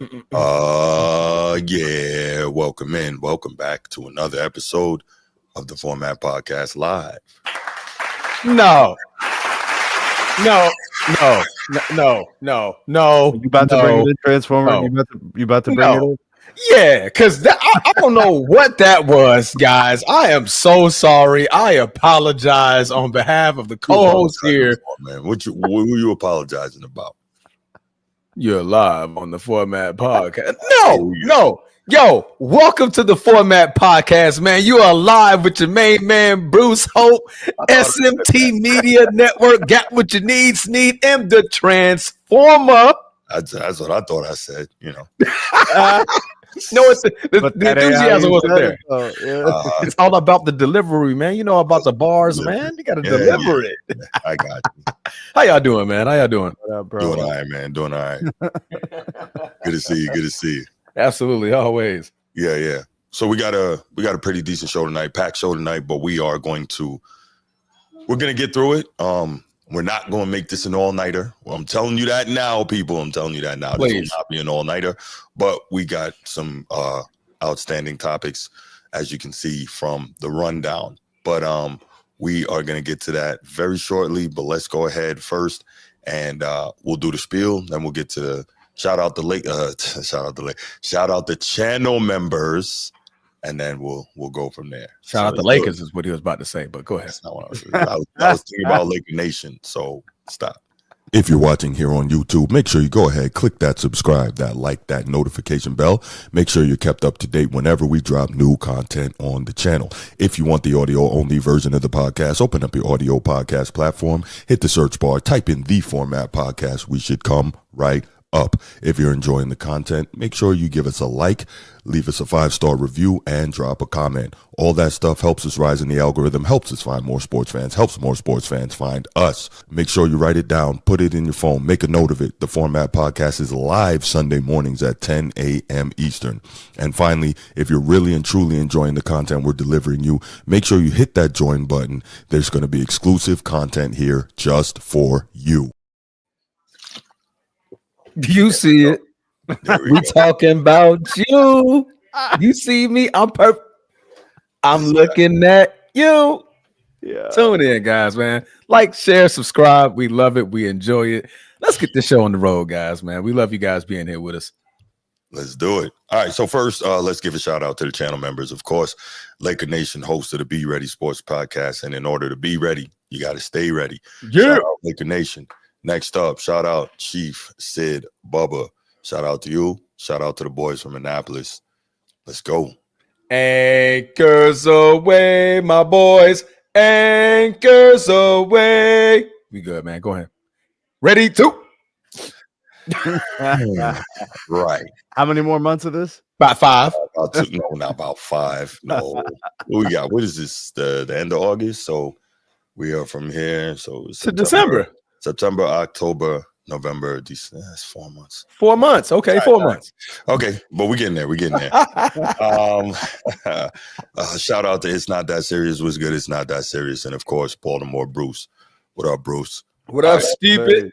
Yeah, welcome in. Welcome back to another episode of the Format Podcast Live. No. You about to bring it in, Transformer? No. You about to bring it in? Yeah, because I don't know what that was, guys. I am so sorry. I apologize on behalf of the co-host here. Man, what were you apologizing about? You're live on the Format Podcast. No. Yo, welcome to the Format Podcast, man. You are live with your main man, Bruce Hope, SMT Media Network. Got what you need, Sneed, and the Transformer. That's what I thought I said, you know. No, the enthusiasm wasn't there. It's all about the delivery, man. You know about the bars, man. You got to deliver it. I got you. How y'all doing, man? How y'all doing? What up, bro? Doing all right, man. Doing all right. Good to see you. Absolutely, always. Yeah. So we got a pretty decent show tonight, packed show tonight, but we're gonna get through it. We're not going to make this an all-nighter. Well, I'm telling you that now, people. I'm telling you that now. This will not be an all-nighter. But we got some outstanding topics, as you can see from the rundown. But we are going to get to that very shortly. But let's go ahead first, and we'll do the spiel. Then we'll get to the shout out the channel members. And then we'll go from there. Shout out the Lakers is what he was about to say, but go ahead. That's not what I was thinking about Laker Nation, so stop. If you're watching here on YouTube, make sure you go ahead, click that subscribe, that like, that notification bell. Make sure you're kept up to date whenever we drop new content on the channel. If you want the audio-only version of the podcast, open up your audio podcast platform, hit the search bar, type in The Format Podcast. We should come right up. If you're enjoying the content, make sure you give us a like, leave us a 5-star review, and drop a comment. All that stuff helps us rise in the algorithm, helps us find more sports fans, helps more sports fans find us. Make sure you write it down, put it in your phone, make a note of it. The Format Podcast is live Sunday mornings at 10 a.m. Eastern. And finally, if you're really and truly enjoying the content we're delivering you, make sure you hit that join button. There's going to be exclusive content here just for you. You see it. We talking about you. You see me. I'm perfect. I'm looking at you. Yeah. Tune in, guys, man. Like, share, subscribe. We love it. We enjoy it. Let's get this show on the road, guys, man. We love you guys being here with us. Let's do it. All right. So first, let's give a shout out to the channel members. Of course, Laker Nation, host of the Be Ready Sports Podcast. And in order to be ready, you got to stay ready. Yeah. Shout out Laker Nation. Next up, shout out Chief Sid Bubba. Shout out to you. Shout out to the boys from Annapolis. Let's go. Anchors away, my boys. Anchors away. We good, man. Go ahead. Ready to. Right. How many more months of this? About 5. No, not about 5. No. What we got? What is this? The end of August? So we are from here. So it's to December. September, October, November, December. That's 4 months. 4 months. Okay, right, 4 months. Okay, but we're getting there. Shout out to It's Not That Serious. Was good. It's Not That Serious. And of course, Baltimore Bruce. What up, Bruce? What up, Stupid?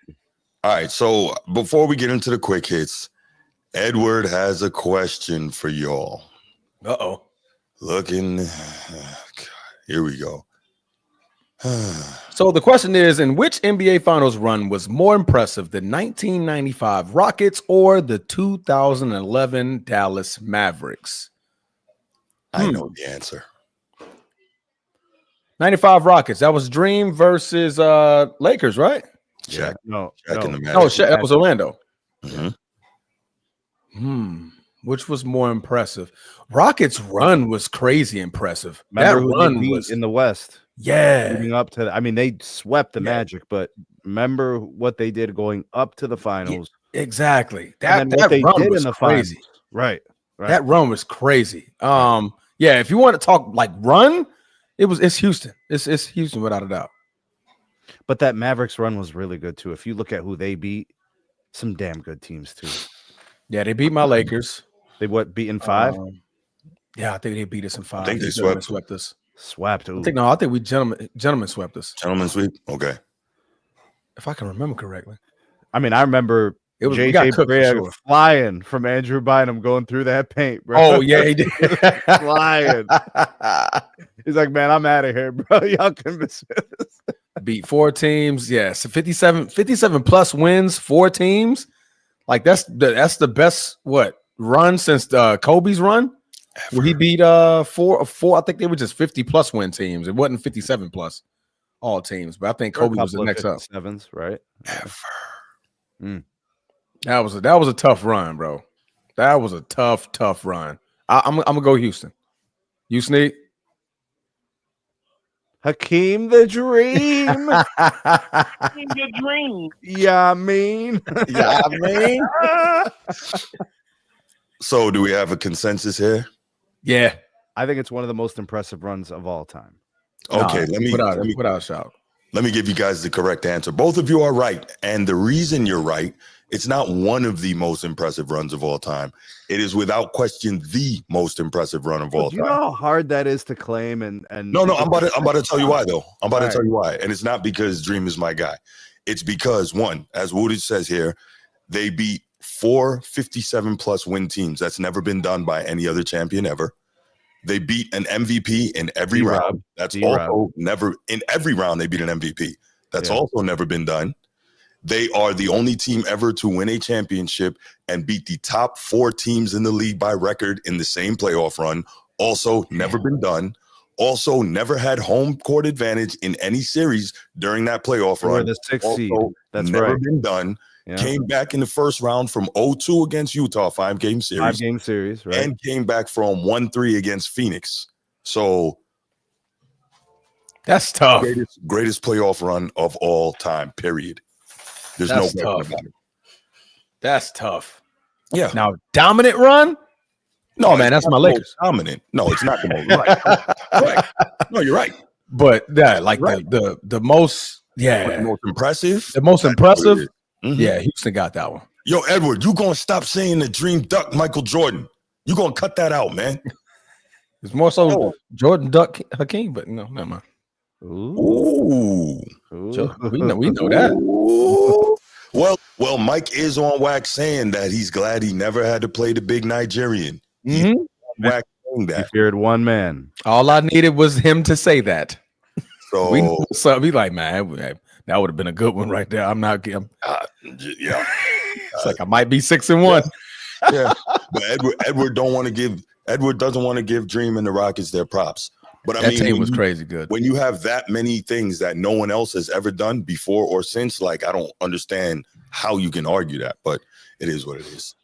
All right, so before we get into the quick hits, Edward has a question for y'all. Uh-oh. Here we go. So the question is, in which NBA Finals run was more impressive, the 1995 Rockets or the 2011 Dallas Mavericks? I know the answer. 95 Rockets. That was Dream versus Lakers, right? Shaq. No. In the No, Shaq, that was Orlando. Mm-hmm. Which was more impressive? Rockets' run was crazy impressive. Remember that run was in the West. Yeah. Leading up to they swept the Magic, but remember what they did going up to the finals. Yeah, exactly. That they run did was in the crazy. Finals. Right. That run was crazy. Yeah, if you want to talk like run, it's Houston. It's Houston without a doubt. But that Mavericks run was really good too. If you look at who they beat, some damn good teams too. Yeah, they beat my Lakers. They beat in 5? Yeah, I think they beat us in 5. I think they swept us. Swept. I think we gentlemen swept us. Gentlemen sweep. Okay. If I can remember correctly. I mean, I remember It was we got JJ cooked for Barea sure. flying from Andrew Bynum going through that paint, bro. Oh yeah, he did. Flying. He's like, man, I'm out of here, bro. Y'all can miss this. Beat 4 teams. Yeah, so 57 plus wins, 4 teams. Like that's the best run since Kobe's run. Where he beat four. I think they were just 50 plus win teams. It wasn't 57 plus all teams, but I think Kobe was the next up. 57s, right? That was a tough run, bro. That was a tough run. I'm gonna go Houston. You Sneak? Hakeem the Dream. The dream. Yeah, I mean. So, do we have a consensus here? Yeah. I think it's one of the most impressive runs of all time. Okay, without a shout. Let me give you guys the correct answer. Both of you are right. And the reason you're right, it's not one of the most impressive runs of all time. It is without question the most impressive run of all Do time. you know how hard that is to claim? And No, I'm about to tell you why, though. I'm about to tell you why. And it's not because Dream is my guy. It's because, one, as Woodage says here, they beat 4 57-plus win teams. That's never been done by any other champion ever. They beat an MVP in every round. That's also never in every round they beat an MVP. That's also never been done. They are the only team ever to win a championship and beat the top 4 teams in the league by record in the same playoff run. Also never been done. Also never had home court advantage in any series during that playoff run. The 6th seed. That's never right. been done. Yeah. Came back in the first round from 0-2 against Utah, 5-game series. 5-game series, right? And came back from 1-3 against Phoenix. So that's tough. Greatest playoff run of all time, period. There's no question about it. That's tough. Yeah. Now, dominant run? No, man, that's my Lakers. Dominant. No, it's not the most. Right. No, you're right. But the most, the most impressive. The most impressive. Mm-hmm. Yeah, Houston got that one. Yo, Edward, you gonna stop saying the Dream duck Michael Jordan? You gonna cut that out, man? It's more so Jordan duck Hakeem, but no, never mind. Ooh. We know that. Ooh. Well, Mike is on wax saying that he's glad he never had to play the big Nigerian. Mm-hmm. Wax saying that. He feared one man. All I needed was him to say that. So be like, man, that would have been a good one right there. Yeah. It's like I might be 6-1. Yeah. But Edward doesn't want to give Dream and the Rockets their props. But I mean, team was crazy good. When you have that many things that no one else has ever done before or since, like, I don't understand how you can argue that, but it is what it is.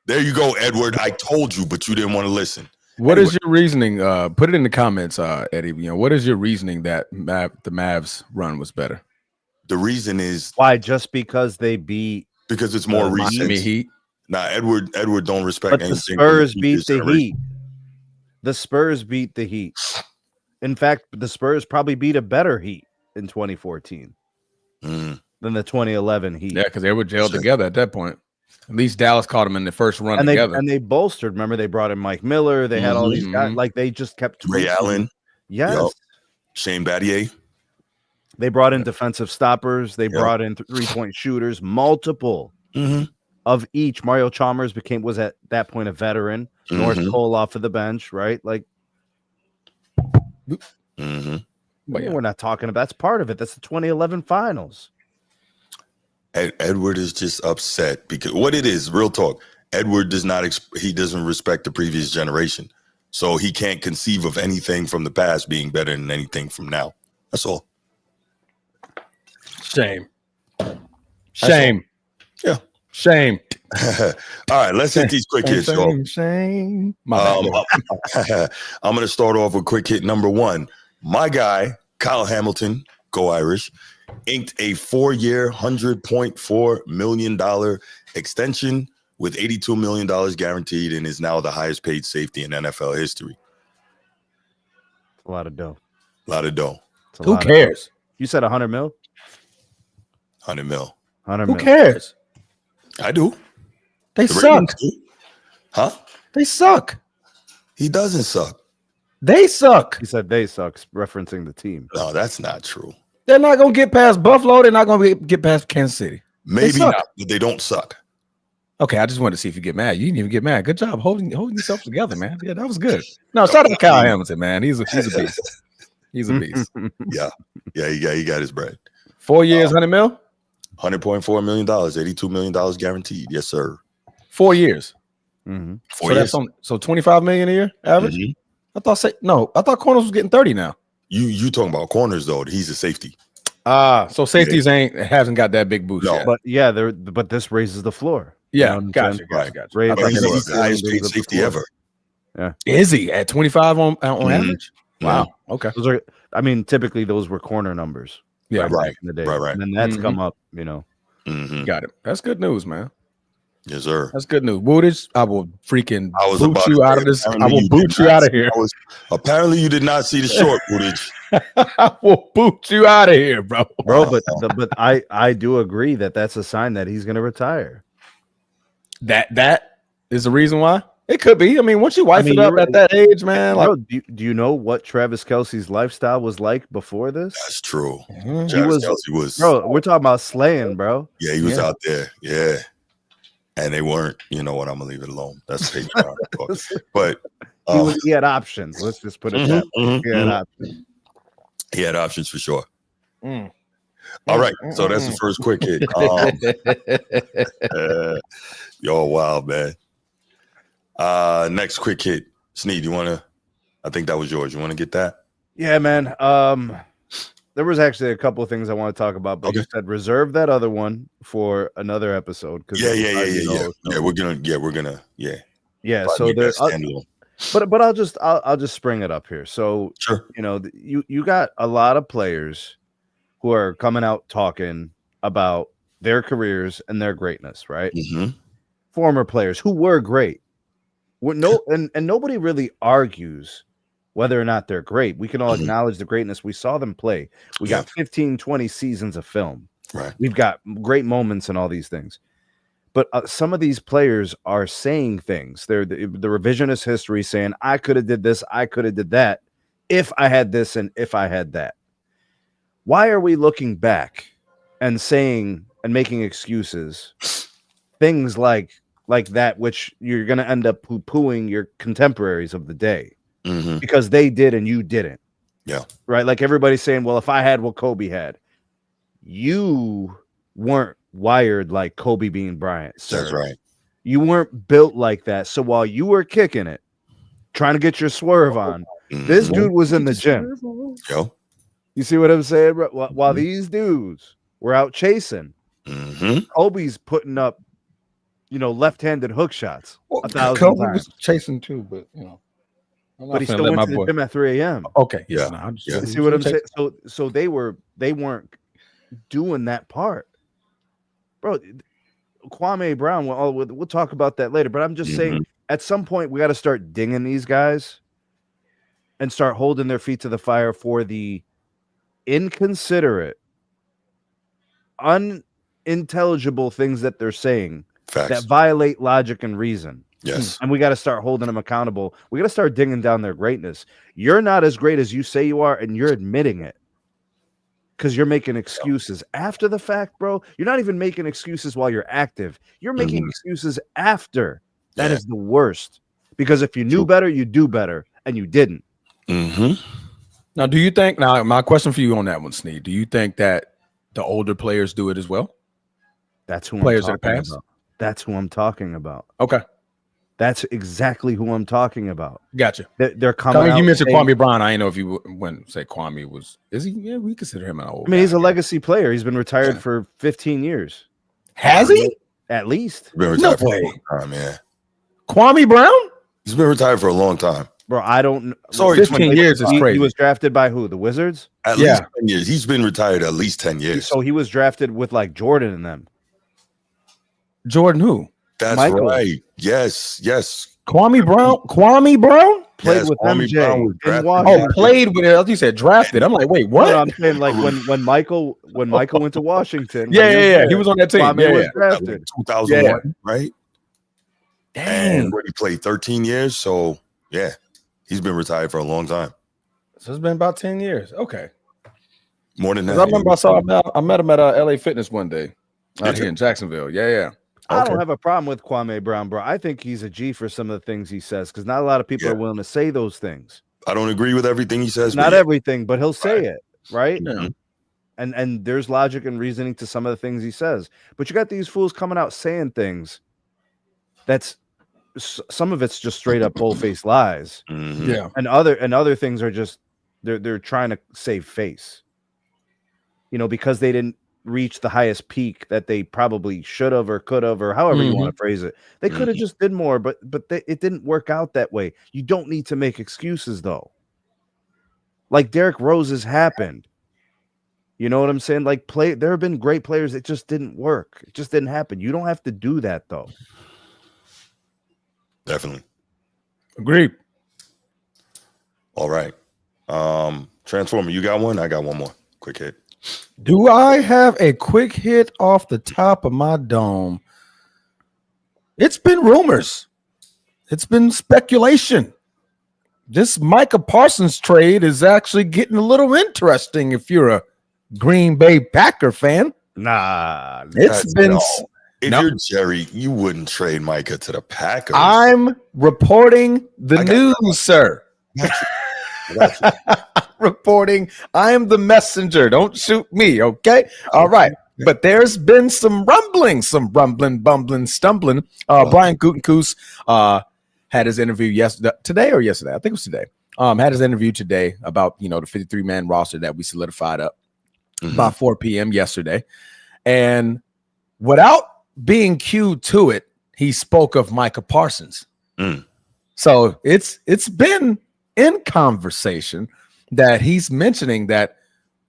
There you go, Edward. I told you, but you didn't want to listen. What is your reasoning? Put it in the comments, Eddie. What is your reasoning that the Mavs run was better? The reason is why? Just because they beat because it's more recent. Miami Heat. Nah, Edward don't respect but anything. The Spurs beat the Heat. The Spurs beat the Heat. In fact, the Spurs probably beat a better Heat in 2014 than the 2011 Heat. Yeah, because they were jailed together at that point. At least Dallas caught them in the first run together. And they bolstered. Remember, they brought in Mike Miller. They had all these guys. Like, they just kept Ray Allen. Yes. Yep. Shane Battier. They brought in defensive stoppers. They brought in 3-point shooters, multiple of each. Mario Chalmers was at that point a veteran. North Cole off of the bench, right? Like, but we're not talking about. That's part of it. That's the 2011 finals. Edward is just upset because what it is, real talk. Edward he doesn't respect the previous generation, so he can't conceive of anything from the past being better than anything from now. That's all. Shame. Yeah. Shame. All right, let's hit these quick hits, y'all. Shame. I'm going to start off with quick hit number 1. My guy, Kyle Hamilton, go Irish, inked a 4-year, $100.4 million extension with $82 million guaranteed and is now the highest paid safety in NFL history. A lot of dough. Who cares? You said 100 mil? 100 mil. 100 Who mil. cares? I do. They suck. Huh? They suck. He doesn't suck. They suck. He said they suck, referencing the team. No, that's not true. They're not going to get past Buffalo. They're not going to get past Kansas City. Maybe not, but they don't suck. Okay, I just wanted to see if you get mad. You didn't even get mad. Good job holding yourself together, man. Yeah, that was good. No, shout out to Kyle Hamilton, man. He's a beast. He's a beast. Yeah, he got his bread. 4 years, $100 million? $100.4 million, $82 million guaranteed. Yes, sir. 4 years. Mm-hmm. 4 years. So $25 million a year average. Mm-hmm. I thought corners was getting 30 now. You talking about corners though? He's a safety. So safeties hasn't got that big boost yet. But yeah, but this raises the floor. Yeah, you know gotcha. He's the highest paid safety ever. Yeah, is he at 25 on average? Wow. Okay. those are. I mean, typically those were corner numbers. Yeah, right. Back in the day. Right. And then that's come up. You know. Mm-hmm. Got it. That's good news, man. Yes, sir. That's good news. Woodage, I will freaking boot about you to out say, of this. I apparently will you boot did you not out of see- here. Apparently, you did not see the short footage. I will boot you out of here, bro. But I do agree that that's a sign that he's going to retire. That is the reason why. It could be. I mean, once you wife it up at that age, man. Like, Bro, do you know what Travis Kelce's lifestyle was like before this? That's true. Mhm. Travis Kelce was. Bro, we're talking about slaying, bro. Yeah, he was out there. Yeah, and they weren't. You know what? I'm gonna leave it alone. That's Patreon. But He had options. Let's just put it that way. He had options. He had options for sure. Mm. All right, so that's the first quick hit. Yo, wild man. Next quick hit. Sneed, you want to? I think that was yours. You want to get that? Yeah, man. There was actually a couple of things I want to talk about, but you said reserve that other one for another episode. Yeah. We're gonna. Yeah. So there's. But I'll just spring it up here. So sure. You know, you got a lot of players who are coming out talking about their careers and their greatness, right? Mm-hmm. Former players who were great. And nobody really argues whether or not they're great. We can all acknowledge the greatness. We saw them play. We got 15, 20 seasons of film. Right. We've got great moments and all these things. But some of these players are saying things. They're the revisionist history saying, I could have did this, I could have did that, if I had this and if I had that. Why are we looking back and saying and making excuses, things like that, which you're going to end up poo-pooing your contemporaries of the day because they did and you didn't? Yeah. Right? Like everybody's saying, well, if I had what Kobe had, you weren't wired like Kobe Bean Bryant, sir. That's right. You weren't built like that. So while you were kicking it, trying to get your swerve on, this dude was in the gym. Yo. You see what I'm saying? While these dudes were out chasing, Kobe's putting up, left-handed hook shots 1,000 Kobe times. was chasing too, but But he still went to the gym at 3 a.m. Okay, yeah. You see what I'm saying? So they weren't doing that part, bro. Kwame Brown. We'll talk about that later. But I'm just saying, at some point, we got to start dinging these guys and start holding their feet to the fire for the inconsiderate, unintelligible things that they're saying. Facts. That violate logic and reason. Yes. And we got to start holding them accountable. We got to start dinging down their greatness. You're not as great as you say you are, and you're admitting it because you're making excuses after the fact, bro. You're not even making excuses while you're active. You're making excuses after. That is the worst, because if you knew better, you do better, and you didn't. Now, do you think? Now, my question for you on that one, Sneed. Do you think that the older players do it as well? That's who players I'm that talking pass. about. That's who I'm talking about. Okay, that's exactly who I'm talking about. Gotcha. They're coming. You mentioned Kwame Brown. I didn't know if you wouldn't say Kwame was. Is he? Yeah, we consider him an old. I mean, he's a legacy player. He's been retired for 15 years. Has he? At least. Been retired for a long time, yeah. Kwame Brown? He's been retired for a long time. Bro, I don't. Sorry, 15 years is crazy. He was drafted by who? The Wizards? At least 10 years. He's been retired at least 10 years. So he was drafted with like Jordan and them. Jordan who? That's Michael. right. Yes. Kwame Brown? Played with Kwame MJ Brown was in drafted. Washington. Played with it. You said drafted. I'm like, wait, what? No, I'm saying like when Michael went to Washington. Yeah. He was on that team. Kwame was Like drafted. 2001, right? Dang. And he played 13 years. So, yeah, he's been retired for a long time. So it's been about 10 years. Okay. More than that. I remember I met him at LA Fitness one day out here in Jacksonville. Yeah. I don't have a problem with Kwame Brown, bro. I think he's a G for some of the things he says because not a lot of people are willing to say those things. I don't agree with everything he says. Not everything, but he'll say it, right? Yeah. And there's logic and reasoning to some of the things he says. But you got these fools coming out saying things that's some of it's just straight up bull-faced lies. Yeah. And other things are just they're trying to save face. You know, because they didn't reach the highest peak that they probably should have or could have or however you want to phrase it. They could have just did more, but it didn't work out that way. You don't need to make excuses though. Like Derrick Rose's happened. You know what I'm saying? Like there have been great players that just didn't work. It just didn't happen. You don't have to do that though. Definitely. Agreed. All right. Transformer, you got one? I got one more. Quick hit. Do I have a quick hit off the top of my dome? It's been rumors. It's been speculation. This Micah Parsons trade is actually getting a little interesting if you're a Green Bay Packer fan. Nah. It's been... If you're Jerry, you wouldn't trade Micah to the Packers. I'm reporting the news, sir. Reporting. I am the messenger. Don't shoot me, okay? All right. But there's been some rumbling, bumbling, stumbling. Brian Gutekunst had his interview today. I think it was today. Had his interview today about, the 53-man roster that we solidified up by 4 p.m. yesterday. And without being cued to it, he spoke of Micah Parsons. So it's been in conversation that he's mentioning that,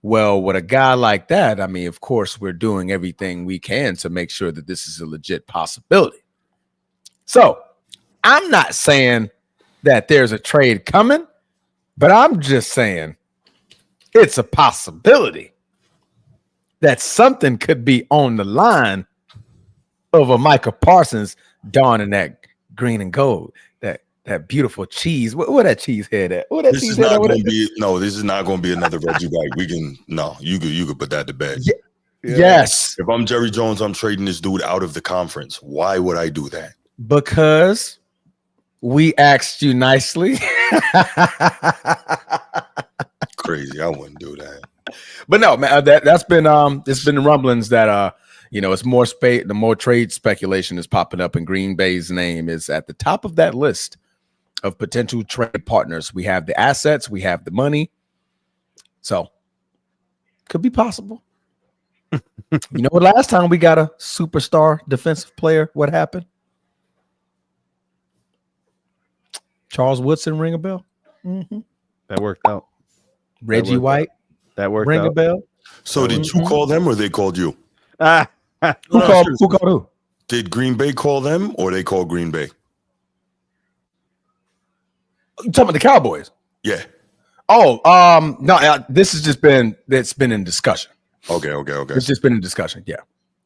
well, with a guy like that, I mean, of course, we're doing everything we can to make sure that this is a legit possibility. So I'm not saying that there's a trade coming, but I'm just saying it's a possibility that something could be on the line of a Micah Parsons donning that green and gold, that beautiful cheese. Where that cheese head at? Where that this cheese is head not at? going to be. No, this is not going to be another Reggie White. You could put that to bed. Yeah. Yes. If I'm Jerry Jones, I'm trading this dude out of the conference. Why would I do that? Because we asked you nicely. Crazy. I wouldn't do that. But no, man, that's been it's been rumblings that it's more the more trade speculation is popping up, and Green Bay's name is at the top of that list of potential trade partners. We have the assets, we have the money, so could be possible. You know what? Last time we got a superstar defensive player, what happened? Charles Woodson, ring a bell? That worked out. Reggie White, that worked ring out. a bell? So did you call them or they called you? Who called who? Did Green Bay call them or they called Green Bay? You talking about the Cowboys? Yeah. Oh, no, this has just been in discussion. Okay. It's just been in discussion. Yeah.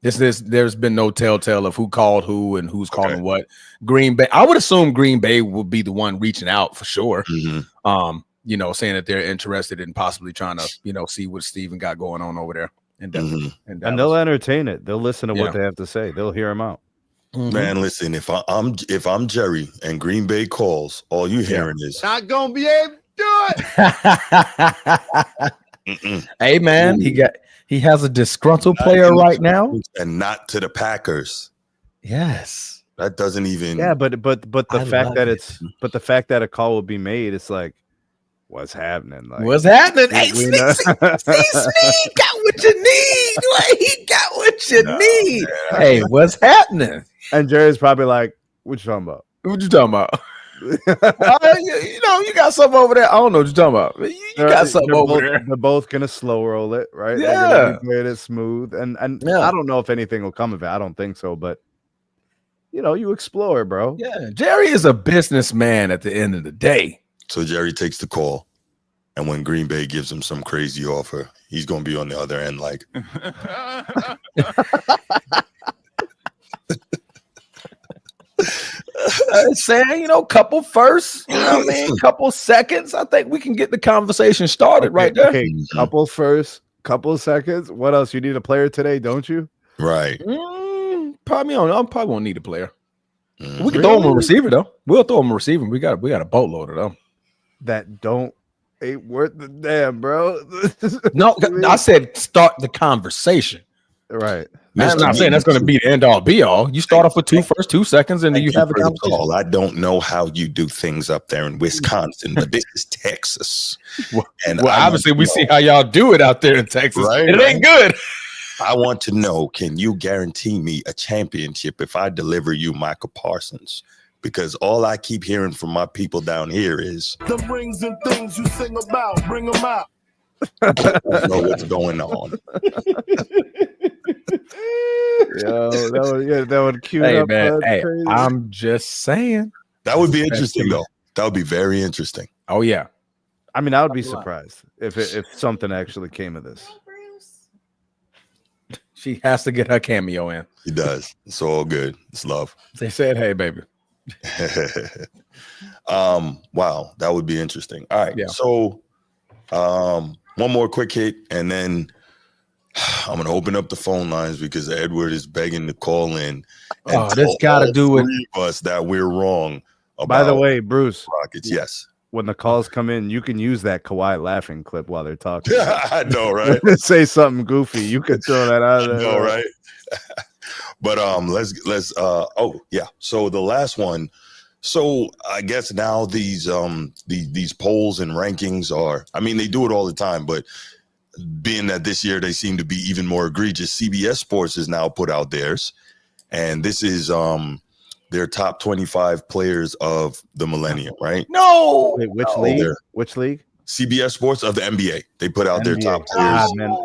There's been no telltale of who called who and who's calling what. Green Bay, I would assume Green Bay will be the one reaching out for sure. Saying that they're interested in possibly trying to, see what Steven got going on over there. And they'll entertain it. They'll listen to what they have to say. They'll hear them out. Man, listen, if I'm Jerry and Green Bay calls, all you hearing is not gonna be able to do it. Hey man, he has a disgruntled player right now. And not to the Packers. Yes. That doesn't even but the fact that a call will be made, it's like, what's happening? Like, what's happening? Hey, Sneak got what you need. He got what you need. Man. Hey, what's happening? And Jerry's probably like, what you talking about? What you talking about? You got something over there. I don't know what you're talking about. You got something over there. They're both gonna slow roll it, right? Yeah. They're gonna be playing it smooth. And I don't know if anything will come of it. I don't think so, but you explore, bro. Yeah. Jerry is a businessman at the end of the day. So Jerry takes the call, and when Green Bay gives him some crazy offer, he's going to be on the other end like, saying, couple firsts, couple seconds. I think we can get the conversation started right there. Okay, couple firsts, couple seconds. What else? You need a player today, don't you? Right. probably won't need a player. Mm. We can throw him a receiver though. We'll throw him a receiver. We got a boatload of them. That ain't worth the damn, bro. No, I said start the conversation. Right. I'm not saying that's going to be the end all be all. You start off with first 2 seconds, and then you have a conversation. Call. I don't know how you do things up there in Wisconsin, but this is Texas. Well, obviously we see how y'all do it out there in Texas. Right, it ain't good. I want to know, can you guarantee me a championship if I deliver you Michael Parsons? Because all I keep hearing from my people down here is the rings and things you sing about, bring them out. I don't know what's going on. Yo, that would cue Hey up. man, Crazy. I'm just saying that would be interesting though. That would be very interesting. Oh yeah, I mean, I would be surprised if something actually came of this. she has to get her cameo in. He does. It's all good. It's love. They said, "Hey, baby." Wow, that would be interesting. All right, so one more quick hit, and then I'm gonna open up the phone lines because Edward is begging to call in. And this got to do with us that we're wrong. By the way, Bruce, Rockets. Yes. When the calls come in, you can use that Kawhi laughing clip while they're talking. I know, right? Say something goofy. You could throw that out there. I know, right? But let's oh yeah. So the last one. So I guess now these polls and rankings are, I mean, they do it all the time, but being that this year they seem to be even more egregious, CBS Sports has now put out theirs, and this is their top 25 players of the millennium, right? No. Wait, which league? Which league? CBS Sports of the NBA. They put out their top players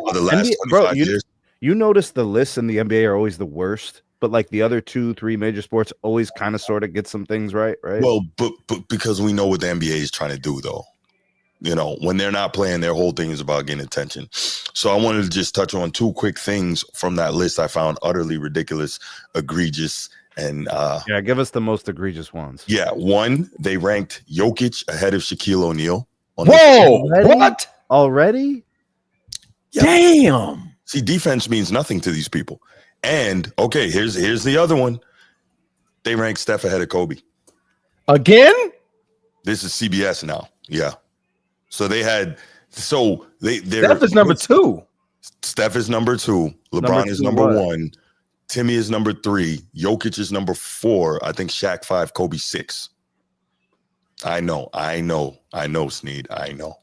of the last 25 years. You notice the lists in the NBA are always the worst, but like the other 2-3 major sports always kind of sort of get some things right? Well, but because we know what the NBA is trying to do, though. You know, when they're not playing, their whole thing is about getting attention. So I wanted to just touch on two quick things from that list I found utterly ridiculous, egregious, and give us the most egregious ones. Yeah, one, they ranked Jokic ahead of Shaquille O'Neal. Whoa, what? Already? Yeah. Damn. See, defense means nothing to these people. And okay, here's the other one. They ranked Steph ahead of Kobe. Again? This is CBS now. Yeah. So they had Steph is number 2. Steph is number 2. LeBron is number 1. Timmy is number 3. Jokic is number 4. I think Shaq 5, Kobe 6. I know, Sneed. I know.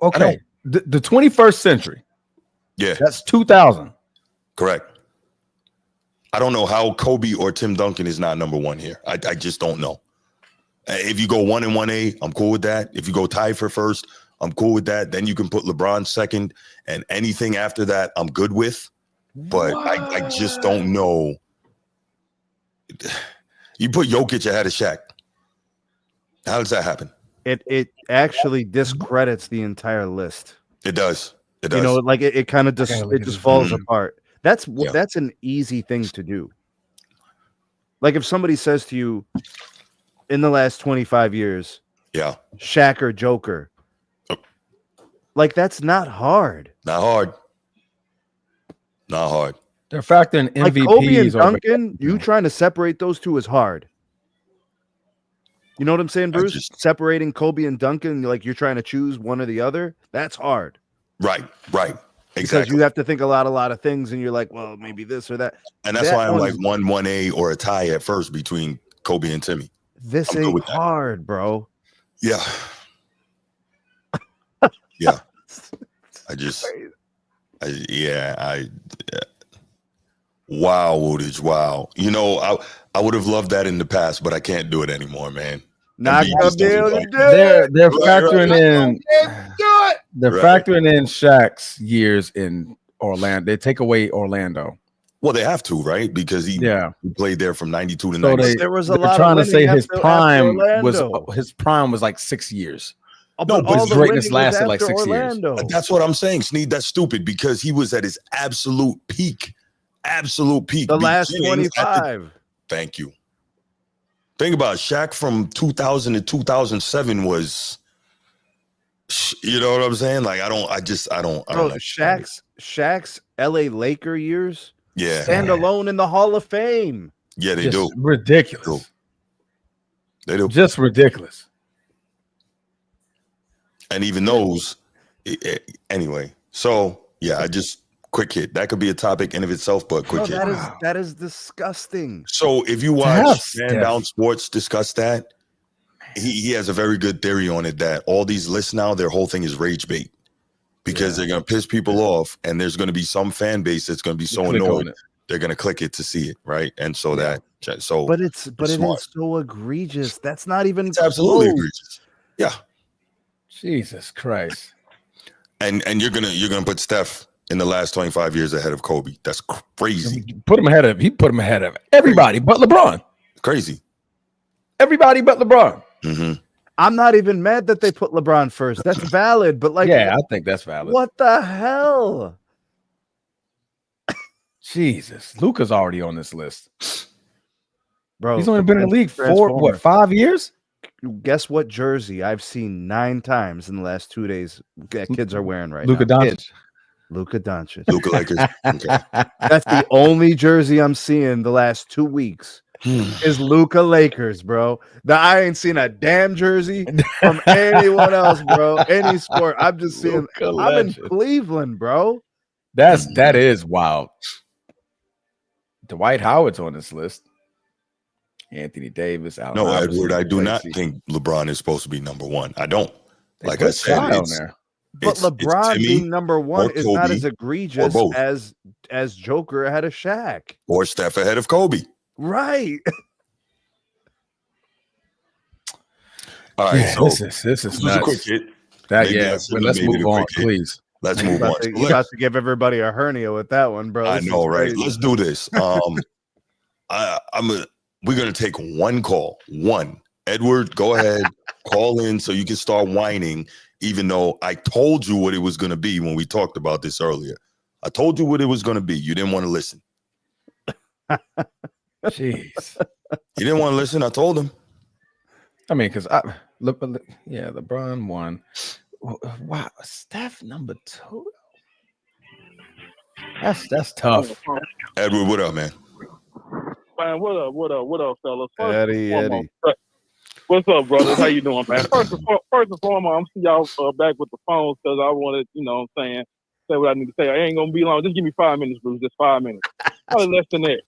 Okay. The 21st century. Yeah. That's 2000. Correct. I don't know how Kobe or Tim Duncan is not number 1 here. I just don't know. If you go 1 and 1A, I'm cool with that. If you go tie for first, I'm cool with that. Then you can put LeBron second, and anything after that, I'm good with. But I just don't know. You put Jokic ahead of Shaq. How does that happen? It actually discredits the entire list. It does. It does. You know, like it kind of just falls apart. That's an easy thing to do. Like if somebody says to you, in the last 25 years, Shaq or Joker, like that's not hard. Not hard. They're factoring MVPs. Like Kobe and Duncan, you trying to separate those two is hard. You know what I'm saying, Bruce? Separating Kobe and Duncan, like you're trying to choose one or the other, that's hard. Right. Exactly. Because you have to think a lot of things, and you're like, well, maybe this or that. And that's why I'm like 1-1A or a tie at first between Kobe and Timmy. This ain't hard, bro. Yeah. Wow, Woodage. Wow. You know, I would have loved that in the past, but I can't do it anymore, man. They're factoring in. They're factoring in Shaq's years in Orlando. They take away Orlando. Well, they have to, right? Because he played there from 92 to so 90. There was a lot trying to say his prime was like 6 years. No, but his greatness lasted like 6 years. That's what I'm saying, Sneed. That's stupid because he was at his absolute peak. The last 25. Thank you. Think about it. Shaq from 2000 to 2007 was, you know what I'm saying? Like, I don't. Shaq's LA Laker years Yeah. stand alone in the Hall of Fame. Yeah, they Just do. ridiculous. They do. Just ridiculous. And even those, anyway. So yeah, I just quick hit. That could be a topic in of itself, but quick hit. That is disgusting. So if you have watch Steph. Man Down Sports discuss that, he has a very good theory on it that all these lists now, their whole thing is rage bait because they're going to piss people off, and there's going to be some fan base that's going to be so annoyed they're going to click it to see it, right? And so it is so egregious. That's not even it's absolutely close. egregious. Yeah. Jesus Christ. And you're gonna put Steph in the last 25 years ahead of Kobe. That's crazy. He put him ahead of everybody but LeBron. Crazy. Everybody but LeBron. Mm-hmm. I'm not even mad that they put LeBron first. That's valid, but I think that's valid. What the hell? Jesus. Luka's already on this list. Bro, he's only been in the league for 5 years? Guess what jersey I've seen 9 times in the last 2 days that kids are wearing right Luka now? Doncic. Luka Doncic. Luka Lakers. Okay. That's the only jersey I'm seeing the last 2 weeks is Luka Lakers, bro. I ain't seen a damn jersey from anyone else, bro. Any sport. I'm just seeing. I'm in Cleveland, bro. That is wild. Dwight Howard's on this list. Anthony Davis. Allen No, Iverson, Edward, I do not Tracy. think LeBron is supposed to be number one. I don't. Like put I said, Shy on there. But LeBron being number one is not as egregious as Joker ahead of Shaq. Or Steph ahead of Kobe. Right. All right. Yeah, So this is nuts. a quick hit. Let's move on, please. Let's move on. You're about to give everybody a hernia with that one, bro. I know, right? Let's do this. We're gonna take one call. One. Edward, go ahead, call in so you can start whining, even though I told you what it was gonna be when we talked about this earlier. I told you what it was gonna be. You didn't want to listen. Jeez. You didn't want to listen. I told him. I mean, because LeBron won. Wow, Steph number 2. That's tough. Edward, what up, man? Man, what up, fellas? Eddie. What's up, brothers? How you doing, man? First and foremost, I'm see y'all back with the phones because I wanted, what I'm saying, say what I need to say. I ain't gonna be long. Just give me 5 minutes, Bruce. Just 5 minutes. Probably less than that.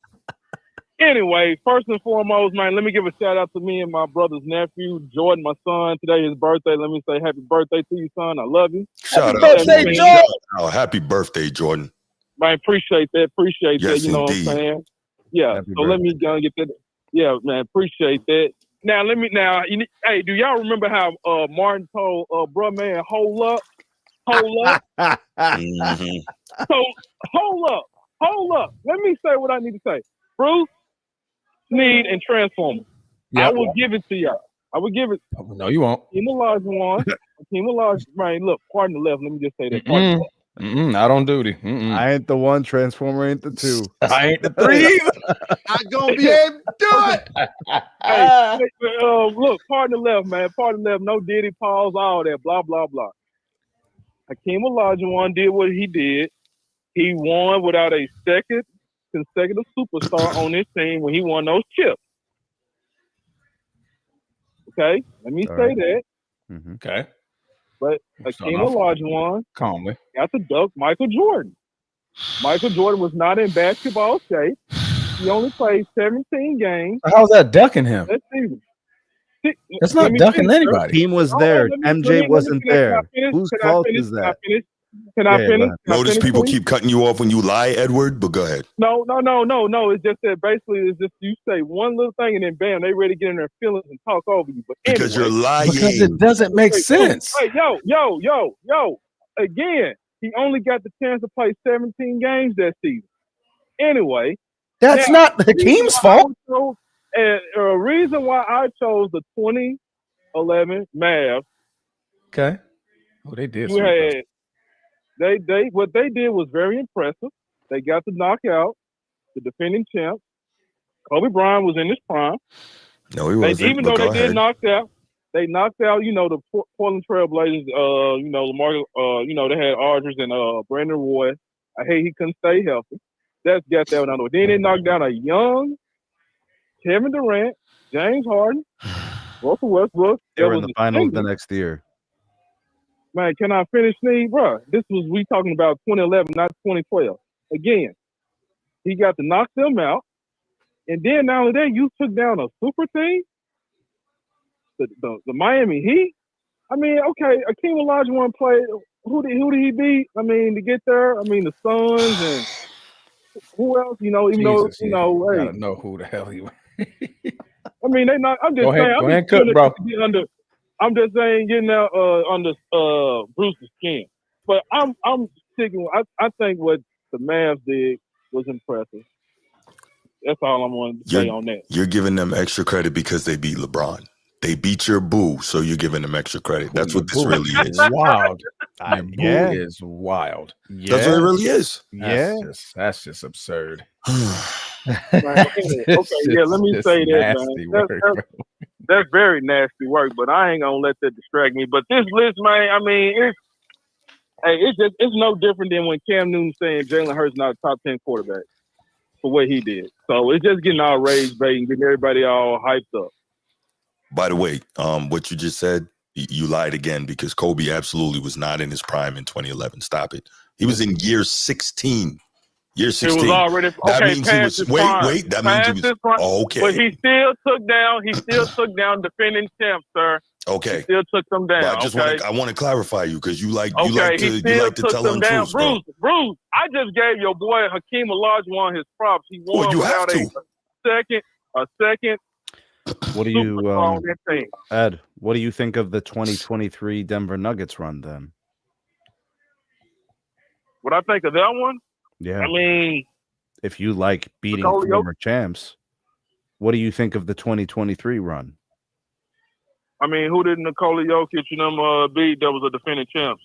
Anyway, first and foremost, man, let me give a shout out to me and my brother's nephew, Jordan, my son. Today is his birthday. Let me say happy birthday to you, son. I love you. Shout out. Birthday, Jordan. Oh, happy birthday, Jordan. Man, appreciate that. Yes, you know indeed. what I'm saying? Yeah. Happy So let me go and get that. Yeah, man, appreciate that. Now, hey, do y'all remember how Martin told bruh man, hold up? Mm-hmm. So, hold up. Let me say what I need to say. Bruce, Sneed, and Transformer. Yep. I will give it to y'all. I will give it. No, you won't. Team Olajuwon. Man, look, pardon the left. Let me just say that. Pardon the left. I don't duty. I ain't the 1, Transformer ain't the 2. I ain't the 3 either. Not gonna be able to do it. Hey, look, pardon the left, man. Pardon the left. No Diddy, pause, all that. Blah, blah, blah. Hakeem Olajuwon did what he did. He won without a second consecutive superstar on his team when he won those chips. Okay, let me say that. Mm-hmm. Okay. But Hakeem Olajuwon Calmly. got to duck Michael Jordan. Michael Jordan was not in basketball shape. He only played 17 games. How's that ducking him? That season. That's not ducking anybody. Team was there. MJ wasn't there. Whose fault is that? Can I finish? Notice people keep cutting you off when you lie, Edward, but go ahead. No. It's just that basically it's just you say one little thing and then bam, they ready to get in their feelings and talk over you. But Because anyway, you're lying. Because it doesn't make sense. Hey, yo. Again, he only got the chance to play 17 games that season. Anyway. That's not Hakeem's fault. And a reason why I chose the 2011 Mavs. Okay. Oh, they did. What they did was very impressive. They got to knock out the defending champs. Kobe Bryant was in his prime. No, he wasn't. Even though they did knock out, they knocked out, the Portland Trail Blazers, Lamar, they had Aldridge and Brandon Roy. I hate he couldn't stay healthy. That's got that one out of the way. Then they knocked down a young Kevin Durant, James Harden, Russell Westbrook. They were in was the finals the singles. next year. Man, can I finish, Steve? Bro, this was we talking about 2011, not 2012. Again, he got to knock them out. And then not only that, you took down a super team, the Miami Heat. I mean, okay, Akeem Olajuwon played. Who did he beat? I mean, to get there, I mean, the Suns and who else? You know, even Jesus, though, you know, I hey, gotta know who the hell he was. I mean, they not. I'm just Go ahead, saying. go ahead, cook, bro. I'm just saying, getting out under Bruce's skin. But I'm sticking. I think what the Mavs did was impressive. That's all I'm wanting to say on that. You're giving them extra credit because they beat LeBron. They beat your boo, so you're giving them extra credit. That's what this really is. Wild. Your boo Yeah. is wild. Yeah. That's what it really is. Yeah. That's just absurd. Okay, yeah, let me say that, man. That's very nasty work, but I ain't gonna let that distract me. But this list, man, I mean, it's no different than when Cam Newton saying Jalen Hurts not a top 10 quarterback for what he did. So it's just getting all rage bait and getting everybody all hyped up. By the way, what you just said, you lied again because Kobe absolutely was not in his prime in 2011. Stop it. He was in year 16. Year 16. It was already that means he was wait. That means he was okay. But he still took down defending champs, sir. Okay. He still took them down. But I want to clarify you because you like to tell untruths, bro. Bruce, I just gave your boy Hakeem Olajuwon his props. He won without a second. What do you, Ed? What do you think of the 2023 Denver Nuggets run then? What I think of that one? Yeah. I mean, if you like beating former champs, what do you think of the 2023 run? I mean, who did Nikola Jokic and them beat that was a defending champs?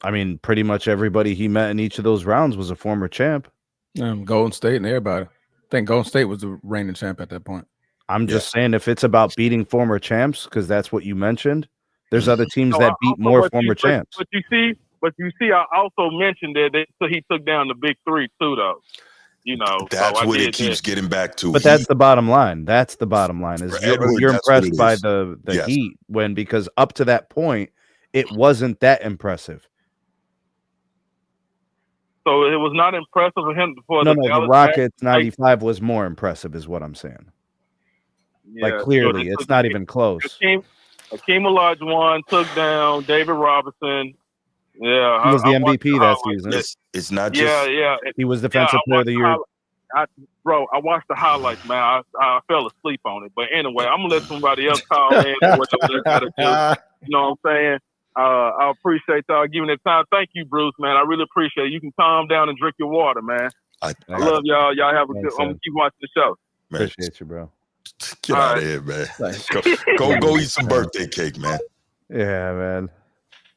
I mean, pretty much everybody he met in each of those rounds was a former champ. Golden State and everybody. I think Golden State was the reigning champ at that point. I'm just saying, if it's about beating former champs, because that's what you mentioned, there's other teams that beat more former champs. But you see, I also mentioned that so he took down the big three too, though. You know, that's what it keeps getting back to. But that's the bottom line. That's the bottom line. Is you're impressed by the Heat because up to that point, it wasn't that impressive. So it was not impressive for him. The Rockets 95 was more impressive, is what I'm saying. Yeah, like clearly, it's not even close. Hakeem Olajuwon took down David Robinson. Yeah, he was the MVP that season. It's not just. Yeah. He was Defensive Player of the Year. I watched the highlights, man. I fell asleep on it. But anyway, I'm gonna let somebody else call in. You know what I'm saying? I appreciate y'all giving it time. Thank you, Bruce, man. I really appreciate it. You can calm down and drink your water, man. I love y'all. Y'all have a good. I'm gonna keep watching the show. Man, appreciate you, bro. Get out of here, man. Go eat some birthday cake, man. Yeah, man.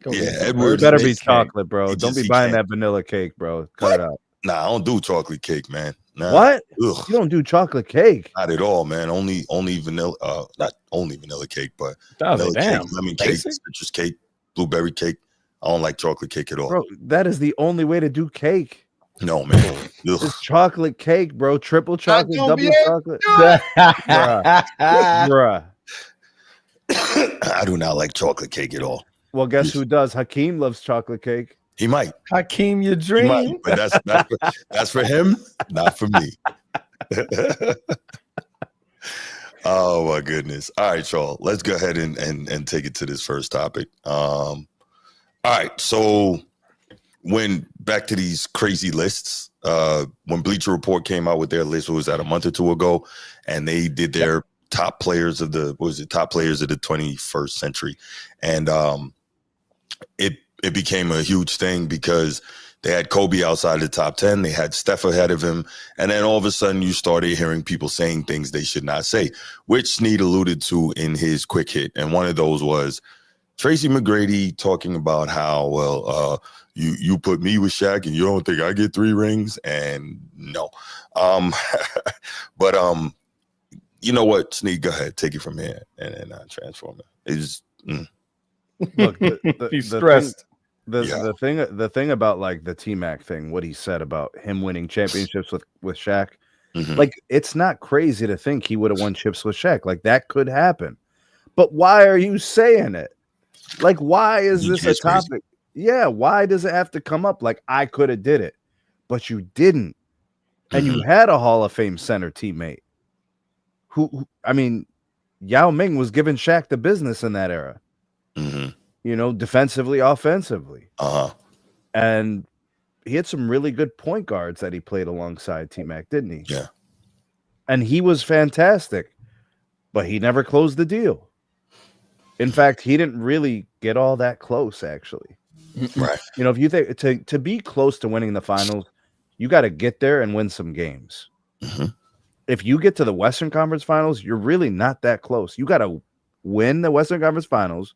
Edward better be chocolate, bro. Don't be buying that vanilla cake, bro. Cut it out. Nah, I don't do chocolate cake, man. Nah. What? Ugh. You don't do chocolate cake? Not at all, man. Only vanilla. Not only vanilla cake, but vanilla cake, lemon cake, citrus cake, blueberry cake. I don't like chocolate cake at all. Bro, that is the only way to do cake. No, man. It's chocolate cake, bro. Triple chocolate, double chocolate. Bruh. I do not like chocolate cake at all. Well, guess who does? Hakeem loves chocolate cake. He might. Hakeem, your dream. But that's for him, not for me. Oh my goodness. All right, y'all. Let's go ahead and take it to this first topic. All right. So when back to these crazy lists, when Bleacher Report came out with their list, what was that, a month or two ago? And they did their top players of the 21st century. And it became a huge thing because they had Kobe outside the top 10. They had Steph ahead of him. And then all of a sudden you started hearing people saying things they should not say, which Snead alluded to in his quick hit. And one of those was Tracy McGrady talking about how, you put me with Shaq and you don't think I get 3 rings? And no. But you know what, Snead, go ahead, take it from here and transform it. It's Look, he's stressed. the thing about like the T-Mac thing, what he said about him winning championships with Shaq, Mhm. like it's not crazy to think he would have won chips with Shaq. Like that could happen. But why are you saying it? Like, why is this a It's crazy. topic? Yeah, why does it have to come up? Like, I could have did it, but you didn't. And you had a Hall of Fame center teammate who I mean, Yao Ming was giving Shaq the business in that era. You know, defensively, offensively. And he had some really good point guards that he played alongside T-Mac, didn't he? Yeah. And he was fantastic, but he never closed the deal. In fact, he didn't really get all that close, actually. Right. You know, if you think to be close to winning the finals, you got to get there and win some games. If you get to the Western Conference Finals, you're really not that close. You got to win the Western Conference Finals,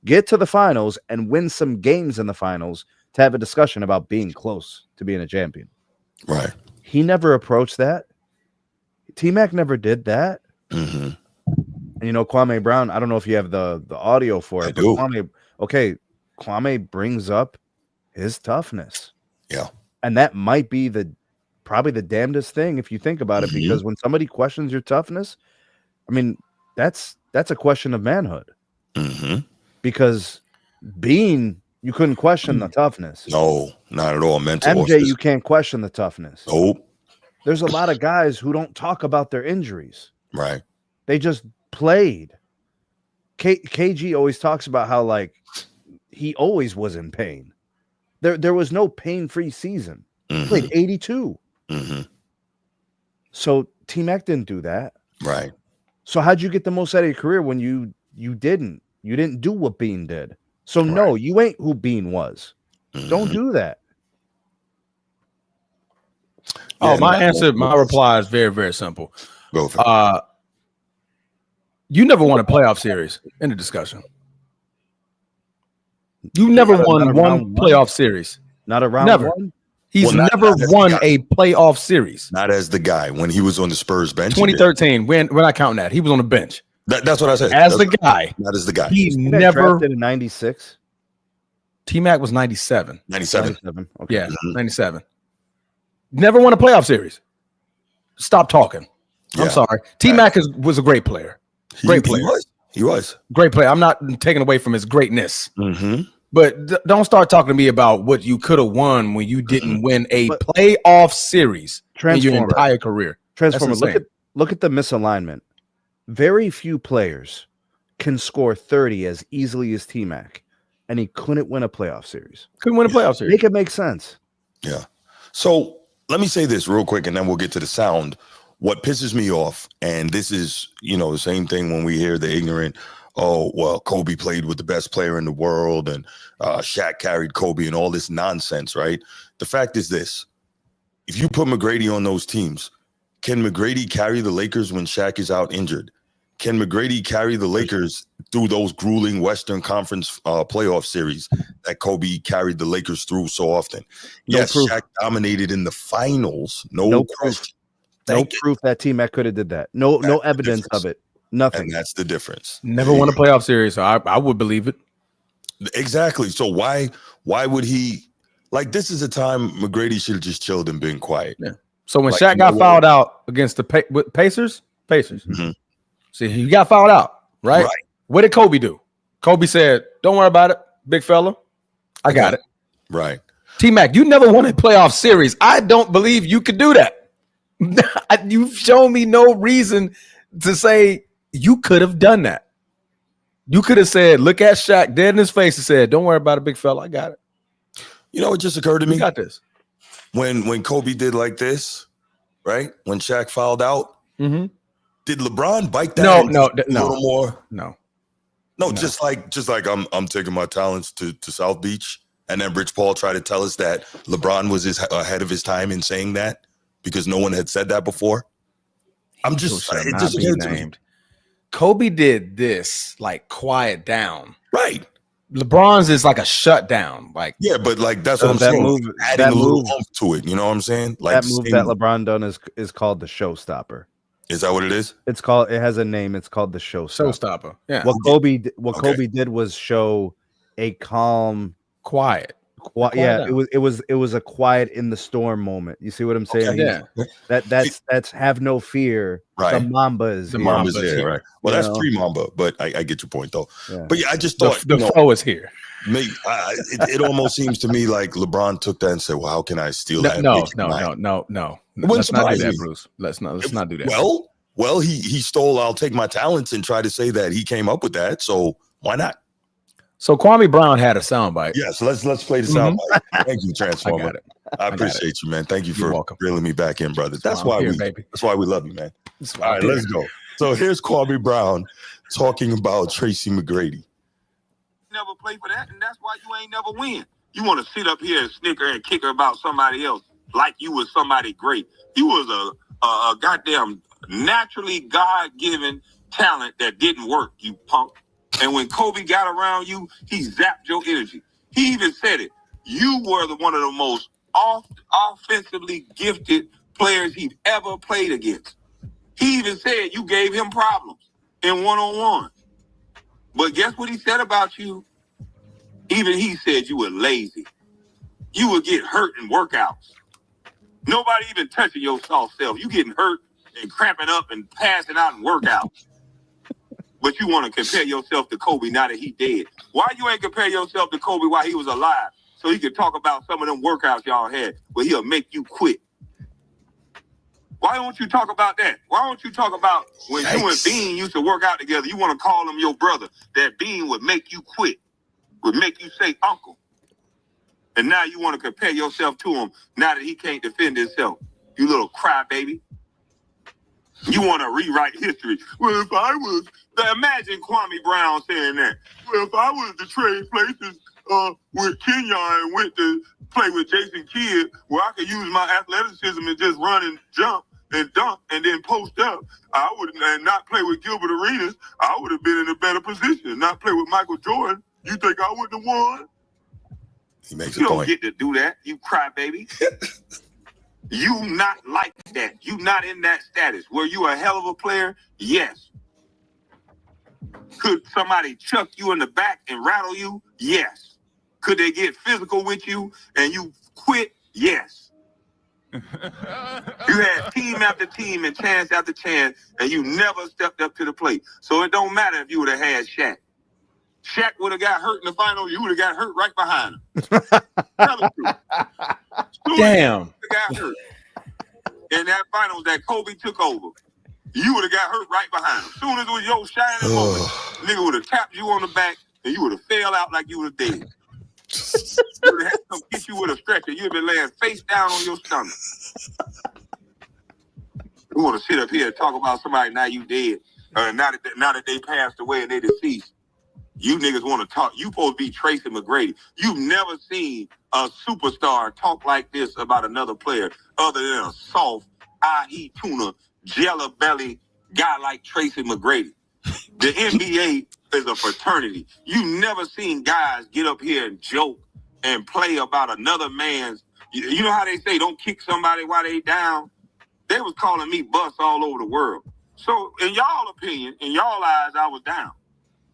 get to the finals, and win some games in the finals to have a discussion about being close to being a champion. Right. He never approached that. T-Mac never did that. And you know, Kwame Brown, I don't know if you have the audio for it. I do. Kwame brings up his toughness. Yeah. And that might be probably the damnedest thing if you think about it, because when somebody questions your toughness, I mean, that's a question of manhood. Because you couldn't question the toughness. No, not at all. Mental. MJ, you can't question the toughness. Nope. There's a lot of guys who don't talk about their injuries. Right. They just played. KG always talks about how like he always was in pain. There was no pain-free season. He played 82. So T-Mac didn't do that. Right. So how'd you get the most out of your career when you didn't do what Bean did? So no, you ain't who Bean was. Don't do that. My reply is very, very simple. Go for it. You never won a playoff series in the discussion. You never won one playoff series. Not around never. one? He's never won a playoff series. Not as the guy when he was on the Spurs bench. 2013. We're not counting that. He was on the bench. That's what I said. As the guy. Not as the guy. He Never never. drafted in 96. T-Mac was 97. 97. Okay. Yeah, 97. Never won a playoff series. Stop talking. I'm sorry. T-Mac was a great player. Great player. He was. Great player. I'm not taking away from his greatness. But don't start talking to me about what you could have won when you didn't win a playoff series in your entire career. Transformer. Look at the misalignment. Very few players can score 30 as easily as T-Mac, and he couldn't win a playoff series. Couldn't win a playoff series. Make it make sense. Yeah. So let me say this real quick, and then we'll get to the sound. What pisses me off, and this is, the same thing when we hear the ignorant, oh, well, Kobe played with the best player in the world, and Shaq carried Kobe and all this nonsense, right? The fact is this. If you put McGrady on those teams, can McGrady carry the Lakers when Shaq is out injured? Can McGrady carry the Lakers through those grueling Western Conference playoff series that Kobe carried the Lakers through so often? Yes, Shaq dominated in the finals. No proof. No proof that T-Mac could have did that. No evidence of it. Nothing. And that's the difference. Never won a playoff series, so I would believe it. Exactly. So why would he? Like, this is a time McGrady should have just chilled and been quiet. Yeah. So when Shaq got fouled out against the Pacers, see, he got fouled out, right? What did Kobe do? Kobe said, "Don't worry about it, big fella. I got it." Right. T-Mac, you never won a playoff series. I don't believe you could do that. You've shown me no reason to say you could have done that. You could have said, look at Shaq dead in his face and said, "Don't worry about it, big fella. I got it." It just occurred to me. You got this. When Kobe did like this, right? When Shaq fouled out, did LeBron bite that? No, a little more. No. Just like I'm taking my talents to South Beach, and then Rich Paul tried to tell us that LeBron was ahead of his time in saying that because no one had said that before. It just occurred to me. Kobe did this like quiet down. Right. LeBron's is like a shutdown. Like, yeah, but like that's what I'm saying. Adding a little oomph to it. You know what I'm saying? Like that move that LeBron done is called the showstopper. Is that what it is? It has a name. It's called the showstopper. Yeah. What Kobe did was show a calm quiet. Yeah, it was a quiet in the storm moment. You see what I'm saying? Okay, yeah. That's have no fear. Right. The Mamba is The here. Mamba's there, here. right? Well, You that's know? pre-Mamba, but I get your point though. Yeah. But yeah, I just The thought foe is here. maybe it almost seems to me like LeBron took that and said, "Well, how can I steal that?" No. It wouldn't Let's not do surprise that, me. Bruce. Let's not do that. Well, he stole. I'll take my talents and try to say that he came up with that. So why not? So Kwame Brown had a soundbite. Yeah, so let's play the soundbite. Thank you, Transformer. I got it. I appreciate you, man. Thank you You're for welcome. reeling me back in, brother. That's why why I'm here, we baby. That's why we love you, man. That's why All I'm right, here. let's go. So here's Kwame Brown talking about Tracy McGrady. Never play for that, and that's why you ain't never win. You want to sit up here and snicker and kicker about somebody else like you was somebody great. You was a goddamn naturally God-given talent that didn't work, you punk. And when Kobe got around you, he zapped your energy. He even said it. You were one of the most offensively gifted players he'd ever played against. He even said you gave him problems in one-on-one. But guess what he said about you? Even he said you were lazy. You would get hurt in workouts. Nobody even touching your soft self. You getting hurt and cramping up and passing out in workouts. But you want to compare yourself to Kobe now that he dead. Why you ain't compare yourself to Kobe while he was alive? So he could talk about some of them workouts y'all had where he'll make you quit. Why don't you talk about that? Why don't you talk about when you and Bean used to work out together? You want to call him your brother. That Bean would make you quit. Would make you say uncle. And now you want to compare yourself to him now that he can't defend himself. You little crybaby. You want to rewrite history. Well, if I was, imagine Kwame Brown saying that. Well, if I was to trade places with Kenya and went to play with Jason Kidd, where I could use my athleticism and just run and jump and dunk and then post up, I would and not play with Gilbert Arenas, I would have been in a better position. Not play with Michael Jordan. You think I wouldn't have won? He makes You a don't point. get to do that, you crybaby. You not like that. You not in that status. Were you a hell of a player? Yes. Could somebody chuck you in the back and rattle you? Yes. Could they get physical with you and you quit? Yes. You had team after team and chance after chance, and you never stepped up to the plate. So it don't matter if you would have had Shaq. Shaq would have got hurt in the final. You would have got hurt right behind him. Tell the truth. Damn. Got hurt. In that finals that Kobe took over, you would have got hurt right behind him. Soon as it was your shining moment, nigga would have tapped you on the back and you would have fell out like you was dead. You would have had to come get you with a stretcher. You'd have been laying face down on your stomach. You want to sit up here and talk about somebody now you dead, now that they passed away and they deceased. You niggas want to talk. You supposed to be Tracy McGrady. You've never seen a superstar talk like this about another player other than a soft, I-eat tuna, jello belly guy like Tracy McGrady. The NBA is a fraternity. You never seen guys get up here and joke and play about another man's. You know how they say don't kick somebody while they down? They was calling me bust all over the world. So in y'all opinion, in y'all eyes, I was down.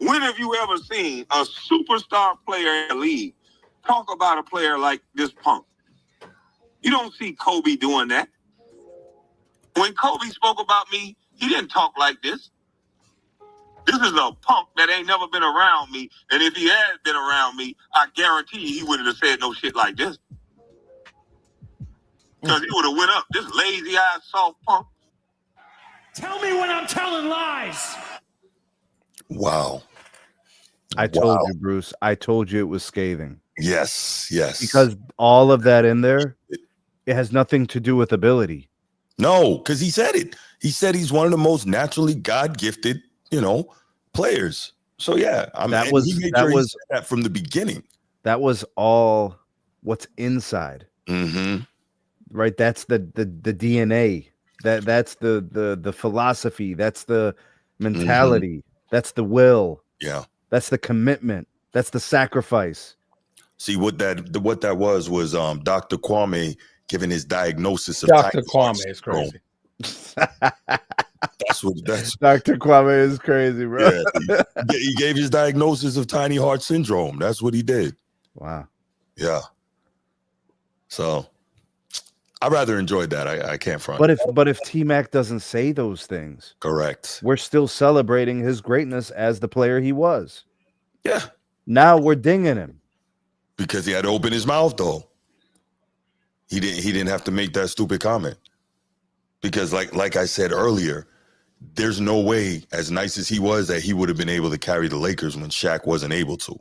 When have you ever seen a superstar player in the league talk about a player like this punk? You don't see Kobe doing that. When Kobe spoke about me, he didn't talk like this. This is a punk that ain't never been around me. And if he had been around me, I guarantee you he wouldn't have said no shit like this. Because he would have went up. This lazy-ass soft punk. Tell me when I'm telling lies. Wow. I told you, Bruce. I told you it was scathing. Yes. Because all of that in there, it has nothing to do with ability. No, because he said it. He said he's one of the most naturally God-gifted, players. So yeah, he said that from the beginning. That was all what's inside. Mm-hmm. Right? That's the DNA. That's the philosophy. That's the mentality. Mm-hmm. That's the will. Yeah. That's the commitment. That's the sacrifice. See what that was Dr. Kwame giving his diagnosis of Dr. Kwame is crazy. That's Dr. Kwame is crazy, bro. Yeah, he gave his diagnosis of tiny heart syndrome. That's what he did. Wow. Yeah. So I rather enjoyed that. I can't front. But if T-Mac doesn't say those things, Correct. we're still celebrating his greatness as the player he was. Yeah. Now we're dinging him Because he had to open his mouth though. He didn't have to make that stupid comment. Because like I said earlier, there's no way, as nice as he was, that he would have been able to carry the Lakers when Shaq wasn't able to.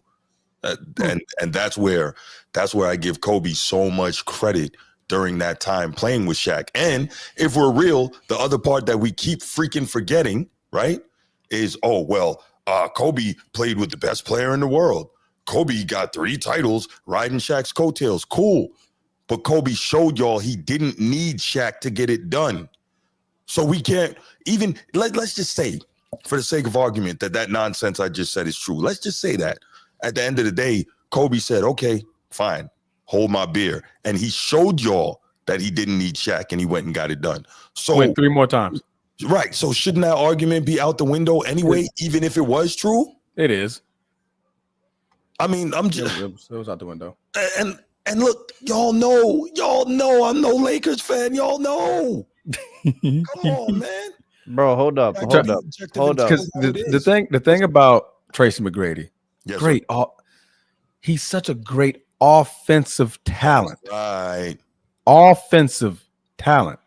And that's where I give Kobe so much credit during that time playing with Shaq. And if we're real, the other part that we keep freaking forgetting, right, is, Kobe played with the best player in the world. Kobe got 3 titles riding Shaq's coattails. Cool. But Kobe showed y'all he didn't need Shaq to get it done. So we can't even, let's just say, for the sake of argument, that nonsense I just said is true. Let's just say that. At the end of the day, Kobe said, okay, fine, hold my beer. And he showed y'all that he didn't need Shaq, and he went and got it done. So went 3 more times. Right. So shouldn't that argument be out the window anyway, even if it was true? It is. I mean, I'm just... It was out the window. And look, y'all know I'm no Lakers fan. Y'all know. Come on, man. bro. Hold up. Because the thing about Tracy McGrady, yes, great. He's such a great offensive talent. Right. Offensive talent.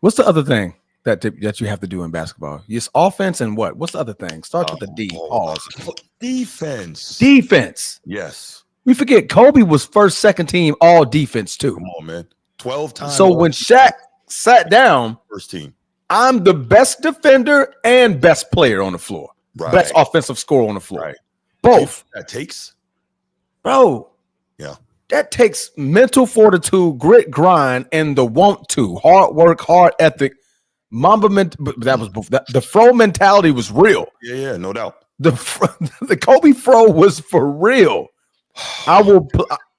What's the other thing that you have to do in basketball? It's offense and what? What's the other thing? Starts with a D. Defense. Defense. Yes. We forget Kobe was first, second team, all defense too. Come on, man. 12 times. So when Shaq sat down, first team, I'm the best defender and best player on the floor. Right. Best offensive scorer on the floor. Right. Both. That takes. Bro. Yeah. That takes mental fortitude, grit, grind, and the want to. Hard work, hard ethic. The fro mentality was real. Yeah, no doubt. The Kobe fro was for real. I'm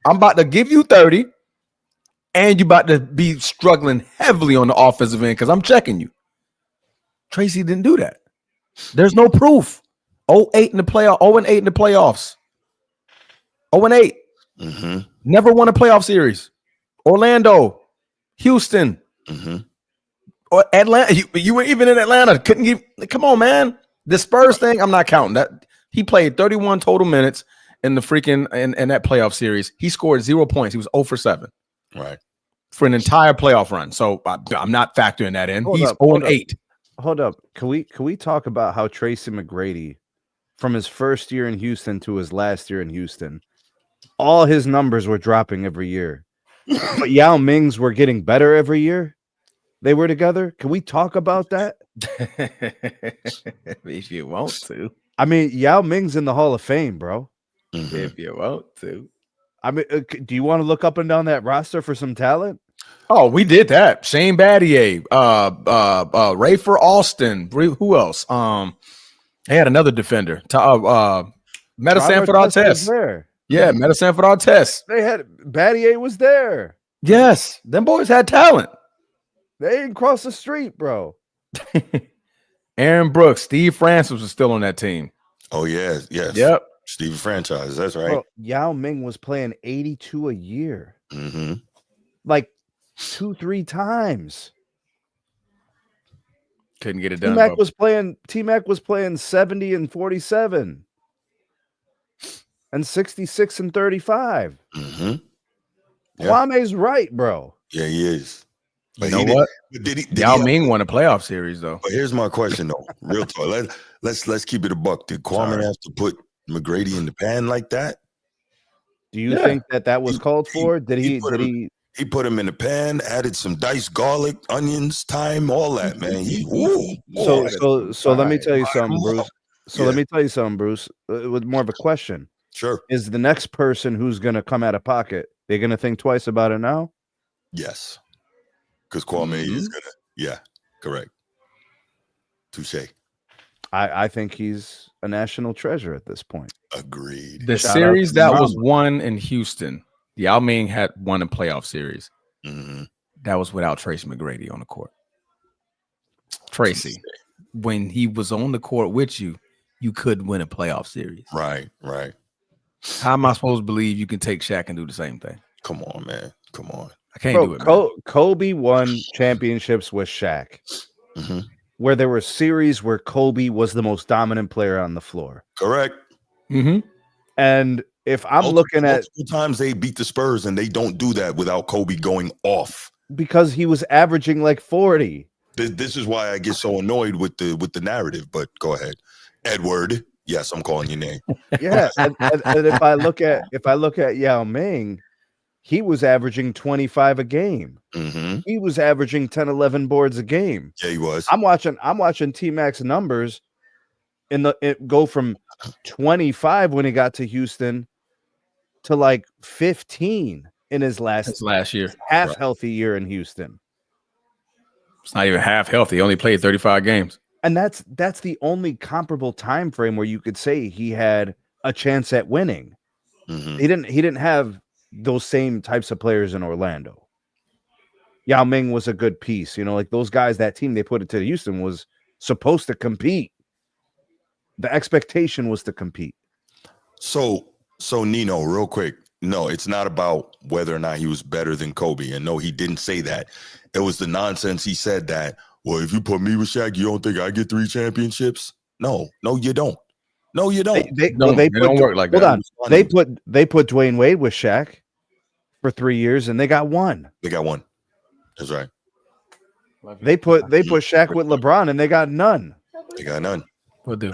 about to give you 30, and you about to be struggling heavily on the offensive end because I'm checking you. Tracy didn't do that. There's no proof. 0-8 in the playoff, 0-8 in the playoffs. 0-8. Mm-hmm. Never won a playoff series. Orlando, Houston, or Atlanta. You were even in Atlanta. Couldn't give. Come on, man. The Spurs thing, I'm not counting that. He played 31 total minutes in the freaking in that playoff series. He scored 0 points. He was 0 for 7. Right. For an entire playoff run. So I'm not factoring that in. He's 0-8. Hold up. Can we talk about how Tracy McGrady, from his first year in Houston to his last year in Houston, all his numbers were dropping every year. But Yao Ming's were getting better every year. They were together. Can we talk about that? If you want to. I mean, Yao Ming's in the Hall of Fame, bro. Mm-hmm. If you want to. I mean, do you want to look up and down that roster for some talent? Oh, we did that. Shane Battier, Rayford Alston. Who else? They had another defender. Meta Sanford Artest. Yeah, Meta Sanford Artest. They had Battier was there. Yes, them boys had talent. They didn't cross the street, bro. Aaron Brooks, Steve Francis was still on that team. Oh, yes. Yep. Steve Franchise, that's right. Bro, Yao Ming was playing 82 a year. Mm-hmm. Like 2-3 times. Couldn't get it done. T-Mac was playing 70 and 47. And 66 and 35. Mm-hmm. Yeah. Kwame's right, bro. Yeah, he is. But you know what? Yao Ming won a playoff series, though. But here's my question, though. Real talk. Let's keep it a buck. Did Kwame have to put McGrady in the pan like that? Do you think that was called for? Did he put him in the pan, added some diced garlic, onions, thyme, all that, man. So let me tell you something, Bruce. Let me tell you something, Bruce, with more of a question. Sure. Is the next person who's going to come out of pocket, they're going to think twice about it now? Yes. Because Kwame is going to, yeah, correct. Touche. I think he's a national treasure at this point. Agreed. The series that was won in Houston, Yao Ming had won a playoff series. Mm-hmm. That was without Tracy McGrady on the court. Tracy, when he was on the court with you, you could win a playoff series. Right. How am I supposed to believe you can take Shaq and do the same thing? Come on, man. Come on. I can't do it, man. Kobe won championships with Shaq, where there were series where Kobe was the most dominant player on the floor. Correct. And if I'm looking at times they beat the Spurs, and they don't do that without Kobe going off because he was averaging like 40. This is why I get so annoyed with the narrative. But go ahead, Edward. Yes, I'm calling your name. Yeah, and if I look at Yao Ming, he was averaging 25 a game. He was averaging 10, 11 boards a game. Yeah, he was. I'm watching T-Mac's numbers it go from 25 when he got to Houston to like 15 in his last year. Half healthy year in Houston. It's not even half healthy. He only played 35 games. And that's the only comparable time frame where you could say he had a chance at winning. He didn't have those same types of players in Orlando. Yao Ming was a good piece, like those guys, that team they put it to Houston was supposed to compete. The expectation was to compete. So Nino, real quick. No, it's not about whether or not he was better than Kobe. And no, he didn't say that. It was the nonsense he said that, well, if you put me with Shaq, you don't think I get 3 championships? No, you don't. No, you don't. They don't work like that. Hold on. They put Dwayne Wade with Shaq for 3 years, and they got one. They got one. That's right. They put Shaq with LeBron, and they got none. They got none. What do?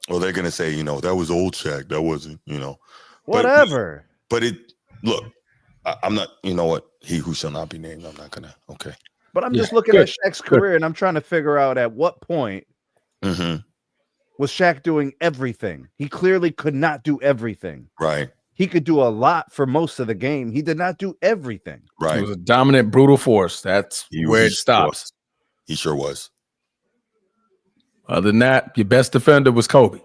Well, they're gonna say, that was old Shaq. That wasn't, Whatever. But I'm not. You know what? He who shall not be named. I'm not gonna. Okay. But I'm just looking at Shaq's career, and I'm trying to figure out at what point was Shaq doing everything. He clearly could not do everything. Right. He could do a lot for most of the game. He did not do everything. Right. He was a dominant, brutal force. That's where it stops. He sure was. Other than that, your best defender was Kobe.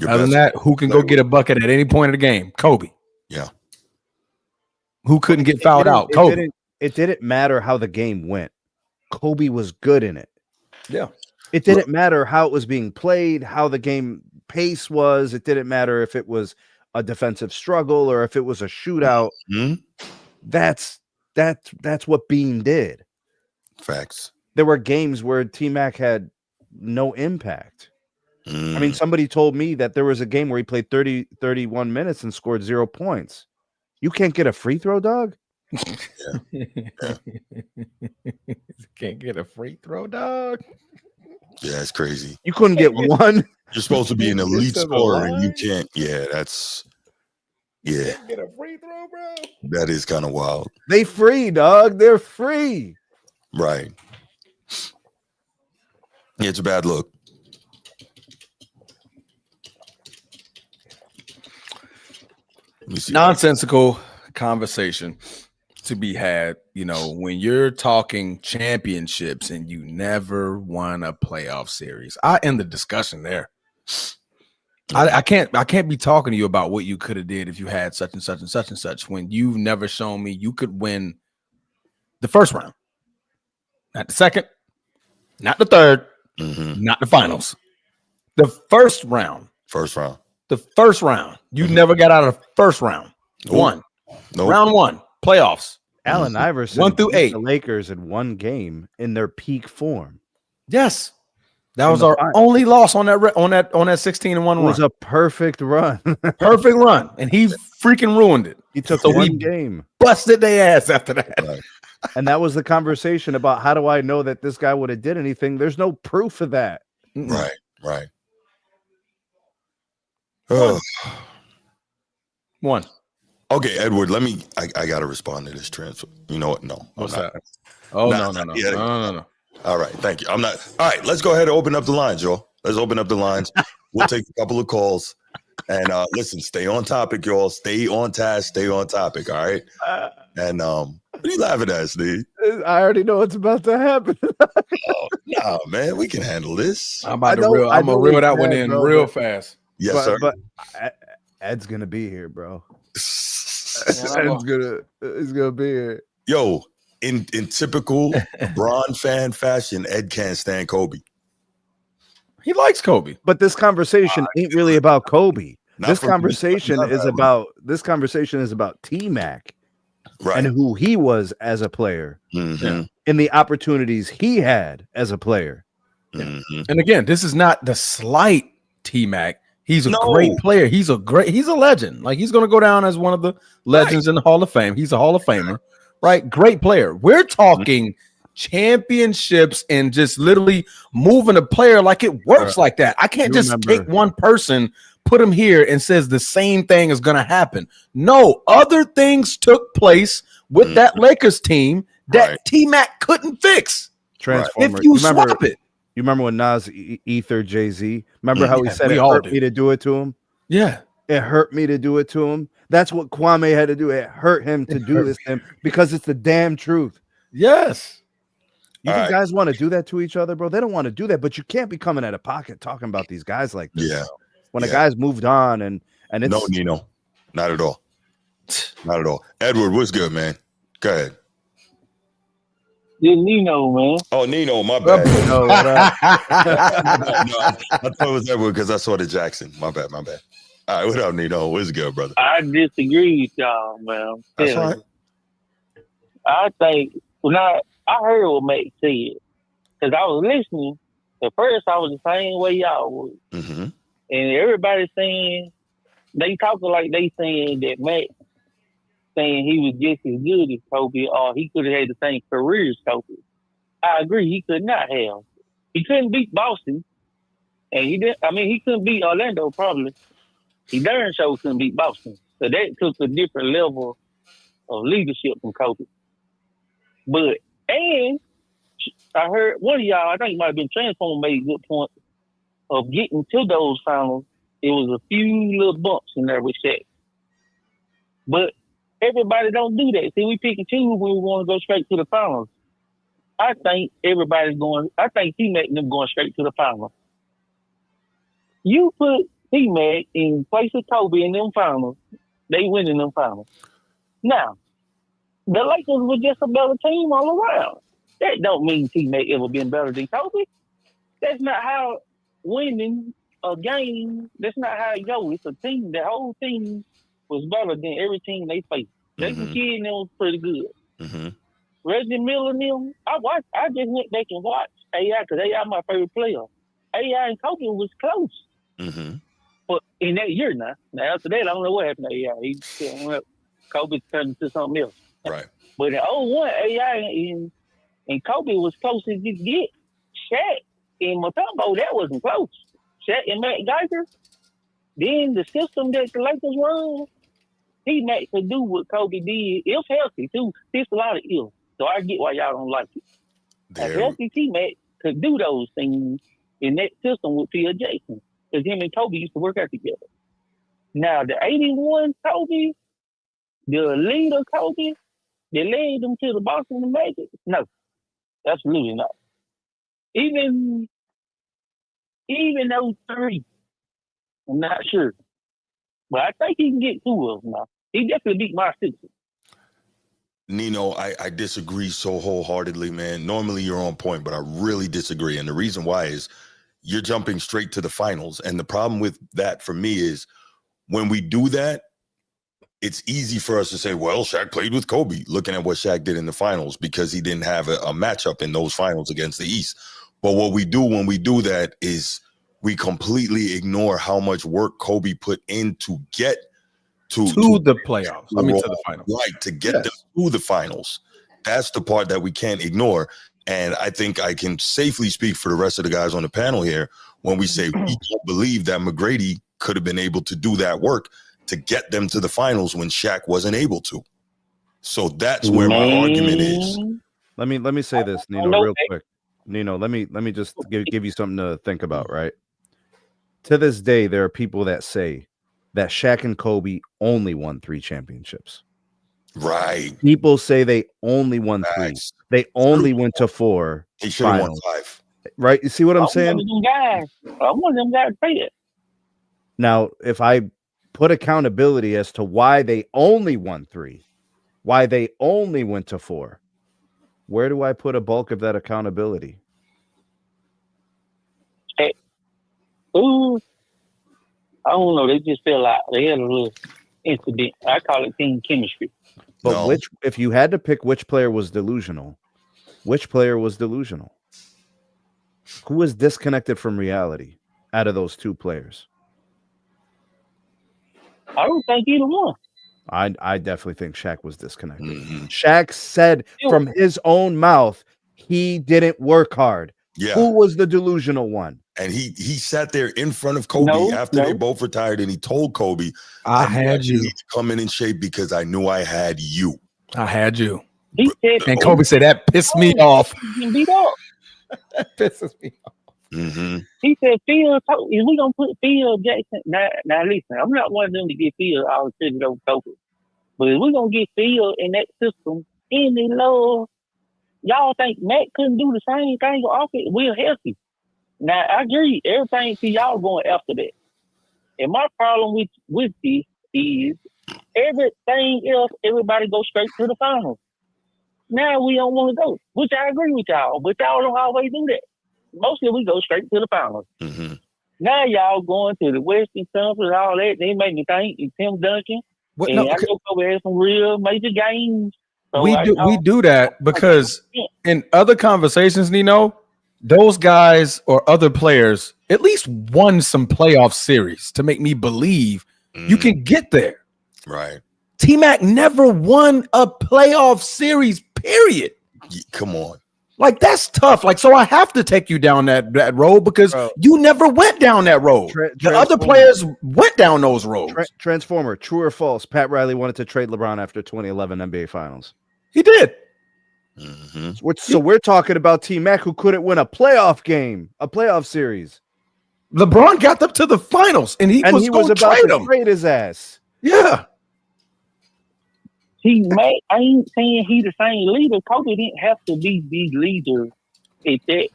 Other than that, who can go get a bucket at any point of the game? Kobe. Yeah. Who couldn't get fouled out? Kobe. It didn't matter how the game went. Kobe was good in it. Yeah. It didn't matter how it was being played, how the game pace was. It didn't matter if it was a defensive struggle or if it was a shootout. That's what Bean did. Facts. There were games where T-Mac had no impact. I mean, somebody told me that there was a game where he played 31 minutes and scored 0 points. You can't get a free throw, dog? Can't get a free throw, dog? Yeah, it's crazy. You couldn't get one? You're supposed to be an elite scorer and you can't. Yeah, that's... Yeah. Get a free throw, bro. That is kind of wild. They free, dog. They're free. Right. Yeah, it's a bad look. Nonsensical conversation to be had, when you're talking championships and you never won a playoff series. I end the discussion there. I can't be talking to you about what you could have did if you had such and such and such and such when you've never shown me you could win the first round. Not the second, not the third, not the finals. The first round. The first round. You never got out of the first round. One. Round one. Playoffs. Allen Iverson 1 through 8. The Lakers in one game in their peak form. Yes. That was our only loss on that 16-1 run. It was a perfect run. Perfect run. And he freaking ruined it. He took one game. Busted their ass after that. Right. And that was the conversation about how do I know that this guy would have did anything? There's no proof of that. Right. One. Okay, Edward, I got to respond to this transfer. You know what? No. What's that? Oh, no. All right, thank you. I'm not. All right, let's go ahead and open up the lines, y'all. Let's open up the lines. We'll take a couple of calls. And listen, stay on topic, y'all. Stay on task, stay on topic, all right? And what are you laughing at, Steve? I already know what's about to happen. No, man, we can handle this. I'm gonna reel that one in real fast. Yes, sir. But Ed's gonna be here, bro. He's gonna be here. Yo, in typical LeBron fan fashion, Ed can't stand Kobe. He likes Kobe. But this conversation ain't really about Kobe. This conversation is about T-Mac and who he was as a player and the opportunities he had as a player. And again, this is not the slight T-Mac. He's a great player. He's a legend. Like, he's going to go down as one of the legends in the Hall of Fame. He's a Hall of Famer, right? Great player. We're talking championships and just literally moving a player like it works like that. I can't take one person, put him here, and says the same thing is going to happen. No, other things took place with that Lakers team that T-Mac couldn't fix. Transformer. If you swap it. You remember when Nas Ether Jay-Z? Remember how he said it hurt me to do it to him? Yeah. It hurt me to do it to him. That's what Kwame had to do. It hurt him to do this to him because it's the damn truth. Yes. You think guys want to do that to each other, bro? They don't want to do that, but you can't be coming out of pocket talking about these guys like this. Yeah. When a guy's moved on and it's no, Nino, not at all. Not at all. Edward, what's good, man? Go ahead. This Nino, man. Oh, Nino, my bad. No, what up? I thought it was Edward because I saw the Jackson. My bad. All right, what up, Nino? What's good, brother? I disagree with y'all, man. That's right. I think when I heard what Matt said, because I was listening. At first, I was the same way y'all was. And everybody saying, they talking like they saying that Matt saying he was just as good as Kobe, or he could have had the same career as Kobe. I agree, he could not have. He couldn't beat Boston, and he didn't. I mean, he couldn't beat Orlando probably. He darn sure couldn't beat Boston. So that took a different level of leadership from Kobe. But and I heard one of y'all, I think it might have been Transformer, made a good point of getting to those finals. It was a few little bumps in there with Shaq, but everybody don't do that. See, we pick and choose when we want to go straight to the finals. I think T-Mac and them going straight to the finals. You put T-Mac in place of Kobe in them finals, they win in them finals. Now, the Lakers were just a better team all around. That don't mean T-Mac ever been better than Kobe. That's not how winning a game, that's not how it goes. It's a team. The whole team was better than every team they faced. Jason Kidd and them was pretty good. Reggie Miller and them, I just went back and watched AI because AI my favorite player. AI and Kobe was close. But in that year now after that, I don't know what happened to AI. Kobe turned into something else. Right. But in 01, AI and Kobe was close as you get. Shaq and Mutombo, that wasn't close. Shaq and Matt Geiger, then the system that the Lakers run, T-Mac could do what Kobe did, if healthy too. There's a lot of ifs, so I get why y'all don't like it. A healthy T-Mac could do those things in that system with Phil Jackson, because him and Kobe used to work out together. Now, the 81 Kobe, the leader Kobe, that led them to the Boston Magic, no, absolutely not. Even 03, I'm not sure. But I think he can get two of them now. He definitely beat my Sixers. Nino, I disagree so wholeheartedly, man. Normally you're on point, but I really disagree. And the reason why is you're jumping straight to the finals. And the problem with that for me is when we do that, it's easy for us to say, well, Shaq played with Kobe, looking at what Shaq did in the finals because he didn't have a matchup in those finals against the East. But what we do when we do that is we completely ignore how much work Kobe put in to get to the playoffs. To the finals. Right, to get them to the finals. That's the part that we can't ignore. And I think I can safely speak for the rest of the guys on the panel here when we say we don't believe that McGrady could have been able to do that work to get them to the finals when Shaq wasn't able to. So that's where my argument is. Let me say this, Nino, real quick. Nino, let me just give you something to think about, right? To this day, there are people that say that Shaq and Kobe only won 3 championships. Right. People say they only won 3. They only went to 4. He should have won 5. Right? You see what I'm saying? I want them guys to say it. Now, if I put accountability as to why they only won 3, why they only went to 4, where do I put a bulk of that accountability? Ooh, I don't know. They just fell out. They had a little incident. I call it team chemistry. But if you had to pick which player was delusional, which player was delusional? Who was disconnected from reality out of those two players? I don't think either one. I definitely think Shaq was disconnected. Shaq said from his own mouth he didn't work hard. Yeah. Who was the delusional one? And he sat there in front of Kobe after they both retired, and he told Kobe, I had you. Need to come in shape because I knew I had you. I had you. He said, and Kobe said that pissed me off. Beat up. That pisses me off. He said, Phil, if we gonna put Phil Jackson, now listen, I'm not one of them to get Phil all the over Kobe, but if we're gonna get Phil in that system, any love, y'all think Matt couldn't do the same thing off it? We're healthy. Now I agree, everything to y'all going after that. And my problem with this is everything else, everybody go straight to the finals. Now we don't want to go, which I agree with y'all, but y'all don't always do that. Mostly we go straight to the finals. Now y'all going to the Western Conference, all that. They make me think it's Tim Duncan. I know Kobe had some real major games. So we do that because in other conversations, Nino, those guys or other players at least won some playoff series to make me believe you can get there. Right. T-Mac never won a playoff series, period. Come on. Like, that's tough. Like, so I have to take you down that road because you never went down that road. The other players went down those roads. Transformer, true or false? Pat Riley wanted to trade LeBron after 2011 NBA Finals. He did. So we're talking about T-Mac, who couldn't win a playoff game, a playoff series. LeBron got them to the finals, and he was about to trade his ass. Yeah. I ain't saying he the same leader. Kobe didn't have to be the leader at that.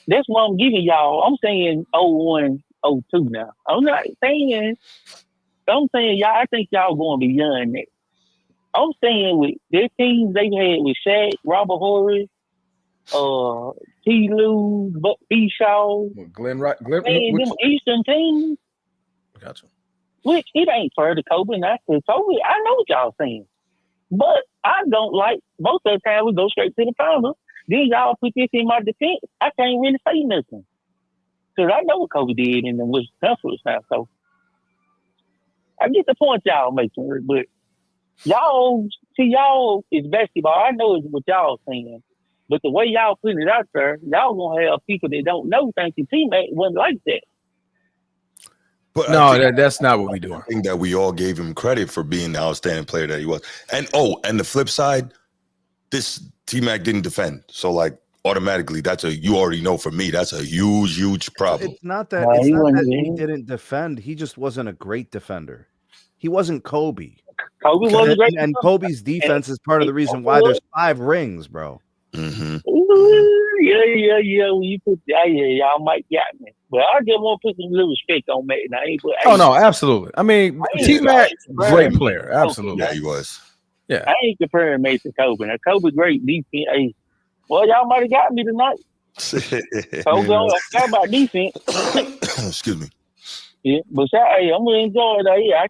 That's what I'm giving y'all. I'm saying 01, 02 now. I'm saying y'all, I think y'all going beyond that. I'm saying with their teams they had with Shaq, Robert Horry, T. Lou, Buck B. Shaw, Glenn Wright, them Eastern teams. Gotcha. Which it ain't fair to Kobe, and I said Kobe. I know what y'all saying. But I don't like most of the time we go straight to the finals. Then y'all put this in my defense. I can't really say nothing. Because I know what Kobe did in the Western Conference now. So I get the point y'all making, but y'all is basketball. I know it's what y'all saying. But the way y'all putting it out there, y'all gonna have people that don't know thinking teammate wasn't like that. But no, that's not what we do. I think that we all gave him credit for being the outstanding player that he was. And the flip side, this T-Mac didn't defend. So like automatically you already know for me, that's a huge problem. It's not that he didn't defend. He just wasn't a great defender. He wasn't Kobe. Kobe wasn't great. And Kobe's defense is part of the reason why there's 5 rings, bro. Yeah. When you put y'all might got me. But I just want to put some little respect on Matt. No, absolutely. I mean, T-Mac, great player. Absolutely. Yeah, he was. Yeah. I ain't comparing Matt to Kobe. Now, Kobe, great defense. Hey, well, y'all might have got me tonight. Kobe, talk about defense. Excuse me. Yeah, but hey, I'm gonna enjoy it. I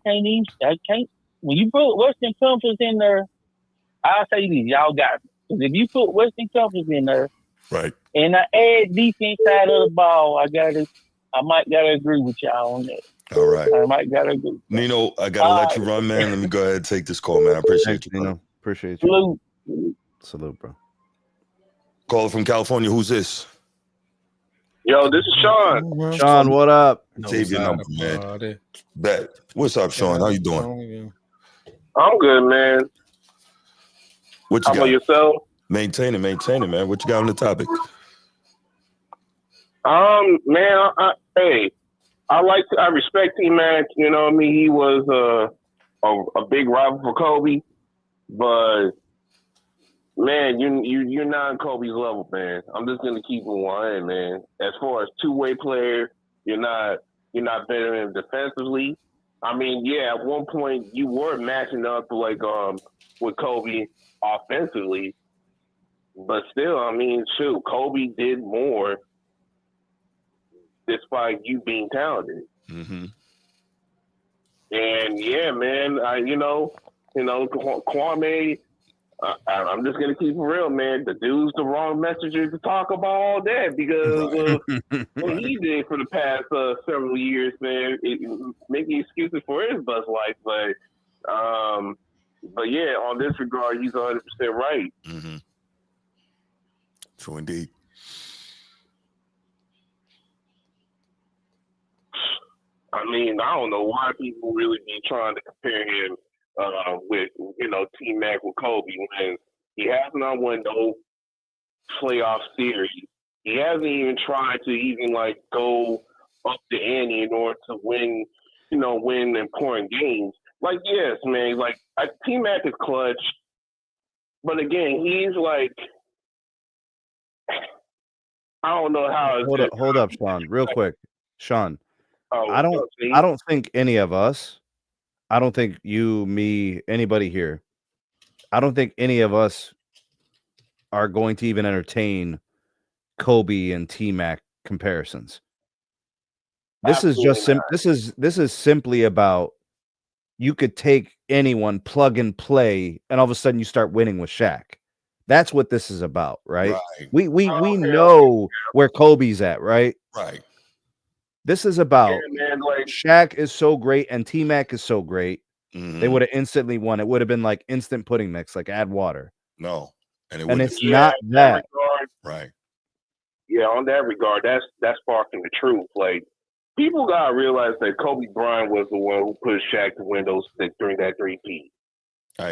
can't. When you put Western Conference in there, I'll say this, y'all got me. Because if you put Western Conference in there, right, and I add defense side of the ball, I might gotta agree with y'all on that. All right. I might gotta agree. Nino, I gotta let you run, man. Let me go ahead and take this call, man. I appreciate you, Nino. Appreciate you. Salute, bro. Caller from California. Who's this? Yo, this is Sean. Sean, what up? Save your number, man. Bet. What's up, Sean? How you doing? I'm good, man. What you got? How about yourself? Maintain it, man. What you got on the topic? Man, I respect T-Mac. You know what I mean? He was a big rival for Kobe, but man, you're not on Kobe's level, man. I'm just gonna keep it 100, man. As far as two-way player, you're not better than him defensively. I mean, yeah, at one point you were matching up like with Kobe offensively, but still, I mean, shoot, Kobe did more despite you being talented. Mm-hmm. And yeah, man, Kwame. I'm just gonna keep it real, man. The dude's the wrong messenger to talk about all that because what he did for the past several years, man, making excuses for his bus life, but yeah, on this regard, he's 100% right. Mm-hmm. True indeed. I mean, I don't know why people really be trying to compare him with T-Mac with Kobe when he hasn't won no playoff series. He hasn't even tried to even like go up the ante in order to win important games. Like, yes, man, like T-Mac is clutch, but again, he's like, I don't know how. Hold up, Sean, real quick, Sean. Oh, I don't think any of us, I don't think you, me, anybody here, I don't think any of us are going to even entertain Kobe and T-Mac comparisons. This is just this is simply about you could take anyone, plug and play, and all of a sudden you start winning with Shaq. That's what this is about, right? We know where Kobe's at, right? Right. This is about man, like, Shaq is so great and T-Mac is so great. Mm-hmm. They would have instantly won. It would have been like instant pudding mix, like add water. No. And it's not that. Regard, right. Yeah, on that regard, that's far from the truth. Like, people gotta realize that Kobe Bryant was the one who pushed Shaq to win those during that 3-peat.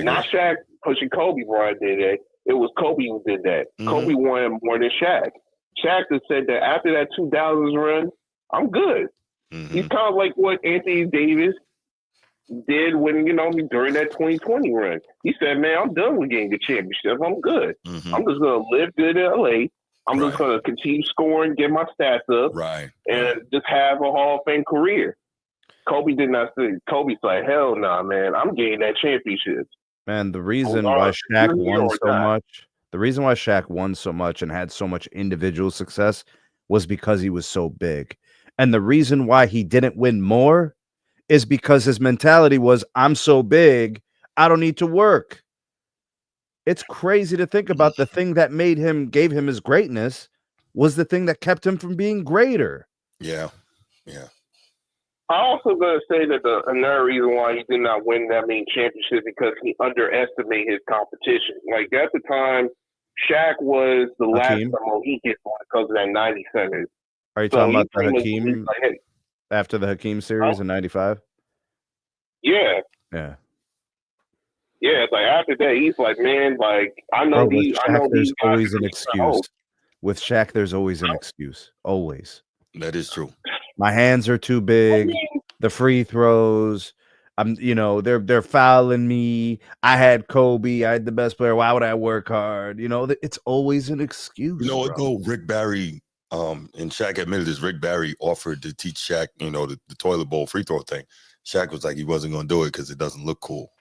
Not Shaq pushing Kobe Bryant did it. It was Kobe who did that. Mm-hmm. Kobe won more than Shaq. Shaq has said that after that 2000s run, I'm good. Mm-hmm. He's kind of like what Anthony Davis did when, during that 2020 run. He said, man, I'm done with getting the championship. I'm good. Mm-hmm. I'm just going to live good in LA. I'm just going to continue scoring, get my stats up, and just have a Hall of Fame career. Kobe did not say. Kobe's like, hell nah, man. I'm getting that championship. Man, the reason why Shaq won so much, the reason why Shaq won so much and had so much individual success was because he was so big. And the reason why he didn't win more is because his mentality was, I'm so big, I don't need to work. It's crazy to think about the thing that gave him his greatness was the thing that kept him from being greater. Yeah. Yeah. I'm also going to say that another reason why he did not win that many championships because he underestimated his competition. Like, at the time, Shaq was the last Mohican because of that 90 centers. Are you talking about the Hakeem after the Hakeem series in 95? Yeah. Yeah. Yeah, it's like after that, he's like, man, like, I know there's always an excuse. With Shaq, there's always an excuse. Always. That is true. My hands are too big. The free throws. They're fouling me. I had Kobe. I had the best player. Why would I work hard? It's always an excuse. You know what, though? Rick Barry, and Shaq admitted this, Rick Barry offered to teach Shaq, the toilet bowl free throw thing. Shaq was like, he wasn't going to do it because it doesn't look cool.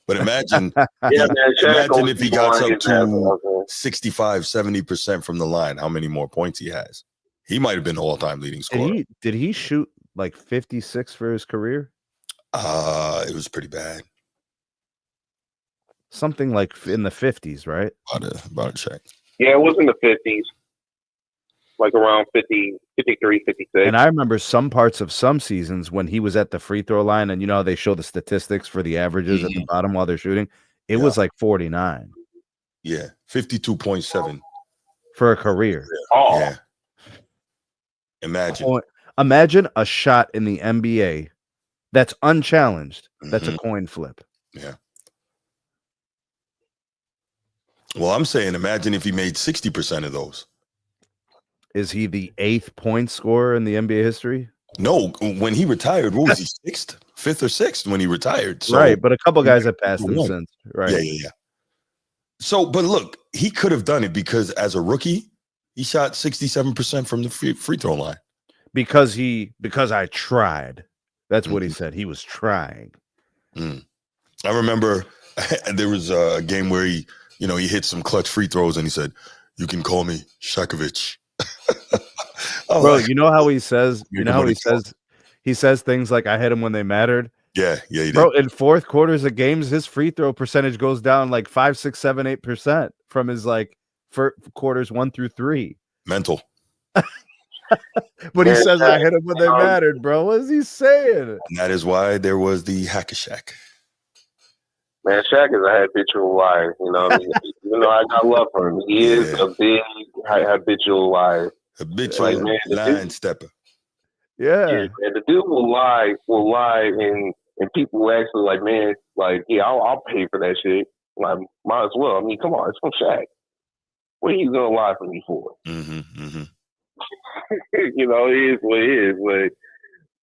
But imagine, imagine if he got up to 65, 70% from the line, how many more points he has. He might have been all-time leading scorer. Did he shoot like 56 for his career? It was pretty bad. Something like in the 50s, right? About a check. Yeah, it was in the 50s. Like around 50, 53, 56. And I remember some parts of some seasons when he was at the free throw line, and how they show the statistics for the averages at the bottom while they're shooting. It was like 49. Yeah, 52.7 for a career. Oh, yeah. Imagine a shot in the NBA that's unchallenged. That's a coin flip. Yeah. Well, I'm saying, imagine if he made 60% of those. Is he the 8th point scorer in the NBA history? No, when he retired, what was he, 6th, 5th or 6th when he retired? So, right, but a couple guys have passed him since. Right. Yeah. So, but look, he could have done it because as a rookie, he shot 67% from the free throw line. Because I tried. That's what he said. He was trying. I remember there was a game where he hit some clutch free throws and he said, "You can call me Shakovich." Bro, like, you know how he says, he says things like, I hit him when they mattered. yeah, he did. Bro, in fourth quarters of games, his free throw percentage goes down like 5, 6, 7, 8% from his like quarters 1 through 3. Mental. But he says, I hit him when they mattered, bro. What is he saying? And that is why there was the Hack-a-Shack. Man, Shaq is a habitual liar. You know, I got love for him. He is a big habitual liar. Habitual line stepper. Yeah. Man, the dude will lie, and people will actually like, man, like, yeah, I'll pay for that shit. Like, might as well. I mean, come on, it's from Shaq. What are you gonna lie for me for? You know, it is what it is.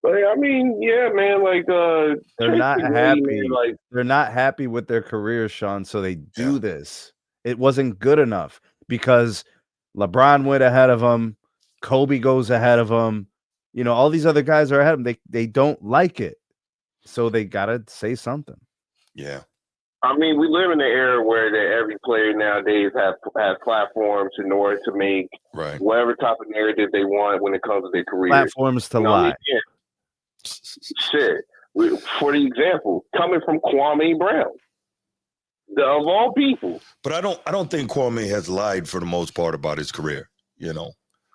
But I mean, yeah, man, like they're not happy. Man, like, they're not happy with their careers, Sean. So they do this. It wasn't good enough because LeBron went ahead of them. Kobe goes ahead of them. You know, all these other guys are ahead of them. They don't like it, so they gotta say something. Yeah. I mean, we live in an era where every player nowadays has platforms in order to make whatever type of narrative they want when it comes to their career. Platforms to lie. Shit. For the example, coming from Kwame Brown, of all people. But I don't think Kwame has lied for the most part about his career. You know.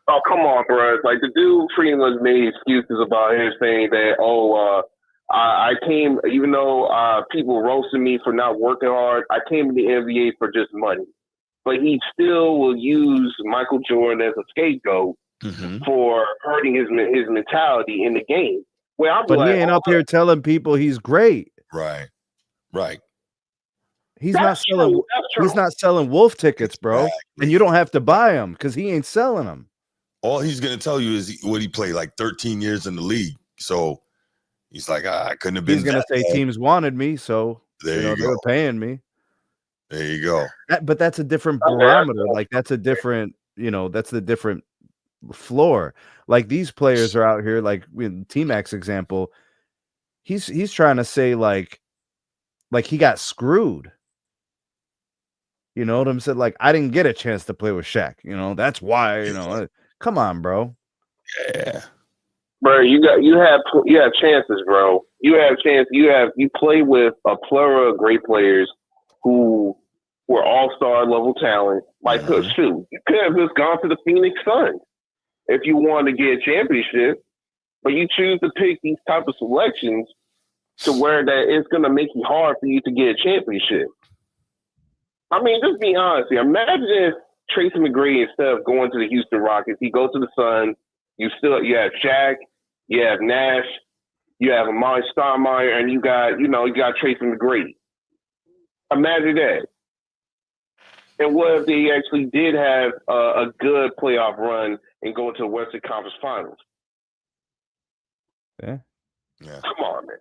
Oh, come on, bro! Like, the dude pretty much made excuses about him saying that, I came, even though people roasted me for not working hard, I came to the NBA for just money. But he still will use Michael Jordan as a scapegoat for hurting his mentality in the game. But he ain't up here telling people he's great. Right. He's not selling wolf tickets, bro. And you don't have to buy them because he ain't selling them. All he's gonna tell you is what he played like 13 years in the league. So he's like, I couldn't have been. He's gonna say teams wanted me, so they were paying me. There you go. But that's a different barometer. Like, that's a different, that's the different floor. Like, these players are out here, like in T-Mac's example, he's trying to say like he got screwed. You know what I'm saying? Like, I didn't get a chance to play with Shaq. That's why. Come on, bro. Yeah. Bro, you have chances, bro. You have chance. You play with a plethora of great players who were all-star level talent. Like, shoot, you could have just gone to the Phoenix Suns if you wanted to get a championship, but you choose to pick these type of selections to where that it's going to make it hard for you to get a championship. I mean, just be honest here. Imagine if Tracy McGrady, instead of going to the Houston Rockets, he goes to the Suns. You have Shaq, you have Nash, you have Amari Stoudemire, and you got Tracy McGrady. Imagine that. And what if they actually did have a good playoff run and go into the Western Conference Finals? Yeah. Come on, man.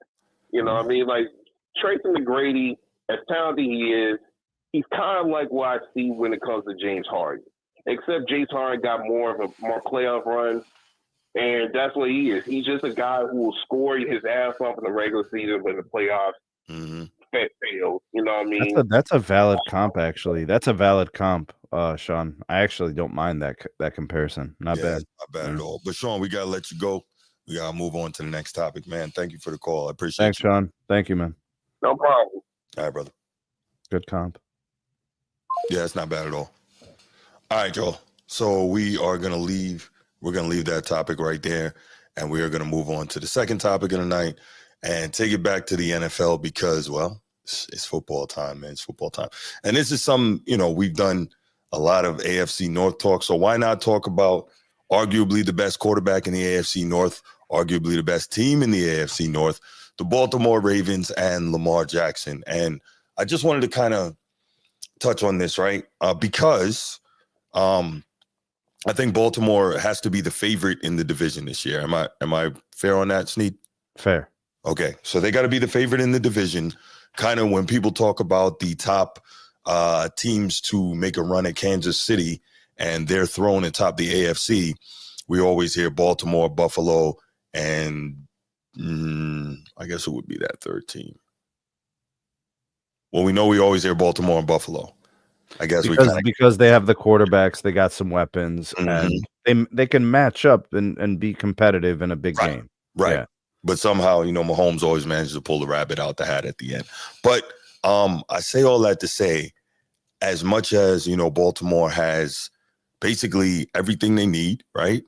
You know what I mean? Like, Tracy McGrady, as talented he is, he's kind of like what I see when it comes to James Harden. Except James Harden got more playoff runs, and that's what he is. He's just a guy who will score his ass off in the regular season, but in the playoffs, fails. You know what I mean? That's a valid comp, actually. That's a valid comp, Sean. I actually don't mind that comparison. Not bad. Not bad at all. But Sean, we gotta let you go. We gotta move on to the next topic, man. Thank you for the call. I appreciate it. Thanks, Sean. Thank you, man. No problem. All right, brother. Good comp. Yeah, it's not bad at all. All right, Joel. So we are gonna leave. We're gonna leave that topic right there, and we are gonna move on to the second topic of the night and take it back to the NFL because, well, it's football time, man. It's football time, and this is some. We've done a lot of AFC North talk, so why not talk about arguably the best quarterback in the AFC North, arguably the best team in the AFC North, the Baltimore Ravens and Lamar Jackson. And I just wanted to kind of touch on this, right? Because I think Baltimore has to be the favorite in the division this year. Am I fair on that, Snead? Fair. Okay, so they got to be the favorite in the division. Kind of when people talk about the top teams to make a run at Kansas City and they're thrown atop the AFC, we always hear Baltimore, Buffalo, and I guess it would be that third team. Well, we know we always hear Baltimore and Buffalo. I guess because they have the quarterbacks, they got some weapons, and They can match up and be competitive in a big game. Right. Yeah. But somehow, Mahomes always manages to pull the rabbit out the hat at the end. But I say all that to say, as much as, Baltimore has basically everything they need, right?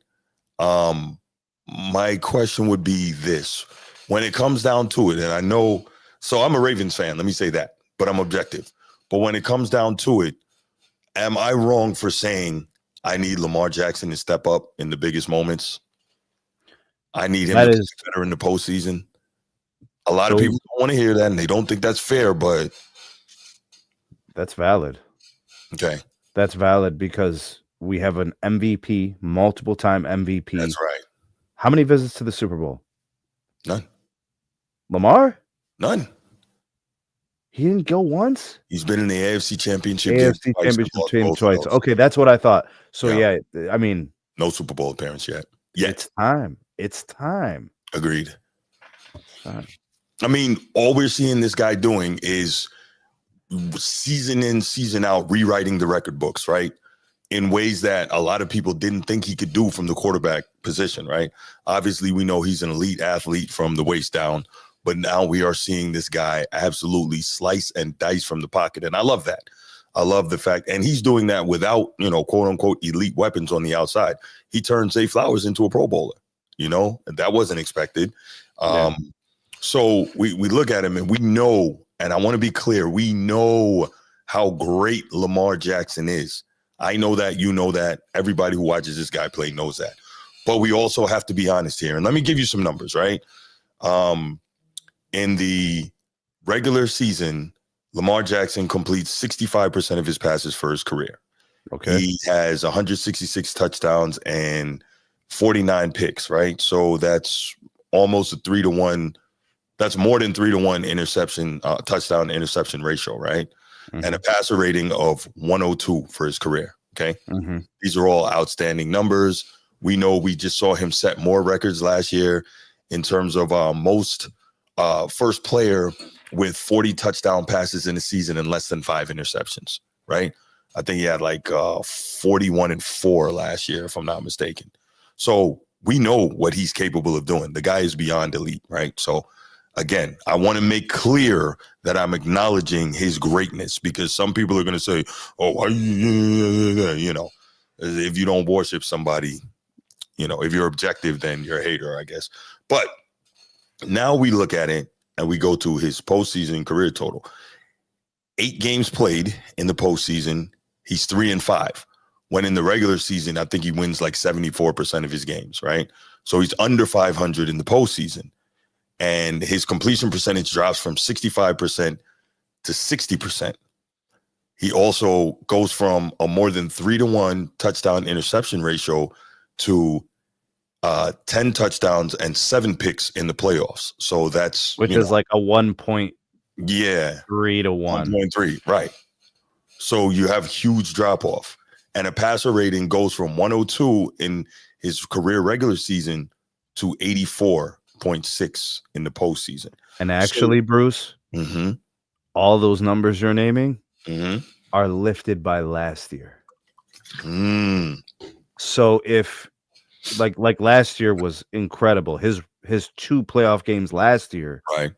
My question would be this. When it comes down to it, and I know, so I'm a Ravens fan, let me say that, but I'm objective. But when it comes down to it, am I wrong for saying I need Lamar Jackson to step up in the biggest moments? I need him to get better in the postseason. A lot of people don't want to hear that, and they don't think that's fair, but that's valid. Okay. That's valid because we have an MVP, multiple-time MVP. That's right. How many visits to the Super Bowl? None. Lamar? None. He didn't go once? He's been in the AFC Championship game twice. Okay, that's what I thought. So, yeah, I mean. No Super Bowl appearance yet. It's time. It's time. Agreed. I mean, all we're seeing this guy doing is season in, season out, rewriting the record books, right? In ways that a lot of people didn't think he could do from the quarterback position, right? Obviously, we know he's an elite athlete from the waist down, but now we are seeing this guy absolutely slice and dice from the pocket. And I love that. I love the fact, and he's doing that without, quote unquote, elite weapons on the outside. He turned Zay Flowers into a Pro Bowler, and that wasn't expected. So we look at him and we know, and I want to be clear, we know how great Lamar Jackson is. I know that, you know that, everybody who watches this guy play knows that. But we also have to be honest here. And let me give you some numbers, right? In the regular season, Lamar Jackson completes 65% of his passes for his career. Okay. He has 166 touchdowns and 49 picks, right? So that's almost a 3-to-1. That's more than 3-to-1 interception, touchdown to interception ratio, right? Mm-hmm. And a passer rating of 102 for his career. Okay. Mm-hmm. These are all outstanding numbers. We know we just saw him set more records last year in terms of most first player with 40 touchdown passes in a season and less than 5 interceptions, right? I think he had like 41-4 last year, if I'm not mistaken. So we know what he's capable of doing. The guy is beyond elite, right? So again, I want to make clear that I'm acknowledging his greatness, because some people are going to say, oh, if you don't worship somebody, if you're objective, then you're a hater, I guess. But now we look at it and we go to his postseason career total. 8 games played in the postseason, he's 3-5. When in the regular season, I think he wins like 74% of his games, right? So he's under 500 in the postseason. And his completion percentage drops from 65% to 60%. He also goes from a more than 3-to-1 touchdown interception ratio to 10 touchdowns and 7 picks in the playoffs. So that's which is like a 1.3 to 1. 1.3, right. So you have huge drop off. And a passer rating goes from 102 in his career regular season to 84.6 in the postseason. And actually, Bruce, all those numbers you're naming are lifted by last year. So if like last year was incredible, his 2 playoff games last year, right?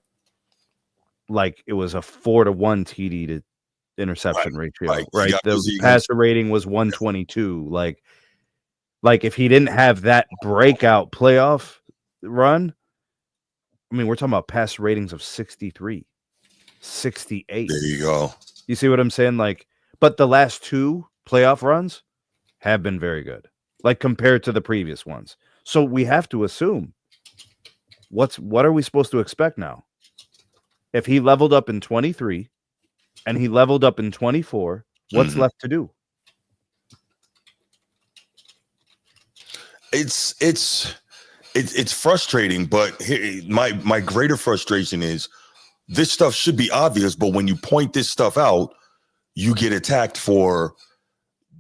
Like it was a 4-to-1 TD to interception ratio, right? The passer rating was 122. Like if he didn't have that breakout playoff run, I mean, we're talking about pass ratings of 63, 68. There you go. You see what I'm saying? Like, but the last 2 playoff runs have been very good, like compared to the previous ones. So we have to assume what are we supposed to expect now? If he leveled up in 23 and he leveled up in 24, what's left to do? It's frustrating, but my greater frustration is this stuff should be obvious, but when you point this stuff out, you get attacked for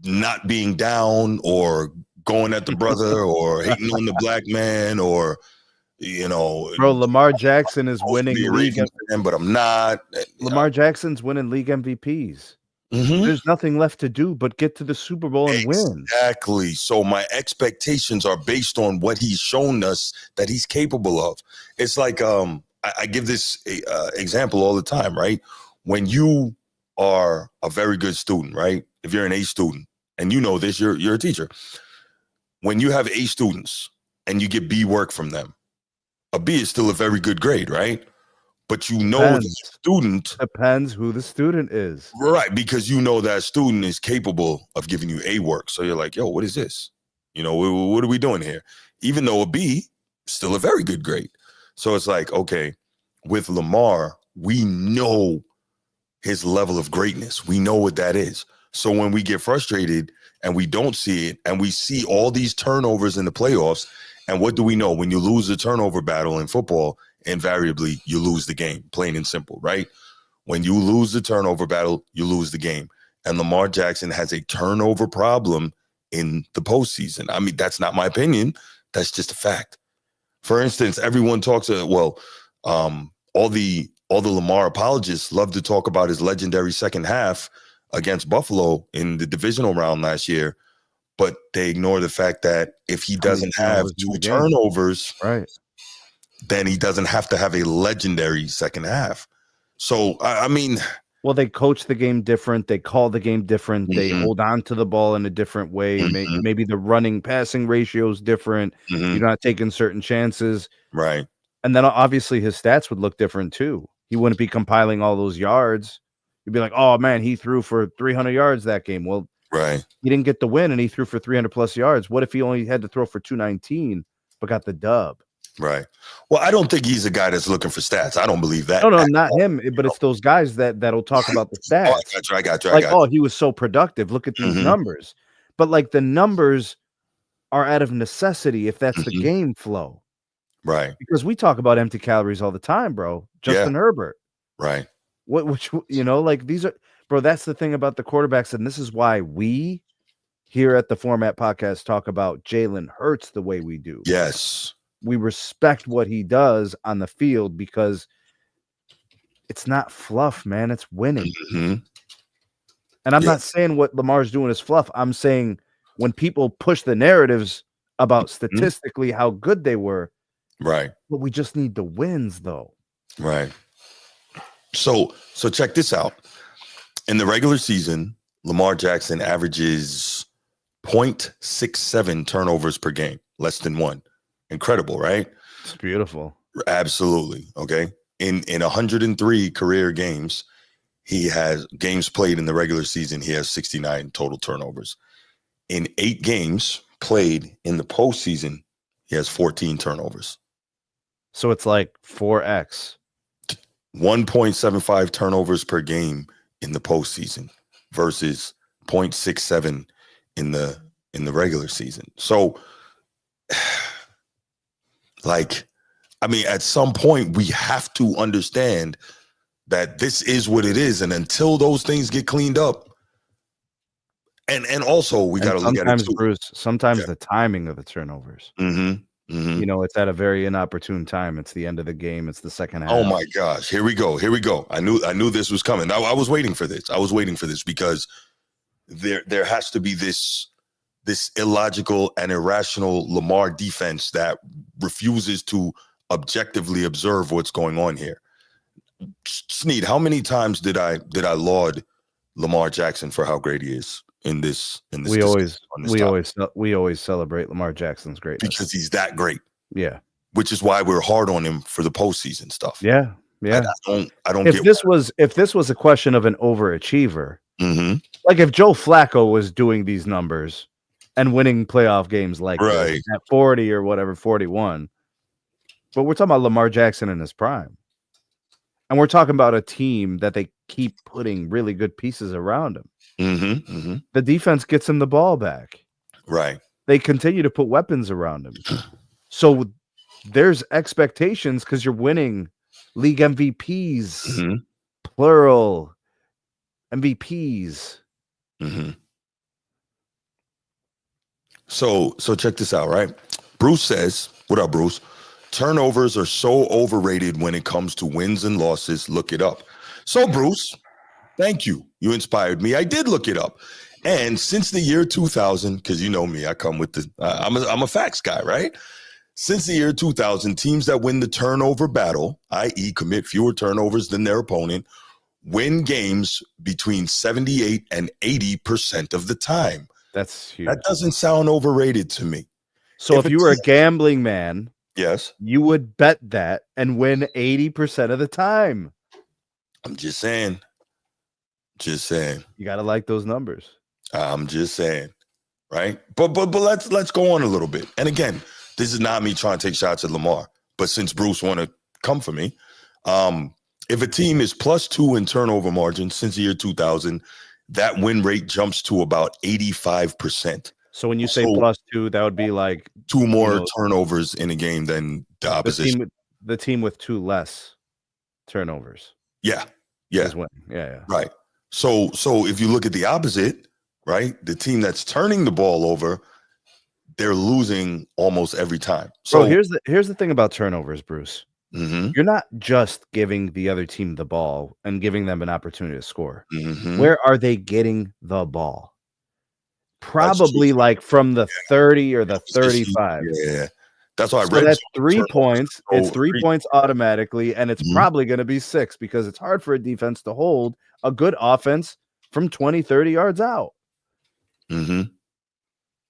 not being down or going at the brother or hating on the black man or, Bro, Lamar Jackson is winning league, but I'm not. Lamar Jackson's winning league MVPs. There's nothing left to do but get to the Super Bowl and win. Exactly. So my expectations are based on what he's shown us that he's capable of. It's like I give this example all the time, right? When you are a very good student, right? If you're an A student, and you know this, you're a teacher. When you have A students and you get B work from them, a B is still a very good grade, right? But you know the student depends who the student is, right? Because you know that student is capable of giving you A work. So you're like, yo, what is this? You know, what are we doing here? Even though a B, still a very good grade. So it's like, okay, with Lamar, we know his level of greatness. We know what that is. So when we get frustrated and we don't see it, and we see all these turnovers in the playoffs, and what do we know? When you lose a turnover battle in football, invariably you lose the game, plain and simple, right? When you lose the turnover battle, you lose the game. And Lamar Jackson has a turnover problem in the postseason. I mean, that's not my opinion. That's just a fact. For instance, everyone talks all the Lamar apologists love to talk about his legendary second half against Buffalo in the divisional round last year, but they ignore the fact that if he doesn't have 2 turnovers, right, then he doesn't have to have a legendary second half. So, I mean, well, they coach the game different. They call the game different. They hold on to the ball in a different way. Maybe the running passing ratio is different. You're not taking certain chances. Right. And then obviously his stats would look different too. He wouldn't be compiling all those yards. You'd be like, oh man, he threw for 300 yards that game. Well, right. He didn't get the win and he threw for 300 plus yards. What if he only had to throw for 219 but got the dub? Right. Well, I don't think he's a guy that's looking for stats. I don't believe that. No, not him, but it's those guys that'll talk about the stats. I got you. Like, oh, he was so productive. Look at these numbers. But like the numbers are out of necessity if that's the game flow. Right. Because we talk about empty calories all the time, bro. Justin Herbert. Right. Which like these are, bro, that's the thing about the quarterbacks. And this is why we here at the Format Podcast talk about Jalen Hurts the way we do. Yes. We respect what he does on the field because it's not fluff, man. It's winning. And I'm not saying what Lamar's doing is fluff. I'm saying when people push the narratives about statistically how good they were, right? But we just need the wins, though. Right. So check this out. In the regular season, Lamar Jackson averages 0.67 turnovers per game, less than 1. Incredible, right? It's beautiful. Absolutely. Okay. In 103 career games, he has games played in the regular season. He has 69 total turnovers. In 8 games played in the postseason, he has 14 turnovers. So it's like 4x. 1.75 turnovers per game in the postseason versus 0.67 in the regular season. So, like, I mean, at some point we have to understand that this is what it is, and until those things get cleaned up, and also we got to look at it too. Bruce, sometimes the timing of the turnovers. You know, it's at a very inopportune time. It's the end of the game. It's the second half. Oh my gosh! Here we go. I knew this was coming. I was waiting for this. Because there has to be this illogical and irrational Lamar defense that refuses to objectively observe what's going on here. Sneed, how many times did I laud Lamar Jackson for how great he is in this? We always celebrate Lamar Jackson's greatness because he's that great. Yeah, which is why we're hard on him for the postseason stuff. Yeah. I don't. If this was a question of an overachiever, like if Joe Flacco was doing these numbers and winning playoff games like this at 40 or whatever, 41, but we're talking about Lamar Jackson in his prime. And we're talking about a team that they keep putting really good pieces around him. The defense gets him the ball back. Right. They continue to put weapons around him. So there's expectations because you're winning league MVPs, plural MVPs. So check this out, right? Bruce says, what up, Bruce? Turnovers are so overrated when it comes to wins and losses. Look it up. So, Bruce, Thank you. You inspired me. I did look it up. And since the year 2000, because you know me, I come with the, I'm a facts guy, right? Since the year 2000, teams that win the turnover battle, i.e. commit fewer turnovers than their opponent, win games between 78 and 80% of the time. That's huge. That doesn't sound overrated to me. So if you were a gambling man, yes, you would bet that and win 80% of the time. I'm just saying. Just saying. You got to like those numbers. I'm just saying. Right? But let's go on a little bit. And again, this is not me trying to take shots at Lamar, but since Bruce want to come for me, if a team is +2 in turnover margin since the year 2000, that win rate jumps to about 85%. So when you say +2, that would be like 2 more turnovers in a game than the opposition. The team with 2 less turnovers. Yeah. Is winning. Yeah. Right. So if you look at the opposite, right, the team that's turning the ball over, they're losing almost every time. So here's the thing about turnovers, Bruce. Mm-hmm. You're not just giving the other team the ball and giving them an opportunity to score. Mm-hmm. Where are they getting the ball? Probably like from the 30 or the 35. Yeah. That's why I so read. That's 3 points. It's 3 points automatically, and it's probably going to be 6 because it's hard for a defense to hold a good offense from 20, 30 yards out. Mm-hmm.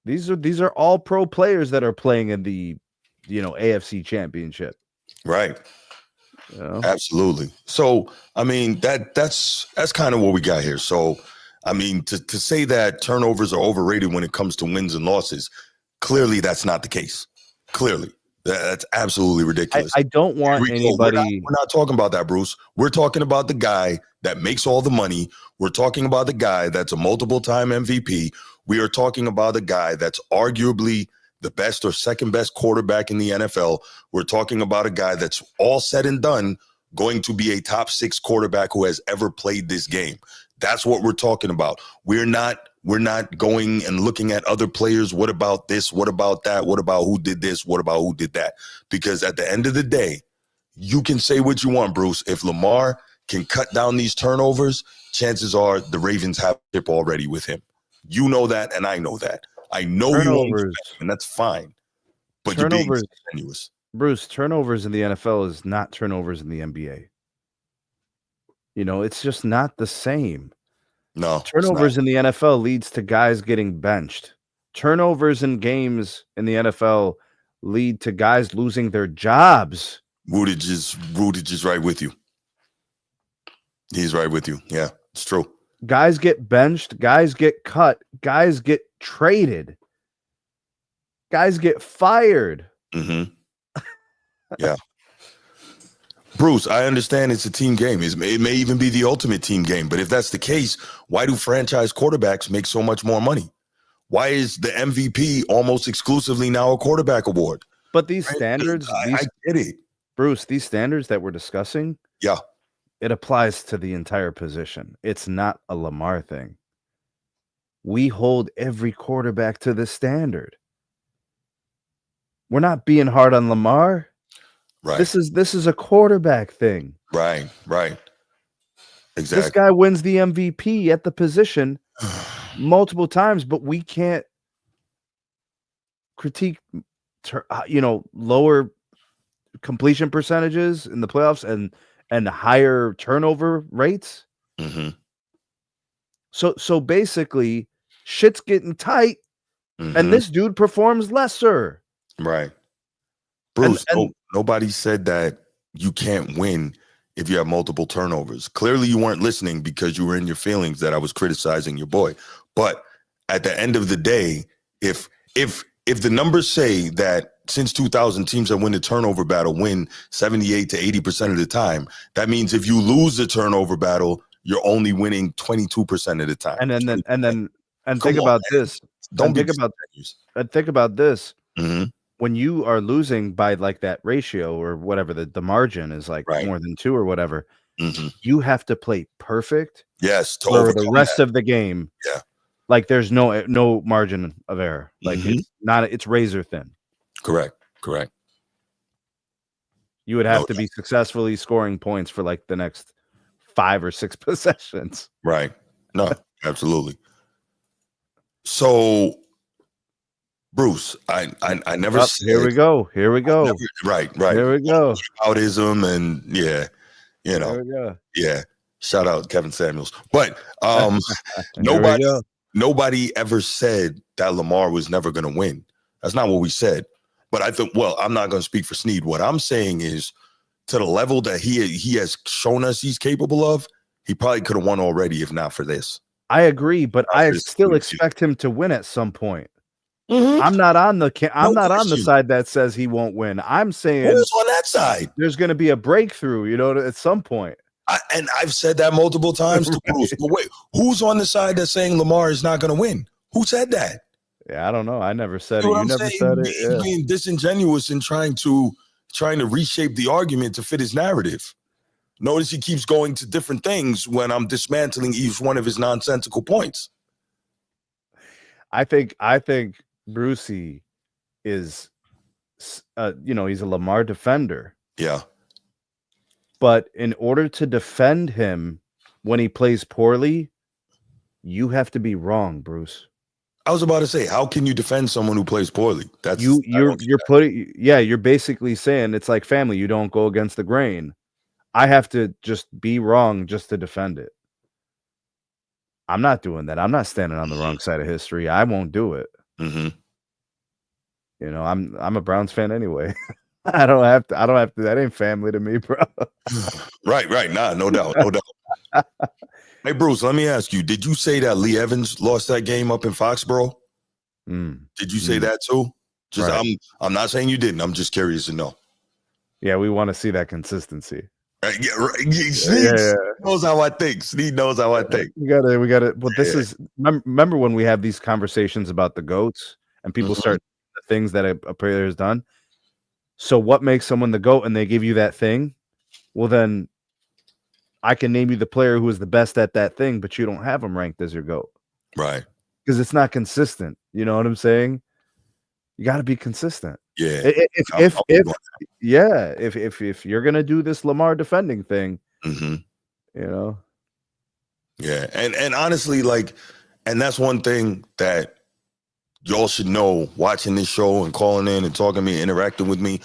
These are all pro players that are playing in the AFC Championship. Right. Absolutely. So I mean that's kind of what we got here. So I mean to say that turnovers are overrated when it comes to wins and losses, clearly that's not the case. Clearly. That's absolutely ridiculous. I don't want anybody. We're not talking about that, Bruce. We're talking about the guy that makes all the money. We're talking about the guy that's a multiple-time MVP. We are talking about a guy that's arguably the best or second best quarterback in the NFL. We're talking about a guy that's all said and done going to be a top 6 quarterback who has ever played this game. That's what we're talking about. We're not going and looking at other players. What about this? What about that? What about who did this? What about who did that? Because at the end of the day, you can say what you want, Bruce. If Lamar can cut down these turnovers, chances are the Ravens have a chip already with him. You know that, and I know that. I know you won't, and that's fine. But you're being strenuous. Bruce, turnovers in the NFL is not turnovers in the NBA. It's just not the same. No. Turnovers in the NFL leads to guys getting benched. Turnovers in games in the NFL lead to guys losing their jobs. Woodage is right with you. He's right with you. Yeah, it's true. Guys get benched, guys get cut, guys get traded, guys get fired. Mm-hmm. Yeah. Bruce, I understand it's a team game. It may even be the ultimate team game. But if that's the case, why do franchise quarterbacks make so much more money? Why is the MVP almost exclusively now a quarterback award? But these standards, I get it. Bruce, these standards that we're discussing, yeah, it applies to the entire position. It's not a Lamar thing. We hold every quarterback to this standard. We're not being hard on Lamar. Right. This is a quarterback thing. Right. Exactly. This guy wins the MVP at the position multiple times, but we can't critique, lower completion percentages in the playoffs and higher turnover rates. Mm-hmm. So basically, shit's getting tight, and this dude performs lesser. Right. Bruce, nobody said that you can't win if you have multiple turnovers. Clearly, you weren't listening because you were in your feelings that I was criticizing your boy. But at the end of the day, if the numbers say that since 2000, teams that win the turnover battle win 78 to 80% of the time, that means if you lose the turnover battle, you're only winning 22% of the time. And think about this. Think about this. Mm-hmm. When you are losing by like that ratio or whatever, the margin is like more than 2 or whatever, you have to play perfect. Yes, for the rest of the game. Yeah, like there's no margin of error. Like it's razor thin. Correct. You would have to be successfully scoring points for like the next 5 or 6 possessions. Right. No, absolutely. So, Bruce, I never said. Here we go. Here we go. Right. Here we go. Autism and yeah, you know. Here we go. Yeah. Shout out Kevin Samuels. But Nobody ever said that Lamar was never going to win. That's not what we said. But I think, well, I'm not going to speak for Snead. What I'm saying is, to the level that he has shown us he's capable of, he probably could have won already if not for this. I agree, but I still expect him to win at some point. Mm-hmm. I'm not on the side that says he won't win. I'm saying who's on that side? There's going to be a breakthrough, at some point. And I've said that multiple times to Bruce. But wait, who's on the side that's saying Lamar is not going to win? Who said that? Yeah, I don't know. I never said it. You never said it. He's being disingenuous in trying to reshape the argument to fit his narrative. Notice he keeps going to different things when I'm dismantling each one of his nonsensical points. I think Brucey is, he's a Lamar defender. Yeah. But in order to defend him when he plays poorly, you have to be wrong, Bruce. I was about to say, how can you defend someone who plays poorly? That's you're basically saying it's like family. You don't go against the grain. I have to just be wrong just to defend it. I'm not doing that. I'm not standing on the wrong side of history. I won't do it. Mm-hmm. I'm a Browns fan anyway. I don't have to. That ain't family to me, bro. Right. Nah, no doubt. Hey, Bruce, let me ask you, did you say that Lee Evans lost that game up in Foxborough? Did you say that too? Just right. I'm not saying you didn't. I'm just curious to know. Yeah, we want to see that consistency. Yeah, right. Snead knows how I think. Snead knows how I think. We got it. But this is, remember when we have these conversations about the GOATs and people start the things that a player has done. So what makes someone the GOAT and they give you that thing? Well, then I can name you the player who is the best at that thing, but you don't have him ranked as your GOAT. Right. Because it's not consistent. You know what I'm saying? You got to be consistent. Yeah. If you're going to do this Lamar defending thing, Yeah. And honestly, and that's one thing that y'all should know watching this show and calling in and talking to me, interacting with me,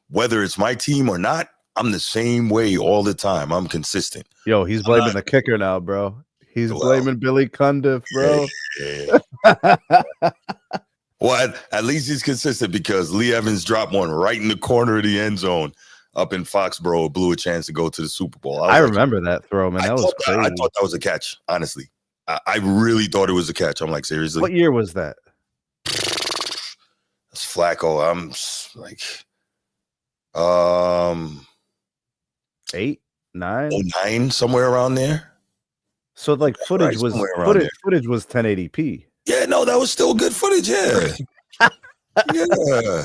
whether it's my team or not, I'm the same way all the time. I'm consistent. Yo, he's blaming the kicker now, bro. He's blaming Billy Cundiff, bro. Yeah. Well, at least he's consistent because Lee Evans dropped one right in the corner of the end zone up in Foxborough. Blew a chance to go to the Super Bowl. I remember that throw, man. That was crazy. I thought that was a catch, honestly. I really thought it was a catch. I'm like, seriously? What year was that? That's Flacco. I'm like... 8, 9, 9, somewhere around there. So footage was 1080p. Yeah, no, that was still good footage. Yeah, yeah,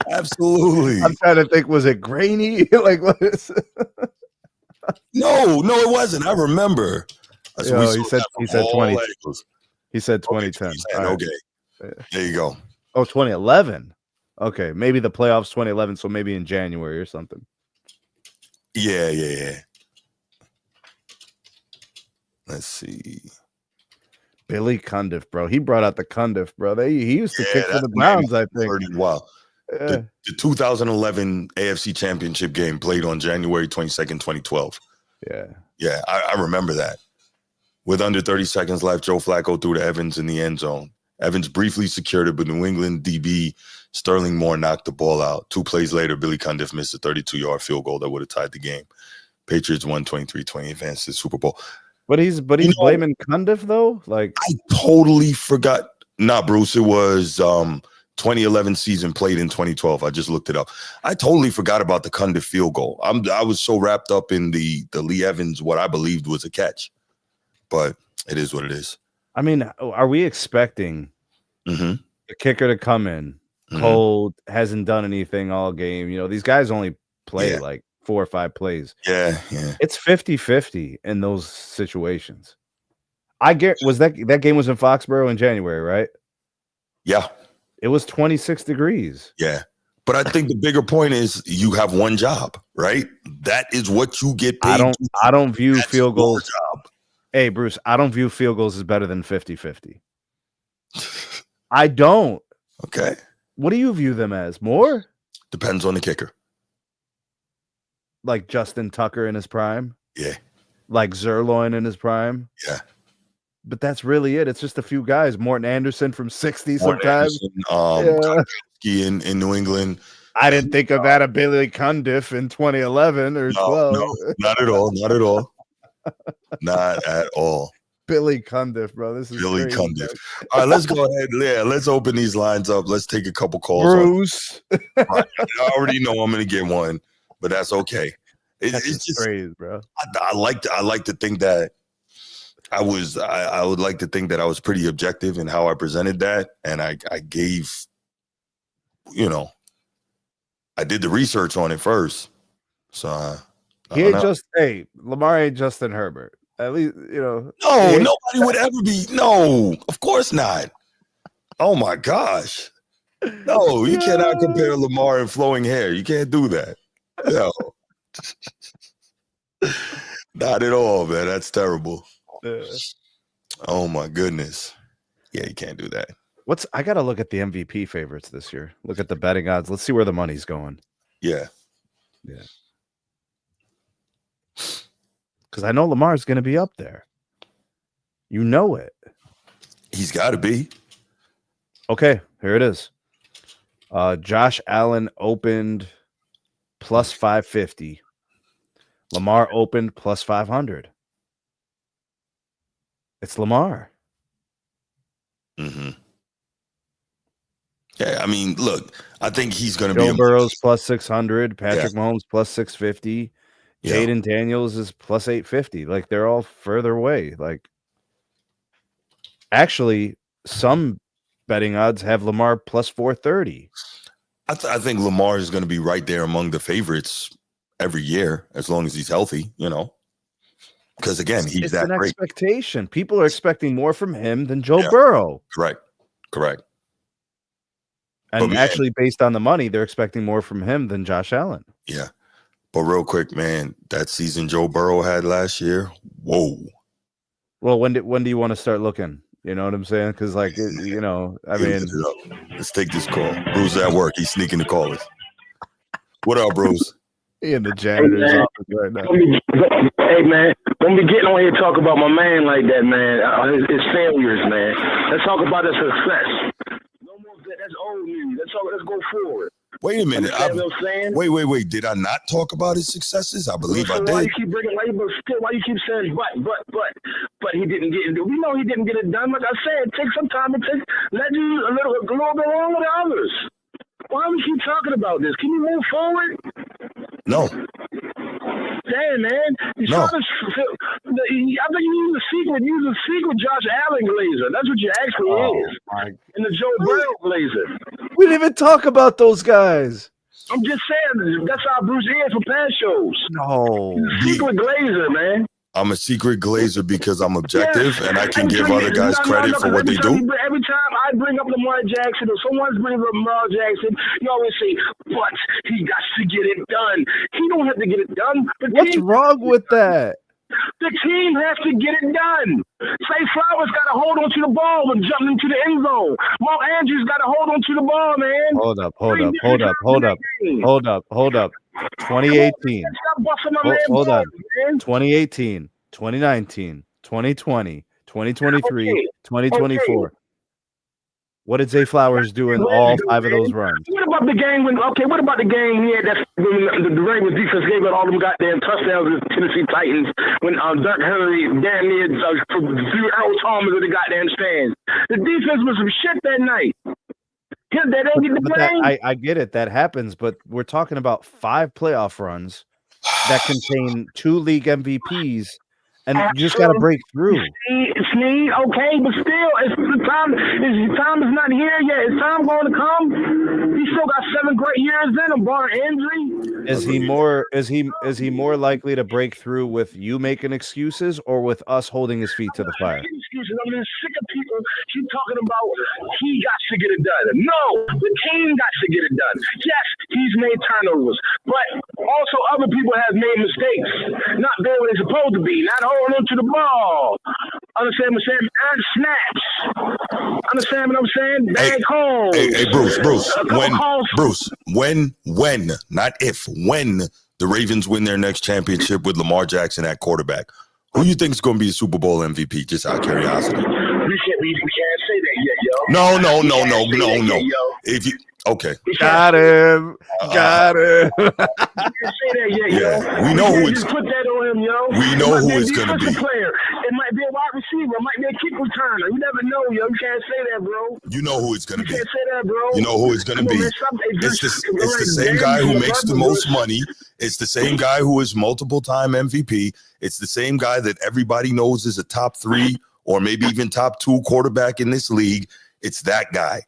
absolutely. I'm trying to think. Was it grainy? What is it? No, it wasn't. I remember. He said 20. He said 2010. Okay. There you go. Oh, 2011. Okay, maybe the playoffs 2011, so maybe in January or something. Yeah. Let's see. Billy Cundiff, bro. He brought out the Cundiff, bro. He used to kick for the Browns, I think. Wow. The 2011 AFC Championship game played on January 22nd, 2012. Yeah, I remember that. With under 30 seconds left, Joe Flacco threw to Evans in the end zone. Evans briefly secured it, but New England DB Sterling Moore knocked the ball out. 2 plays later, Billy Cundiff missed a 32-yard field goal that would have tied the game. Patriots won 23-20, advanced to the Super Bowl. But he's blaming Cundiff though. I totally forgot. Nah, Bruce, it was 2011 season played in 2012. I just looked it up. I totally forgot about the Cundiff field goal. I was so wrapped up in the Lee Evans, what I believed was a catch. But it is what it is. I mean, are we expecting the kicker to come in cold, hasn't done anything all game? These guys only play 4 or 5 plays. Yeah. It's 50-50 in those situations. I get that game was in Foxborough in January, right? Yeah. It was 26 degrees. Yeah. But I think the bigger point is you have one job. right? That is what you get paid. I don't view field goals. Hey, Bruce, I don't view field goals as better than 50-50. I don't. Okay. What do you view them as? More? Depends on the kicker. Like Justin Tucker in his prime? Yeah. Like Zerloin in his prime? Yeah. But that's really it. It's just a few guys. Morton Anderson from 60 sometimes. In New England. I didn't think of that of Billy Cundiff in 2011 or 12. No, not at all. Not at all. Not at all. Billy Cundiff, bro. This is Billy crazy, Cundiff. bro. All right, let's go ahead. Yeah, let's open these lines up. Let's take a couple calls. Bruce. I already know I'm going to get one, but that's okay. That's it's just crazy, bro. I like to think that I would like to think that I was pretty objective in how I presented that, and I gave, I did the research on it first. So he ain't Lamar ain't Justin Herbert. At least, No, nobody would ever be. No, of course not. Oh my gosh. No, you cannot compare Lamar and flowing hair. You can't do that. No. Not at all, man. That's terrible. Oh my goodness. Yeah, you can't do that. I gotta look at the MVP favorites this year. Look at the betting odds. Let's see where the money's going. Yeah. Because I know Lamar's going to be up there. You know it. He's got to be. Okay, here it is. Josh Allen opened plus 550. Lamar opened plus 500. It's Lamar. Mm-hmm. Yeah, I mean, look, I think he's going to be. Joe Burrow's plus 600. Patrick Mahomes plus 650. Jaden Daniels is plus 850. Like, they're all further away. Like, actually, some betting odds have Lamar plus 430. I think Lamar is going to be right there among the favorites every year, as long as he's healthy, Because, again, he's that great. It's an expectation. People are expecting more from him than Joe Burrow. Correct. And actually, based on the money, they're expecting more from him than Josh Allen. Yeah. But real quick, man, that season Joe Burrow had last year, whoa. Well, when do you want to start looking? You know what I'm saying? Because, like, I mean. Let's take this call. Bruce at work. He's sneaking the callers. What up, Bruce? He in the janitor's office right now. Hey, man, don't be getting on here and talk about my man like that, man. His failures, man. Let's talk about his success. No more of that. That's old news. Let's go forward. Wait a minute. Wait. Did I not talk about his successes? I believe I did. Why you keep saying but he didn't get it? We know he didn't get it done. Like I said, it takes some time. Let you a little bit wrong with others. Why do we keep talking about this? Can you move forward? No. Damn, man. No. I think you use a secret Josh Allen glazer. That's what you actually is. And the Joe Burrow glazer. We didn't even talk about those guys. I'm just saying, that's how Bruce is for past shows. No. He's a secret glazer, man. I'm a secret glazer because I'm objective and I can give other guys credit for what they do. Every time I bring up Lamar Jackson or someone's bringing up Lamar Jackson, you always say, but he got to get it done. He don't have to get it done. What's wrong with that? The team has to get it done. Say Flowers got to hold on to the ball and jump into the end zone. Mark Andrews got to hold on to the ball, man. Hold up. 2018. Hold on. 2018, 2019, 2020, 2023, 2024. What did Zay Flowers do in all 5 of those runs? What about the game what about the game he had that the Ravens defense gave out all them goddamn touchdowns to the Tennessee Titans when Dirk Henry damn near threw Earl Thomas in the goddamn stands? The defense was some shit that night. I get it. That happens, but we're talking about 5 playoff runs that contain 2 league MVPs, and you just got to break through. Sneed, okay, but still, his time is not here yet. His time going to come. He still got 7 great years in him, barring injury. Is he more likely to break through with you making excuses or with us holding his feet to the fire? Excuses. I'm just sick of people keep talking about he got to get it done. No, the team got to get it done. Yes, he's made turnovers, but Also, other people have made mistakes, not being where they're supposed to be, not holding on to the ball. Understand what I'm saying? Earn snaps. Understand what I'm saying? Bad calls. Hey, Bruce, when, not if, when the Ravens win their next championship with Lamar Jackson at quarterback, who you think is going to be the Super Bowl MVP? Just out of curiosity. We can't say that yet, yo. No. If you okay, got him. Got him. We can't say that yet, yo. We know who it's. Just put that on him, yo. We know who it's going to be. Player. It might be a wide receiver. It might be a kick returner. You never know, yo. You can't say that, bro. You know who it's going to be. You can't say that, bro. You know who it's going to be. It's the same guy who makes the most money. It's the same guy who is multiple-time MVP. It's the same guy that everybody knows is a top 3 or maybe even top 2 quarterback in this league. It's that guy.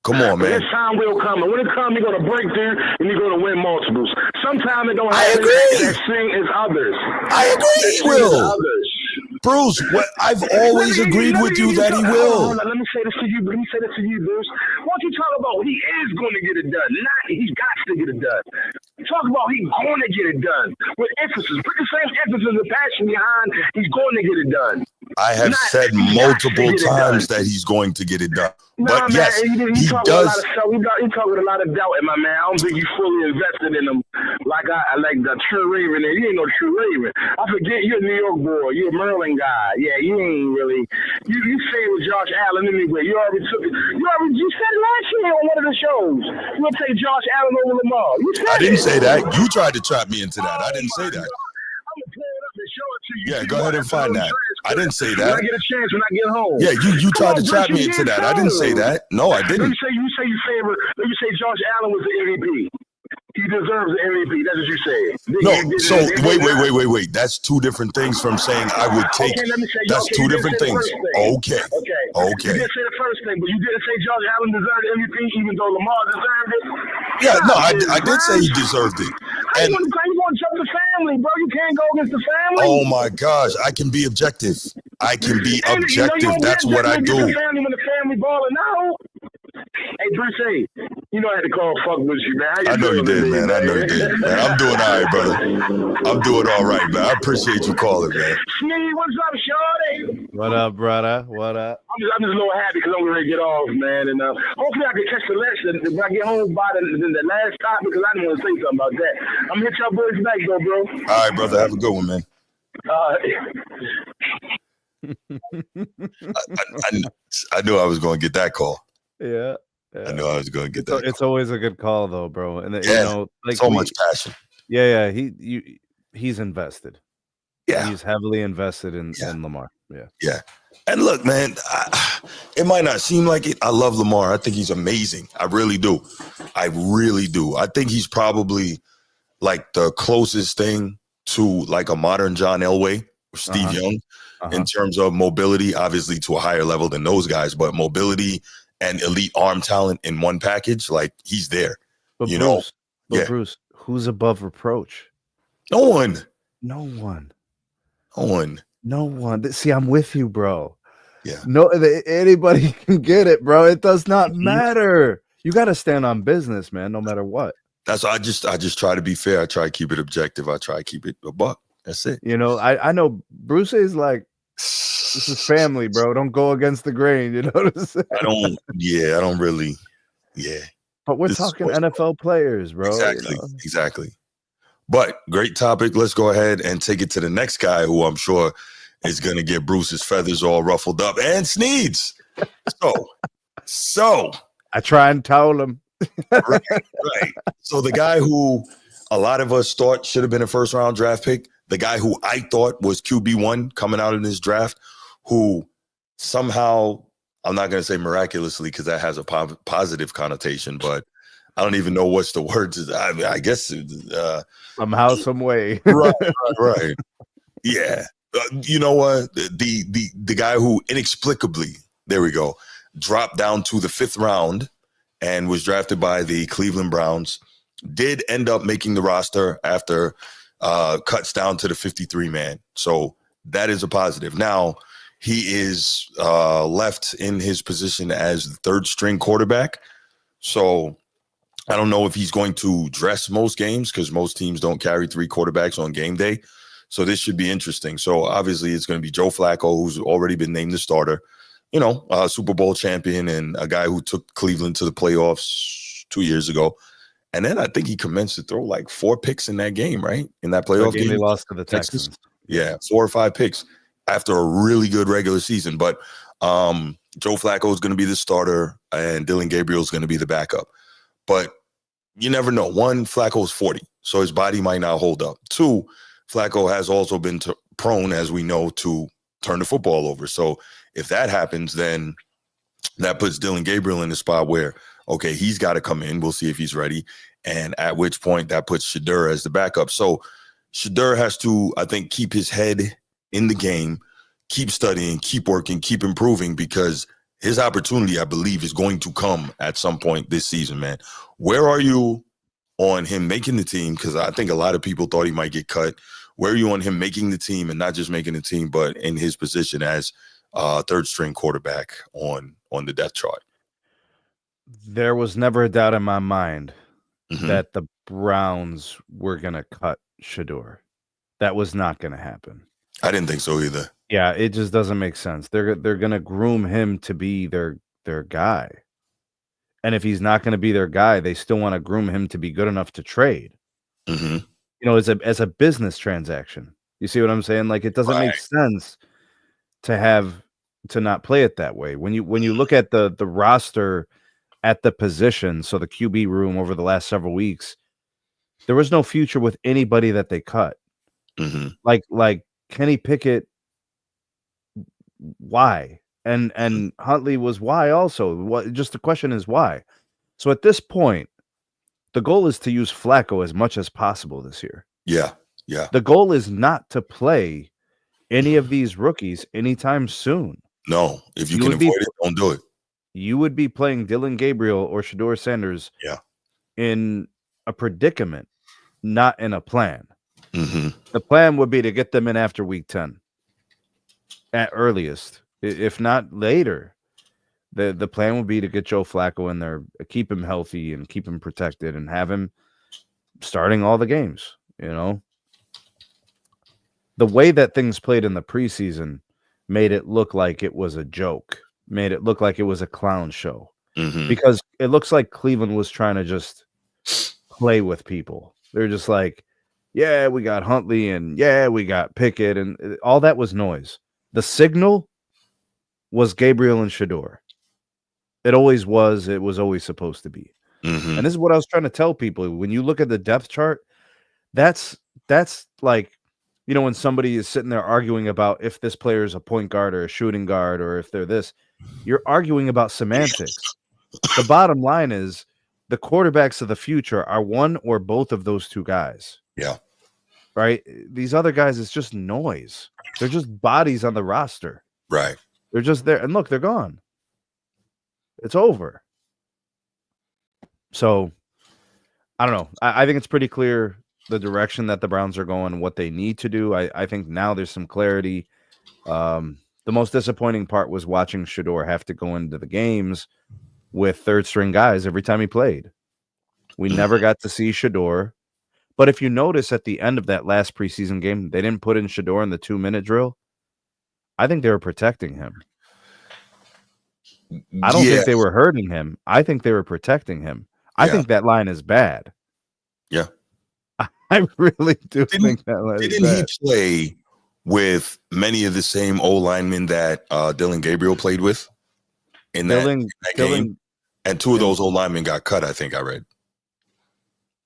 Come on, man. This time will come. And when it comes, you're going to break through and you're going to win multiples. Sometimes it don't I happen agree. as soon as others. I agree, he will. Bruce, I've always agreed with you that he will. Let me say this to you, Bruce. Once you talk about he is going to get it done, not he's got to get it done. Talk about he's going to get it done with emphasis. Put the same emphasis and passion behind he's going to get it done. I have said multiple times that he's going to get it done. But yes, he does. You talk with a lot of doubt in my man. I don't think you fully invested in him like the true Raven. You ain't no true Raven. I forget you're a New York boy. You're a Maryland guy. Yeah, you ain't really. You say with Josh Allen anyway. You said it last year on one of the shows. You would take Josh Allen over Lamar. I didn't say that. You tried to trap me into that. I didn't say that. Yeah, go ahead and find that. I didn't say that. When I get a chance, when I get home. Yeah, you tried to trap me into that. I didn't say that. No, I didn't. Let me say Josh Allen was the MVP. He deserves the MVP. That's what you say. No, so wait. That's two different things from saying I would take. That's two different things. Okay. You didn't say the first thing, but you didn't say Josh Allen deserved the MVP, even though Lamar deserved it. Yeah, no, I did say he deserved it. And you want to jump the family, bro? You can't go against the family. Oh my gosh, I can be objective. That's what I do. When the family balling out. Hey, Bruce, you know I had to call fuck with you, man. I know you did, man. I know you did, man. I'm doing all right, brother. I'm doing all right, man. I appreciate you calling, man. Sneedy, what's up, shorty? What up, brother? What up? I'm just a little happy because I'm ready to get off, man. And hopefully I can catch the lesson when I get home by the last topic because I didn't want to say something about that. I'm going to hit y'all boys back, though, bro. All right, brother. Have a good one, man. I knew I was going to get that call. Yeah. I knew I was going to get that. It's always a good call, though, bro. And so much passion. Yeah. He's invested. Yeah, he's heavily invested in Lamar. Yeah. And look, man, it might not seem like it. I love Lamar. I think he's amazing. I really do. I think he's probably like the closest thing to like a modern John Elway or Steve Young in terms of mobility, obviously to a higher level than those guys, but mobility and elite arm talent in one package, like he's there. But Bruce, who's above reproach? No one. See, I'm with you, bro. Yeah. No, anybody can get it, bro. It does not matter. You got to stand on business, man, no matter what. That's I just try to be fair. I try to keep it objective. I try to keep it a buck. That's it. You know, I know Bruce is like, this is family, bro. Don't go against the grain. You know what I'm saying? I don't really. Yeah. But we're talking NFL players, bro. Exactly. But great topic. Let's go ahead and take it to the next guy who I'm sure is going to get Bruce's feathers all ruffled up and Sneeds. So I try and towel him. right. So the guy who a lot of us thought should have been a first round draft pick, the guy who I thought was QB1 coming out in this draft, who somehow, I'm not going to say miraculously because that has a positive connotation, but I don't even know what's the word. I guess somehow, some way. Right. Yeah. You know what? The guy who inexplicably, there we go, dropped down to the 5th round and was drafted by the Cleveland Browns, did end up making the roster after cuts down to the 53-man. So that is a positive. Now, he is left in his position as the 3rd string quarterback. So I don't know if he's going to dress most games because most teams don't carry 3 quarterbacks on game day. So this should be interesting. So obviously it's going to be Joe Flacco, who's already been named the starter, Super Bowl champion and a guy who took Cleveland to the playoffs 2 years ago. And then I think he commenced to throw like 4 picks in that game, right? In that playoff game. They lost to the Texans. Yeah, 4 or 5 picks after a really good regular season. But Joe Flacco is going to be the starter and Dylan Gabriel is going to be the backup. But you never know. 1, Flacco's 40, so his body might not hold up. 2, Flacco has also been prone, as we know, to turn the football over. So if that happens, then that puts Dylan Gabriel in the spot where, okay, he's got to come in. We'll see if he's ready. And at which point that puts Shedeur as the backup. So Shedeur has to, I think, keep his head in the game, keep studying, keep working, keep improving, because his opportunity, I believe, is going to come at some point this season, man. Where are you on him making the team? Because I think a lot of people thought he might get cut. Where are you on him making the team, and not just making the team, but in his position as third string quarterback on the depth chart? There was never a doubt in my mind that the Browns were going to cut Shedeur. That was not going to happen. I didn't think so either. Yeah, it just doesn't make sense. They're going to groom him to be their guy. And if he's not going to be their guy, they still want to groom him to be good enough to trade. As a business transaction. You see what I'm saying? Like, it doesn't make sense to not play it that way. When you look at the roster at the position, so the QB room over the last several weeks, there was no future with anybody that they cut. Like Kenny Pickett, why? And Huntley was why also. What? Just the question is why. So at this point, the goal is to use Flacco as much as possible this year. Yeah. The goal is not to play any of these rookies anytime soon. No, if you can avoid it, don't do it. You would be playing Dylan Gabriel or Shedeur Sanders in a predicament, not in a plan. The plan would be to get them in after week 10 at earliest, if not later. The plan would be to get Joe Flacco in there, keep him healthy and keep him protected, and have him starting all the games. The way that things played in the preseason made it look like it was a joke, made it look like it was a clown show, because it looks like Cleveland was trying to just play with people. They're just like, yeah, we got Huntley and yeah, we got Pickett, and all that was noise. The signal was Gabriel and Shedeur. It always was. It was always supposed to be. And this is what I was trying to tell people. When you look at the depth chart, that's like, when somebody is sitting there arguing about if this player is a point guard or a shooting guard or if they're this, you're arguing about semantics. The bottom line is the quarterbacks of the future are one or both of those two guys. Yeah. Right? These other guys, it's just noise. They're just bodies on the roster. Right. They're just there. And look, they're gone. It's over. So, I don't know. I think it's pretty clear the direction that the Browns are going, what they need to do. I think now there's some clarity. The most disappointing part was watching Shedeur have to go into the games with third string guys every time he played. We never got to see Shedeur. But if you notice at the end of that last preseason game, they didn't put in Shedeur in the 2-minute drill. I think they were protecting him. I don't think they were hurting him. I think they were protecting him. I think that line is bad. Yeah. I really do think that line is bad. Didn't he play with many of the same old linemen that Dylan Gabriel played with in that game? And 2 of those old linemen got cut, I think I read.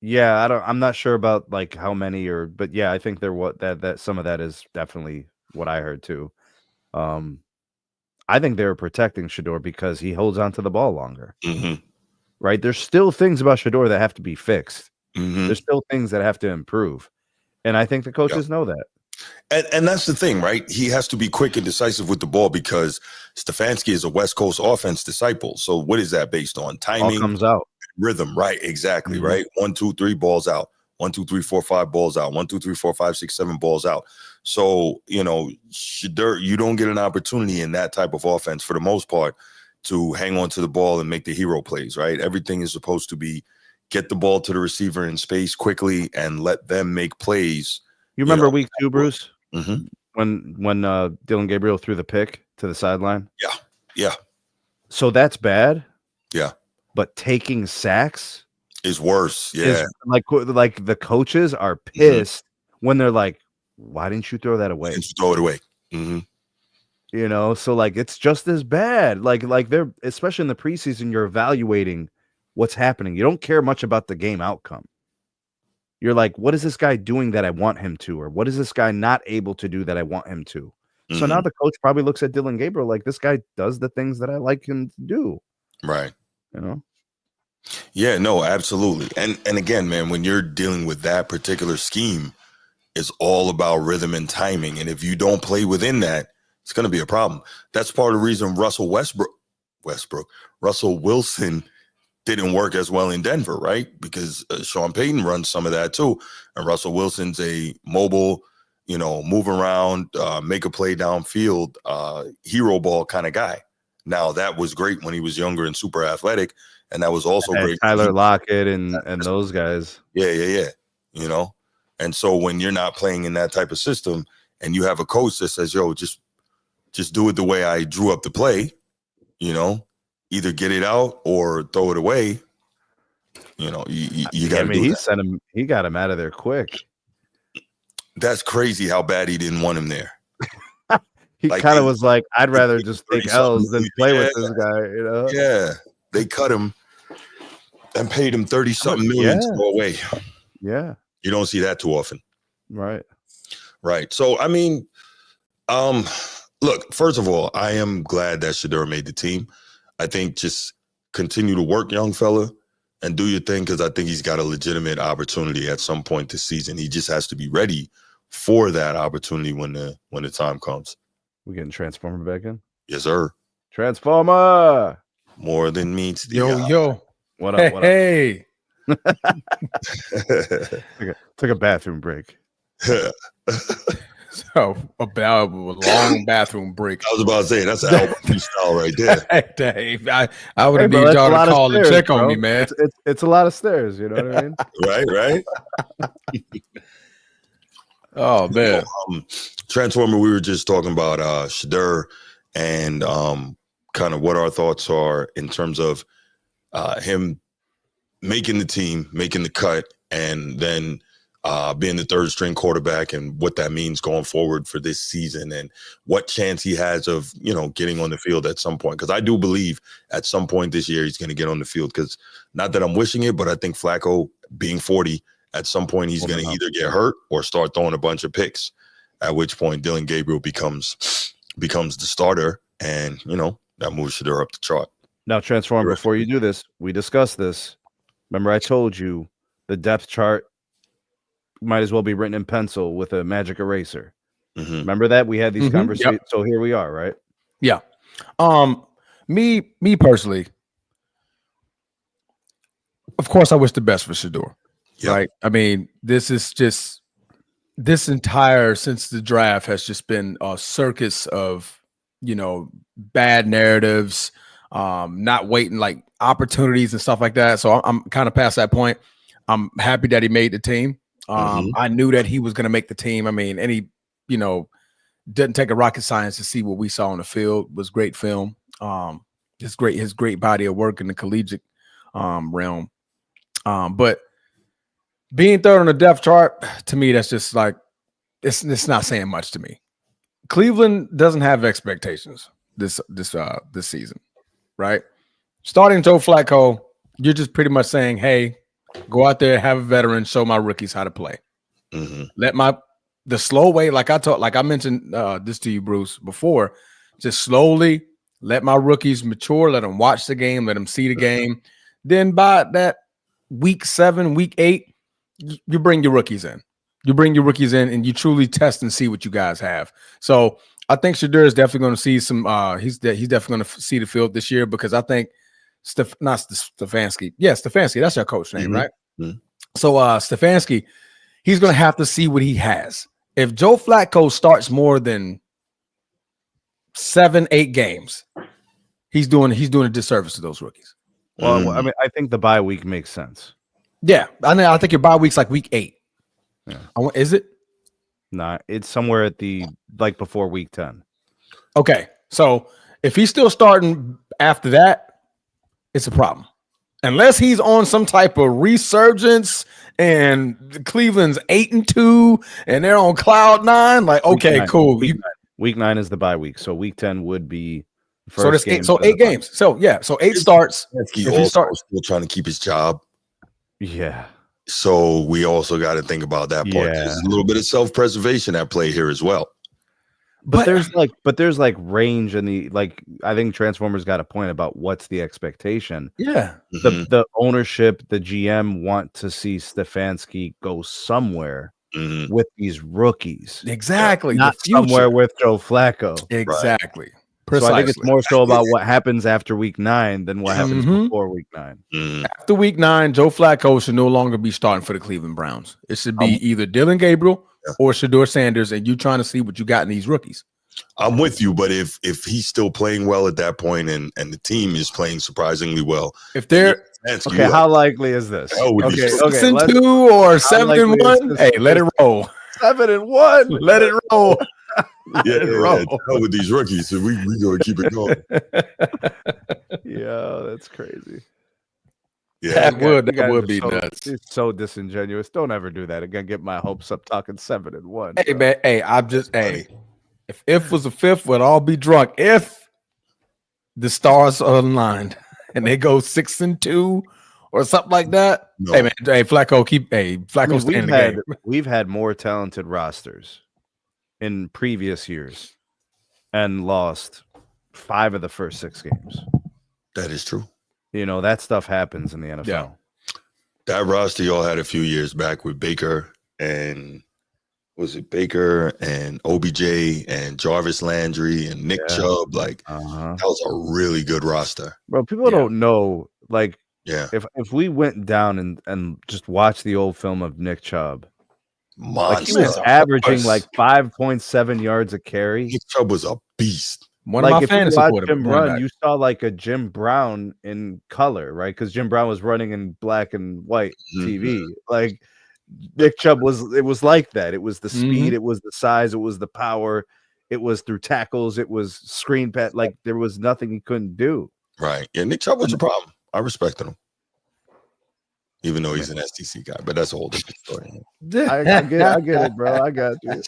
Yeah, I'm not sure about like how many but yeah, I think that some of that is definitely what I heard too. I think they were protecting Shedeur because he holds on to the ball longer. Right? There's still things about Shedeur that have to be fixed. There's still things that have to improve. And I think the coaches know that. And that's the thing, right? He has to be quick and decisive with the ball because Stefanski is a West Coast offense disciple. So what is that based on? Timing, all comes out. Rhythm, right? Exactly, right? 1, 2, 3 balls out. 1, 2, 3, 4, 5 balls out. 1, 2, 3, 4, 5, 6, 7 balls out. So, Shedeur, you don't get an opportunity in that type of offense for the most part to hang on to the ball and make the hero plays, right? Everything is supposed to be get the ball to the receiver in space quickly and let them make plays. You remember week 2, Bruce? Mm-hmm. When Dillon Gabriel threw the pick to the sideline? Yeah. So that's bad. Yeah. But taking sacks is worse. Yeah. Is like the coaches are pissed when they're like, why didn't you throw that away? Throw it away. Mm-hmm. You know, so like it's just as bad. Like they're, especially in the preseason, you're evaluating what's happening. You don't care much about the game outcome. You're like, what is this guy doing that I want him to? Or what is this guy not able to do that I want him to? So now the coach probably looks at Dillon Gabriel like, this guy does the things that I like him to do. Right. You know? Yeah, no, absolutely. And again, man, when you're dealing with that particular scheme, it's all about rhythm and timing. And if you don't play within that, it's going to be a problem. That's part of the reason Russell Wilson didn't work as well in Denver, right? Because Sean Payton runs some of that too. And Russell Wilson's a mobile, move around, make a play downfield, hero ball kind of guy. Now, that was great when he was younger and super athletic. And that was also great. Tyler Lockett and those guys. Yeah. And so when you're not playing in that type of system and you have a coach that says, yo, just do it the way I drew up the play, either get it out or throw it away. You got to do that. He got him out of there quick. That's crazy how bad he didn't want him there. He kind of was like, I'd rather just take L's than play with this guy, Yeah. They cut him and paid him 30-something million to go away. Yeah. You don't see that too often. Right. So, I mean, look, first of all, I am glad that Shedeur made the team. I think just continue to work, young fella, and do your thing, because I think he's got a legitimate opportunity at some point this season. He just has to be ready for that opportunity when the time comes. We getting Transformer back in? Yes, sir. Transformer. More than meets the eye. Yo. What up? Hey. Took a bathroom break. So about a long bathroom break. I was about to say that's an album freestyle right there. Dave, I would have need y'all to call and check on me, man. It's a lot of stairs, you know what I mean? Right. Oh man. Transformer, we were just talking about Shedeur and kind of what our thoughts are in terms of him making the team, making the cut, and then being the third string quarterback, and what that means going forward for this season, and what chance he has of, getting on the field at some point. Because I do believe at some point this year he's going to get on the field, because not that I'm wishing it, but I think Flacco being 40, at some point he's going to either get hurt or start throwing a bunch of picks, at which point Dillon Gabriel becomes the starter, and, that moves Shedeur up the chart. Now, Transformer, before you do this, we discussed this. Remember, I told you the depth chart might as well be written in pencil with a magic eraser. Mm-hmm. Remember that? We had these conversations. Yep. So here we are, right? Yeah. Me personally, of course, I wish the best for Shedeur. Yep. Right? I mean, this entire, since the draft, has just been a circus of, bad narratives, not waiting, like opportunities and stuff like that. So I'm kind of past that point. I'm happy that he made the team. I knew that he was going to make the team. I mean, and he, didn't take a rocket science to see what we saw on the field. It was great film. His great body of work in the collegiate realm. But being third on the depth chart, to me, that's just like, it's not saying much to me. Cleveland doesn't have expectations this season, right? Starting Joe Flacco, you're just pretty much saying, hey, go out there, have a veteran, show my rookies how to play. Mm-hmm. Let the slow way, like I mentioned this to you, Bruce, before, just slowly let my rookies mature, let them watch the game, let them see the game. Then by that week 7, week 8, you bring your rookies in. You bring your rookies in and you truly test and see what you guys have. So I think Shedeur is definitely going to see some. He's definitely going to see the field this year, because I think Stefanski. Yeah, Stefanski. That's your coach name, right? Mm-hmm. So Stefanski, he's going to have to see what he has. If Joe Flacco starts more than 7-8 games, he's doing a disservice to those rookies. Well, I mean, I think the bye week makes sense. Yeah, I think your bye week's like week 8. Yeah. Is it? Nah, it's somewhere at the before week 10. Okay, so if he's still starting after that, it's a problem. Unless he's on some type of resurgence and Cleveland's 8-2 and they're on cloud 9, like okay, cool. Week 9 is the bye week, so week 10 would be first game. So 8 games. So yeah, so 8 starts. He's also still trying to keep his job. Yeah. So we also got to think about that part. Yeah. There's a little bit of self-preservation at play here as well. But there's range in the I think Transformers got a point about what's the expectation. Yeah. The ownership, the GM want to see Stefanski go somewhere with these rookies. Exactly. Not somewhere with Joe Flacco. Exactly. Right. Precisely. So I think it's more so about what happens after week 9 than what happens before week 9. After week 9, Joe Flacco should no longer be starting for the Cleveland Browns. It should be either Dylan Gabriel or Shedeur Sanders, and you trying to see what you got in these rookies. I'm with you, but if he's still playing well at that point and the team is playing surprisingly well, if they're how likely is this? 6-2 or 7-1? Hey, let it roll. 7-1. Let it roll. Yeah, with these rookies, so we gonna keep it going. Yeah, that's crazy. Yeah, that would be nuts. It's so disingenuous. Don't ever do that again. Get my hopes up talking 7-1. Hey man, if was a fifth, we'd all be drunk. If the stars are aligned and they go 6-2 or something like that. No. Hey man, Flacco we've had more talented rosters in previous years and lost 5 of the first 6 games. That is true. That stuff happens in the NFL. Yeah. That roster y'all had a few years back with Baker and OBJ and Jarvis Landry and Nick Chubb? That was a really good roster. Bro, people don't know. If we went down and just watched the old film of Nick Chubb, he was averaging 5.7 yards a carry. Nick Chubb was a beast. One of my fantasy quarterbacks. You saw a Jim Brown in color, right? Because Jim Brown was running in black and white TV. Nick Chubb was like that. It was the speed, it was the size, it was the power, it was through tackles, it was screen pat. There was nothing he couldn't do. Right. Yeah, Nick Chubb was a problem. I respected him. Even though he's an STC guy, but that's a whole different story. I get it, bro. I got you.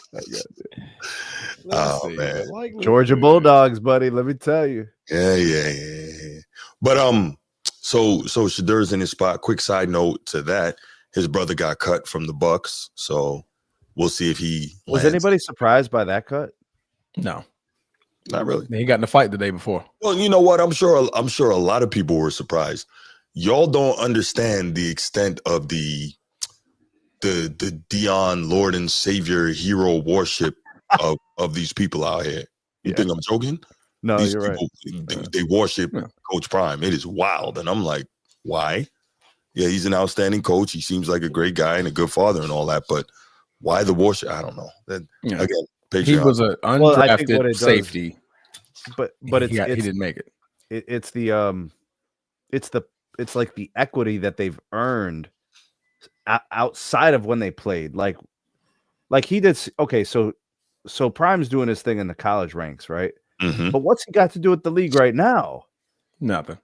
Man. Georgia Bulldogs, buddy. Let me tell you. Yeah. But so Shedeur's in his spot. Quick side note to that: his brother got cut from the Bucks, so we'll see if he was anybody surprised by that cut. No, not really. He got in a fight the day before. Well, you know what? I'm sure a lot of people were surprised. Y'all don't understand the extent of the Dion Lord and Savior hero worship of these people out here. You think I'm joking? No, these you're people, right. They worship Coach Prime. It is wild. And I'm like, why? Yeah, he's an outstanding coach. He seems like a great guy and a good father and all that. But why the worship? I don't know. Again, Patreon. He was an undrafted safety. But he didn't make it. It's like the equity that they've earned outside of when they played. Like he did. Okay, so Prime's doing his thing in the college ranks, right? Mm-hmm. But what's he got to do with the league right now? Nothing.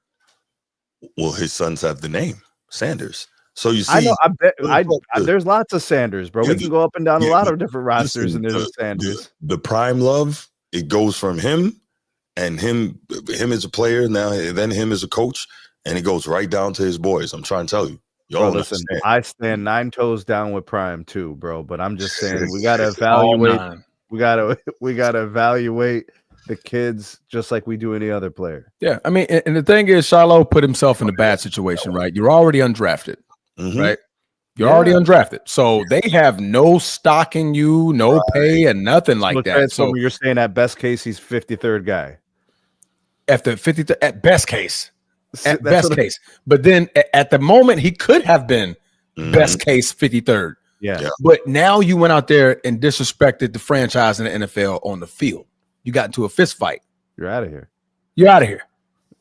Well, his sons have the name Sanders. So you see, I know. There's lots of Sanders, bro. We can go up and down a lot of different rosters, and there's Sanders. The Prime love, it goes from him and him as a player now, then him as a coach. And it goes right down to his boys. I'm trying to tell you. Bro, listen, I stand 9 toes down with Prime too, bro. But I'm just saying we gotta evaluate. We gotta evaluate the kids just like we do any other player. Yeah, I mean, and the thing is, Shiloh put himself in a bad situation, right? You're already undrafted, right? You're already undrafted, so they have no stock in you, no pay, and nothing like that. So you're saying at best case he's 53rd guy. After 53rd, at best case. At best case, but then at the moment he could have been best case 53rd. Yeah. But now you went out there and disrespected the franchise in the NFL on the field. You got into a fist fight. You're out of here. You're out of here.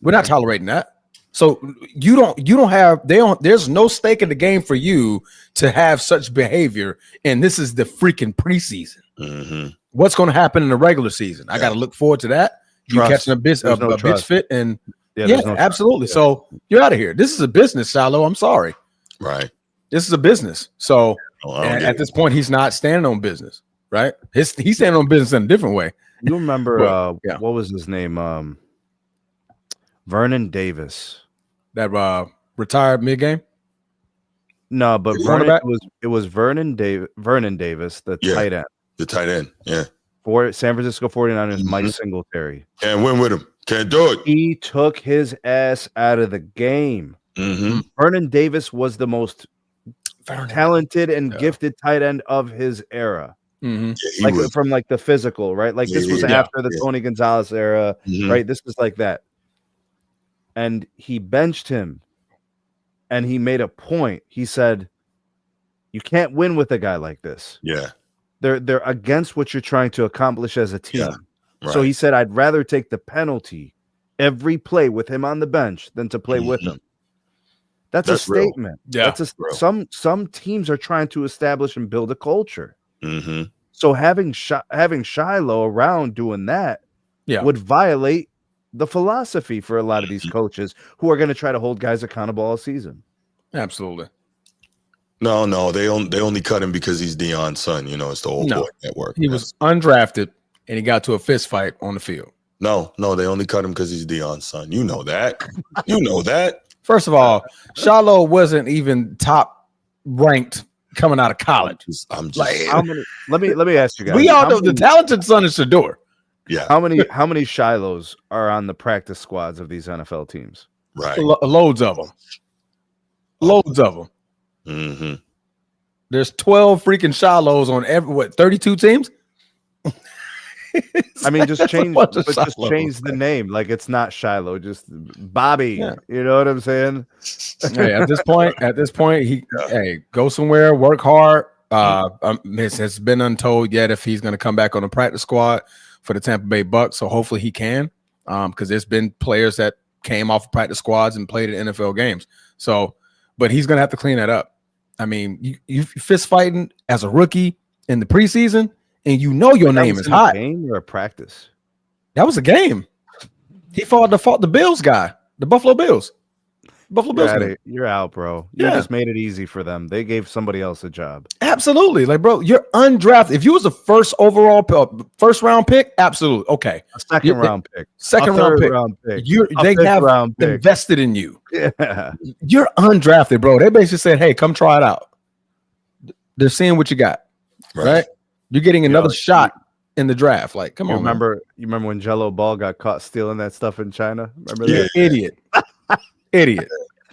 We're not tolerating that. So you don't have there's no stake in the game for you to have such behavior, and this is the freaking preseason. Mm-hmm. What's going to happen in the regular season? I got to look forward to that. You catching a bitch fit, and absolutely. So you're out of here. This is a business, Shiloh. I'm sorry. Right. This is a business. So at this point, he's not standing on business, right? He's standing on business in a different way. You remember what was his name? Vernon Davis. That retired mid-game? No, but it was Vernon Davis, the tight end. The tight end, yeah. For San Francisco 49ers, Mike Singletary. Can't win with him. Can't do it. He took his ass out of the game. Mm-hmm. Vernon Davis was the most talented and gifted tight end of his era. Mm-hmm. Yeah, from the physical, right? This was after the Tony Gonzalez era, right? This was like that. And he benched him, and he made a point. He said, "You can't win with a guy like this. Yeah, they're against what you're trying to accomplish as a team." Yeah, right. So he said, "I'd rather take the penalty every play with him on the bench than to play with him." That's a statement. Yeah, that's some teams are trying to establish and build a culture. Mm-hmm. So having Shiloh around doing that would violate the philosophy for a lot of these coaches who are going to try to hold guys accountable all season. Absolutely. No, they only cut him because he's Deion's son. It's the old boy network. He was undrafted and he got to a fist fight on the field. No, they only cut him because he's Deion's son. You know that. You know that. First of all, Shiloh wasn't even top ranked coming out of college. I'm just let me ask you guys. We all know the talented son is Shedeur. Yeah. How many Shilohs are on the practice squads of these NFL teams? Right. Loads of them. Loads of them. Mm-hmm. There's 12 freaking Shilohs on 32 teams? I mean, just change the name. It's not Shiloh, just Bobby. Yeah. You know what I'm saying? Hey, at this point, he go somewhere, work hard. It has been untold yet if he's going to come back on the practice squad for the Tampa Bay Bucks. So hopefully he can, because there's been players that came off of practice squads and played in NFL games. So, but he's going to have to clean that up. I mean, you fist fighting as a rookie in the preseason, and your name is hot. A game or a practice? That was a game. He fought the Bills guy, the Buffalo Bills. You're out, bro. You just made it easy for them. They gave somebody else a job. Absolutely. Bro, you're undrafted. If you was a first round pick, absolutely. Okay. A second round pick. They have invested in you. Yeah. You're undrafted, bro. They basically said, hey, come try it out. They're seeing what you got. Right? You're getting another shot in the draft. Come on. You remember when Jello Ball got caught stealing that stuff in China? Remember that? Idiot. Idiot.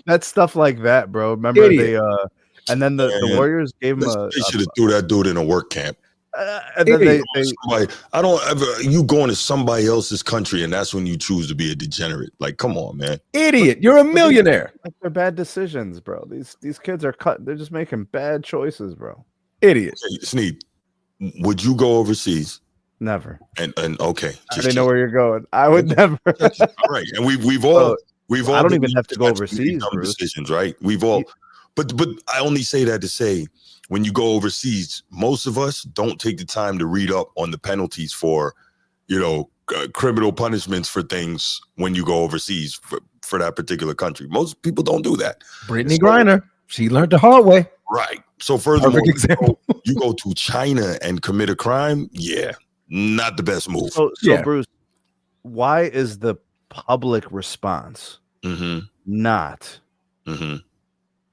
That's stuff like that, bro. Remember they and then the Warriors gave him they should have threw that dude in a work camp. And then you going to somebody else's country and that's when you choose to be a degenerate. Come on, man. Idiot. You're a millionaire. They're bad decisions, bro. These kids are they're just making bad choices, bro. Idiot. Hey, Sneed, would you go overseas? Never. And okay. I didn't know where you're going. I would never. All right. And we've all I don't even have to go overseas. Decisions, right? We've all, but I only say that to say when you go overseas, most of us don't take the time to read up on the penalties for, criminal punishments for things when you go overseas for that particular country. Most people don't do that. Brittany Griner, she learned the hard way. Right. So furthermore, you go to China and commit a crime. Yeah, not the best move. So Bruce, why is the public response not? I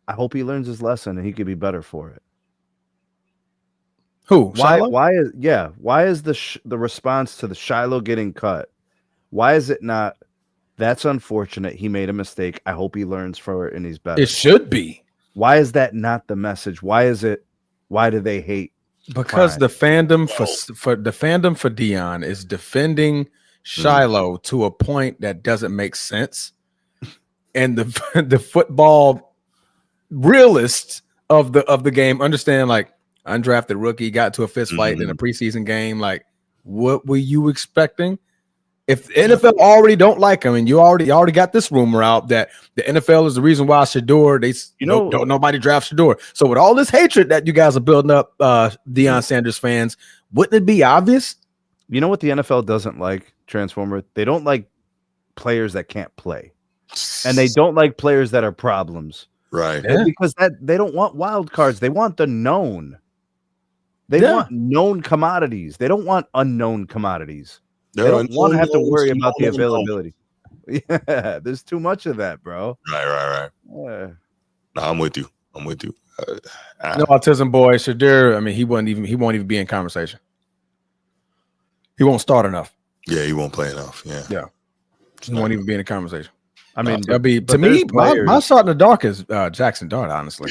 hope he learns his lesson and he could be better for it. Who? Why is the response to the Shiloh getting cut? Why is it not? That's unfortunate. He made a mistake. I hope he learns from it and he's better. It should be. Why is that not the message? Why do they hate? Because the fandom for Deion is defending Shiloh to a point that doesn't make sense, and the football realists of the game understand undrafted rookie got to a fist fight in a preseason game. What were you expecting? If the NFL already don't like him, and you already got this rumor out that the NFL is the reason why Shedeur, don't nobody draft Shedeur. So with all this hatred that you guys are building up, Deion Sanders fans, wouldn't it be obvious? You know what the NFL doesn't like, Transformer? They don't like players that can't play, and they don't like players that are problems, right? Because they don't want wild cards. They want the known. They want known commodities. They don't want unknown commodities. They don't want to have to worry about the availability. Yeah, there's too much of that, bro. Right. Yeah. No, I'm with you. No autism boy Shedeur. I mean, he won't even be in conversation. He won't start enough. Yeah, he won't play enough. Yeah. He won't even be in the conversation. I mean, that'll be to me. My shot in the dark is Jackson Dart. Honestly,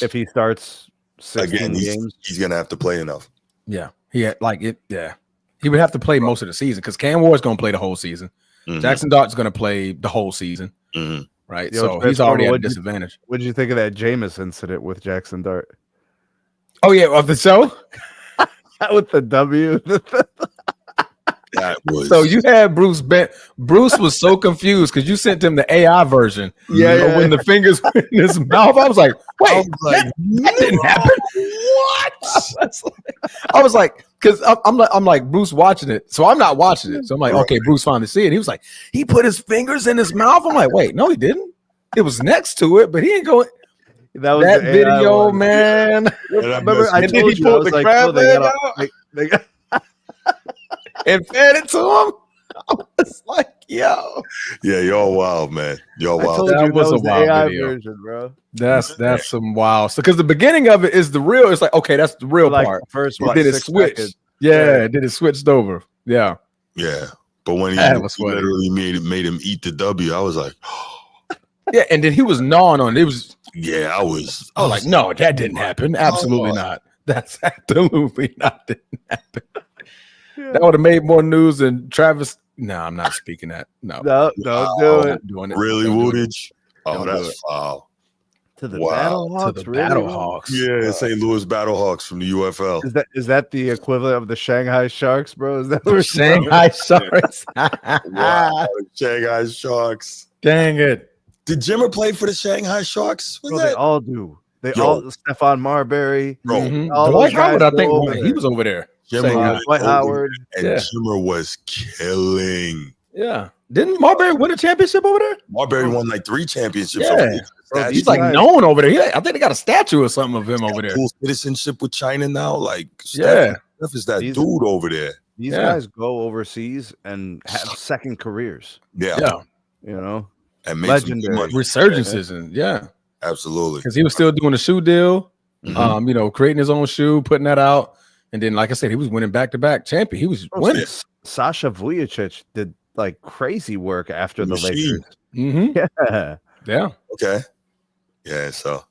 if he starts 16 games, he's gonna have to play enough. Yeah, he would have to play most of the season because Cam Ward's gonna play the whole season. Jackson Dart's gonna play the whole season, right? So he's already at a disadvantage. What did you think of that Jameis incident with Jackson Dart? Oh yeah, of the show with the W. So you had Bruce bent. Bruce was so confused because you sent him the AI version. When the fingers were in his mouth, I was like, "Wait, that didn't happen." What? I was like, because I'm like Bruce watching it, so I'm not watching it. So I'm like, okay, Bruce finally see it. He was like, he put his fingers in his mouth. I'm like, wait, no, he didn't. It was next to it, but he ain't going. That was that video, man. Remember, I told you, pulled the crab leg out. And fed it to him. I was like, yo. Yeah, y'all wild, man. Y'all wild. That was a wild AI video. version, bro. That's some wild. So because the beginning of it is the real, it's like, okay, that's the real part. First then it switched. Then it switched over. Yeah. Yeah. But when he literally made him eat the W, I was like, yeah, and then he was gnawing on it. It was I was like, no, that didn't happen. Absolutely not. That's absolutely not didn't happen. That would have made more news than Travis. No, I'm not speaking that. No, don't do it. Doing it. Really, Woodage? Oh, that's foul. To the Battlehawks? To the Battlehawks. Yeah, St. Louis Battlehawks from the UFL. Is that the equivalent of the Shanghai Sharks, bro? Is that the Shanghai Sharks? Wow, Shanghai Sharks. Dang it. Did Jimmer play for the Shanghai Sharks? They all do. They all Stephon Marbury. Bro. Dwight Howard, I think he was over there. Dwight Howard. And Jimmer was killing. Yeah. Didn't Marbury win a championship over there? Marbury won like 3 championships. Yeah. Bro, he's like known over there. I think they got a statue or something of him over there. Full citizenship with China now. Like, Steph is that dude over there. These guys go overseas and have second careers. Yeah. You know, and legendary resurgences. And absolutely. Because he was still doing a shoe deal, creating his own shoe, putting that out. And then, like I said, he was winning back-to-back champion. He was winning. Sasha Vujacic did like crazy work after the Lakers. Yeah. Okay. Yeah. So,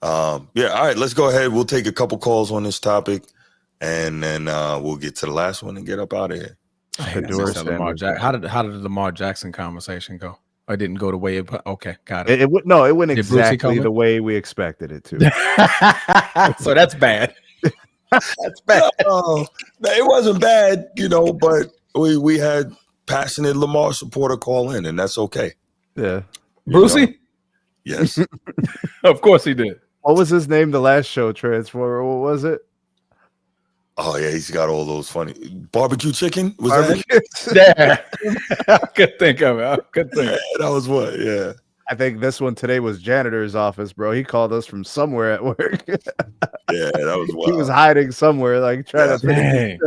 all right. Let's go ahead. We'll take a couple calls on this topic, and then we'll get to the last one and get up out of here. How did the Lamar Jackson conversation go? I didn't go the way it. Okay, got it. It went exactly the way we expected it to. So that's bad. That's bad. It wasn't bad, but we had passionate Lamar supporter call in, and that's okay. Yeah. Brucey? Yes. Of course he did. What was his name the last show, Transformer? What was it? Oh, yeah, he's got all those funny. Barbecue chicken? Was that? I could think of it. That was what, yeah. I think this one today was janitor's office, bro. He called us from somewhere at work. Yeah, that was wild. He was hiding somewhere, like trying to. Dang.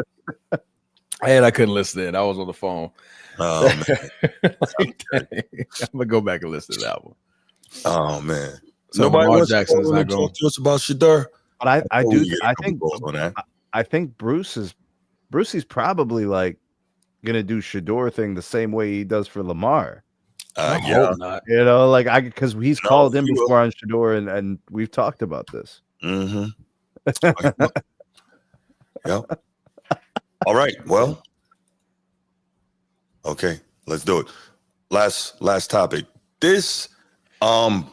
I couldn't listen to it. I was on the phone. Oh man, I'm gonna go back and listen to that one. Oh man, so nobody wants Jackson is not to talk to us about Shedeur. But I think Brucey's probably like gonna do Shedeur thing the same way he does for Lamar. Not. Because he's called in before on Shedeur, and we've talked about this. Mm-hmm. Yeah. All right. Well. Okay. Let's do it. Last topic. This, the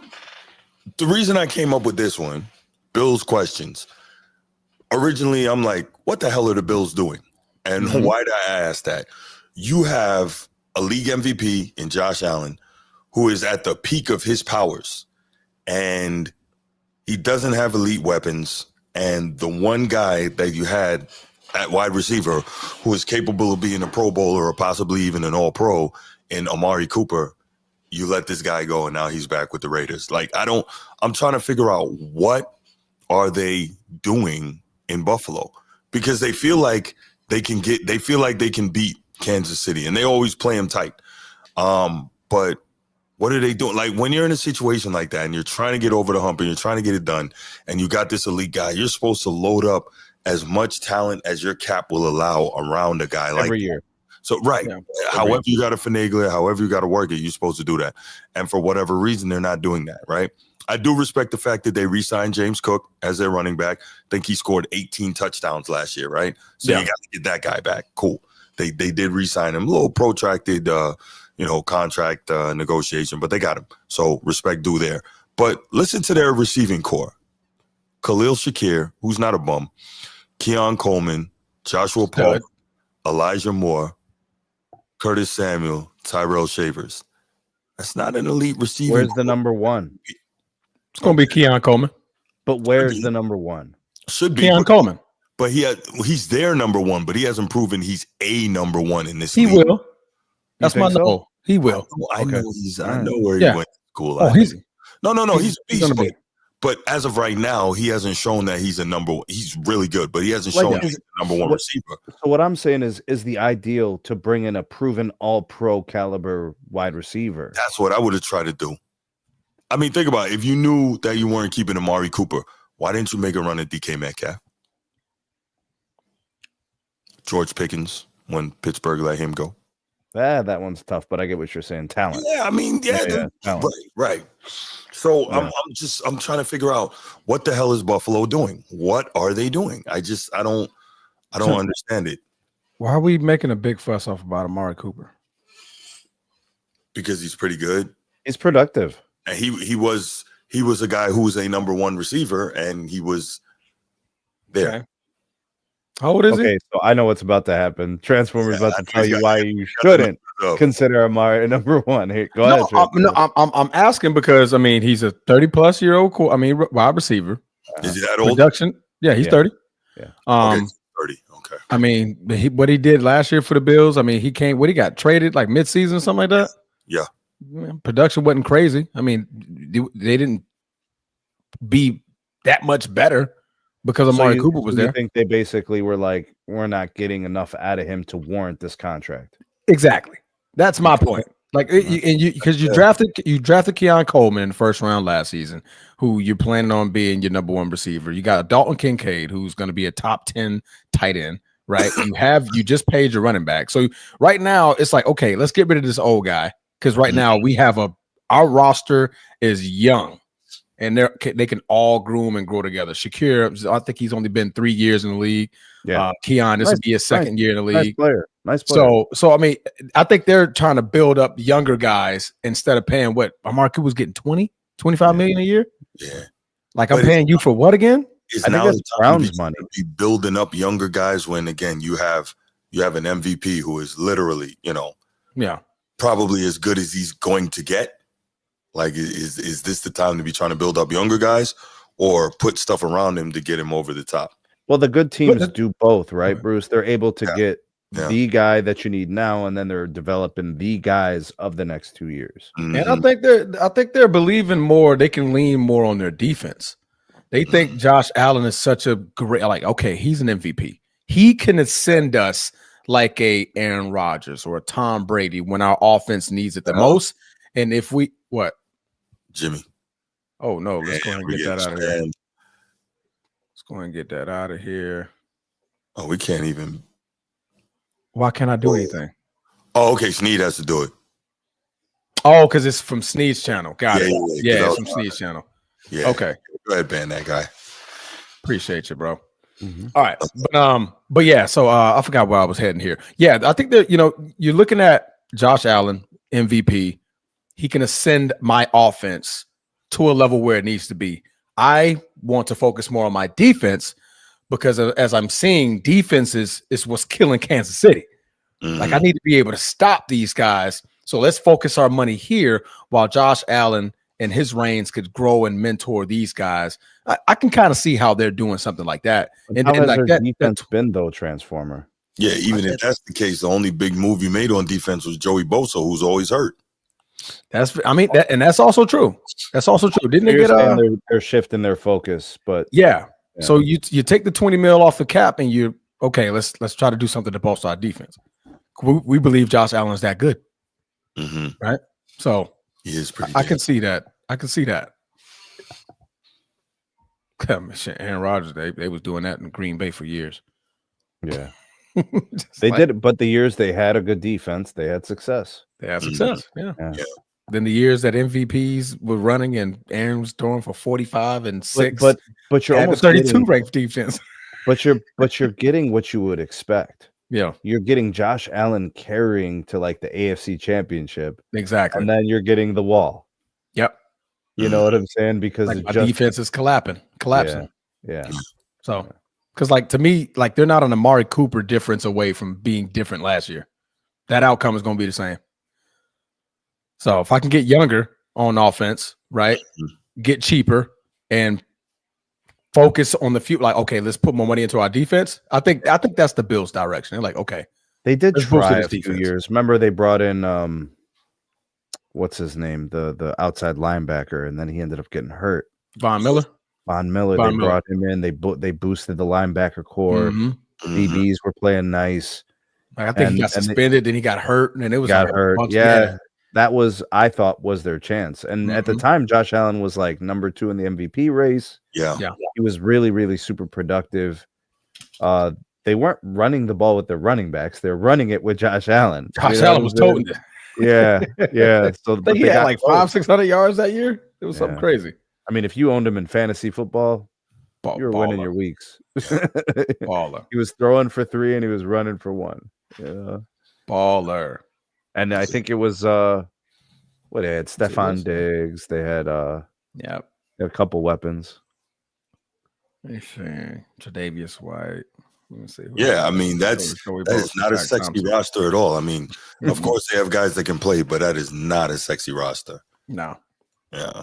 reason I came up with this one, Bills questions. Originally, I'm like, what the hell are the Bills doing? And why did I ask that? you have a league MVP in Josh Allen, who is at the peak of his powers, and he doesn't have elite weapons. And the one guy that you had at wide receiver who is capable of being a Pro Bowler or possibly even an All-Pro in Amari Cooper, you let this guy go, and now he's back with the Raiders. Like, I'm trying to figure out what are they doing in Buffalo, because they feel like they can beat Kansas City, and they always play them tight. But what are they doing? Like, when you're in a situation like that and you're trying to get over the hump and you're trying to get it done, and you got this elite guy, you're supposed to load up as much talent as your cap will allow around a guy like every year. So, right. Yeah. However you got to finagle it, however you got to work it, you're supposed to do that. And for whatever reason, they're not doing that, right? I do respect the fact that they re-signed James Cook as their running back. I think he scored 18 touchdowns last year, right? So you got to get that guy back. Cool. They did re-sign him. A little protracted, contract negotiation, but they got him. So respect due there. But listen to their receiving core. Khalil Shakir, who's not a bum. Keon Coleman, Joshua Paul, Elijah Moore, Curtis Samuel, Tyrell Shavers. That's not an elite receiver. Where's the number one? It's going to be Keon Coleman. But where's the number one? Should be Keon Coleman. But he's their number one, but he hasn't proven he's a number one in this league. He will. That's my so? He will. I know where he went to school. Oh, he's a beast. But as of right now, he hasn't shown that he's a number one. He's really good, but he hasn't shown that he's a number one receiver. So what I'm saying is the ideal to bring in a proven all-pro caliber wide receiver. That's what I would have tried to do. I mean, think about it. If you knew that you weren't keeping Amari Cooper, why didn't you make a run at DK Metcalf? George Pickens, when Pittsburgh let him go. That one's tough, but I get what you're saying. Talent. Yeah, I mean, right. So I'm trying to figure out what the hell is Buffalo doing? What are they doing? I don't understand it. Why are we making a big fuss off about Amari Cooper? Because he's pretty good. He's productive. And he was a guy who was a number one receiver, and he was there. Okay. How old is he? Okay, so I know what's about to happen. Transformers about to tell you why you shouldn't consider Amari number one. Here, go ahead. I'm asking because he's a 30-plus-year-old wide receiver. Is he that old? Production? Yeah, he's 30. Yeah. 30. Okay. What he did last year for the Bills. He came. What he got traded like mid-season, something like that. Yeah. Production wasn't crazy. They didn't be that much better. Because Amari Cooper was there. I think they basically were like, we're not getting enough out of him to warrant this contract. Exactly. That's my point. Like, because you drafted Keon Coleman in the first round last season, who you're planning on being your number one receiver. You got Dalton Kincaid, who's going to be a top 10 tight end, right? You just paid your running back. So right now it's like, okay, let's get rid of this old guy, because right now we have our roster is young. And they can all groom and grow together. Shakir, I think he's only been 3 years in the league. Yeah, Keon, this will be his second year in the league. Nice player. So I think they're trying to build up younger guys instead of paying what Amari Cooper was getting 25 million a year. Yeah, like I'm paying you for what again? It's now the time to be building up younger guys when again you have an MVP who is literally probably as good as he's going to get. Like, is this the time to be trying to build up younger guys or put stuff around him to get him over the top? Well, the good teams do both, right, Bruce? They're able to get the guy that you need now, and then they're developing the guys of the next 2 years. Mm-hmm. And I think they're believing more. They can lean more on their defense. They think Josh Allen is such a great, okay, he's an MVP. He can ascend us like a Aaron Rodgers or a Tom Brady when our offense needs it the most. And if we Jimmy. Oh no, let's go ahead and get that out of here. Let's go ahead and get that out of here. Oh, we can't even. Why can't I do anything? Oh, okay. Sneed has to do it. Oh, because it's from Sneed's channel. Got it. Yeah, it's from Sneed's channel. Yeah. Okay. Go ahead, ban that guy. Appreciate you, bro. Mm-hmm. All right. But yeah, so I forgot where I was heading here. Yeah, I think that you're looking at Josh Allen, MVP. He can ascend my offense to a level where it needs to be. I want to focus more on my defense because as I'm seeing, defense is what's killing Kansas City, Like, I need to be able to stop these guys. So let's focus our money here while Josh Allen and his reigns could grow and mentor these guys. I can kind of see how they're doing something like that. And how has like their defense been, though, Transformer? Yeah, even if that's the case, the only big move you made on defense was Joey Bosa, who's always hurt. That's also true. That's also true. Didn't they get they're shifting their focus, but yeah. So you take the $20 million off the cap and you okay, let's try to do something to bolster our defense. We believe Josh Allen is that good. Right? So he is pretty I can see that. Aaron Rodgers, they was doing that in Green Bay for years. Yeah. They did, but the years they had a good defense, they had success. Yeah. Then the years that MVPs were running and Aaron was throwing for 45 and 6, but you're almost 32 ranked defense. But you're getting what you would expect. Yeah, you're getting Josh Allen carrying to like the AFC Championship, exactly, and then you're getting the wall. Yep, you know what I'm saying? Because like defense is collapsing. Yeah. So, because like to me, like they're not an Amari Cooper difference away from being different last year. That outcome is going to be the same. So if I can get younger on offense, right, get cheaper, and focus on the future, like okay, let's put more money into our defense. I think that's the Bills' direction. They're like, okay, they did try a few years. Remember, they brought in what's his name, the outside linebacker, and then he ended up getting hurt. Von Miller. They brought him in. They boosted the linebacker core. DBs were playing nice. I think he got suspended, then he got hurt, and then it was got hurt. Yeah. That was, I thought, was their chance. And at the time, Josh Allen was like number 2 in the MVP race. Yeah. He was really, really super productive. They weren't running the ball with their running backs. They're running it with Josh Allen. Josh Allen was toting it. Yeah. So I think he had like 500-600 yards that year. It was something crazy. I mean, if you owned him in fantasy football, you were winning your weeks. Baller. He was throwing for 3 and he was running for 1. Baller. And I think it was what they had Stephon Diggs. They had a couple weapons. Let me see. Tre'Davious White. Let me see. Yeah, I mean that is not a sexy roster at all. I mean, of course they have guys that can play, but that is not a sexy roster. No. Yeah.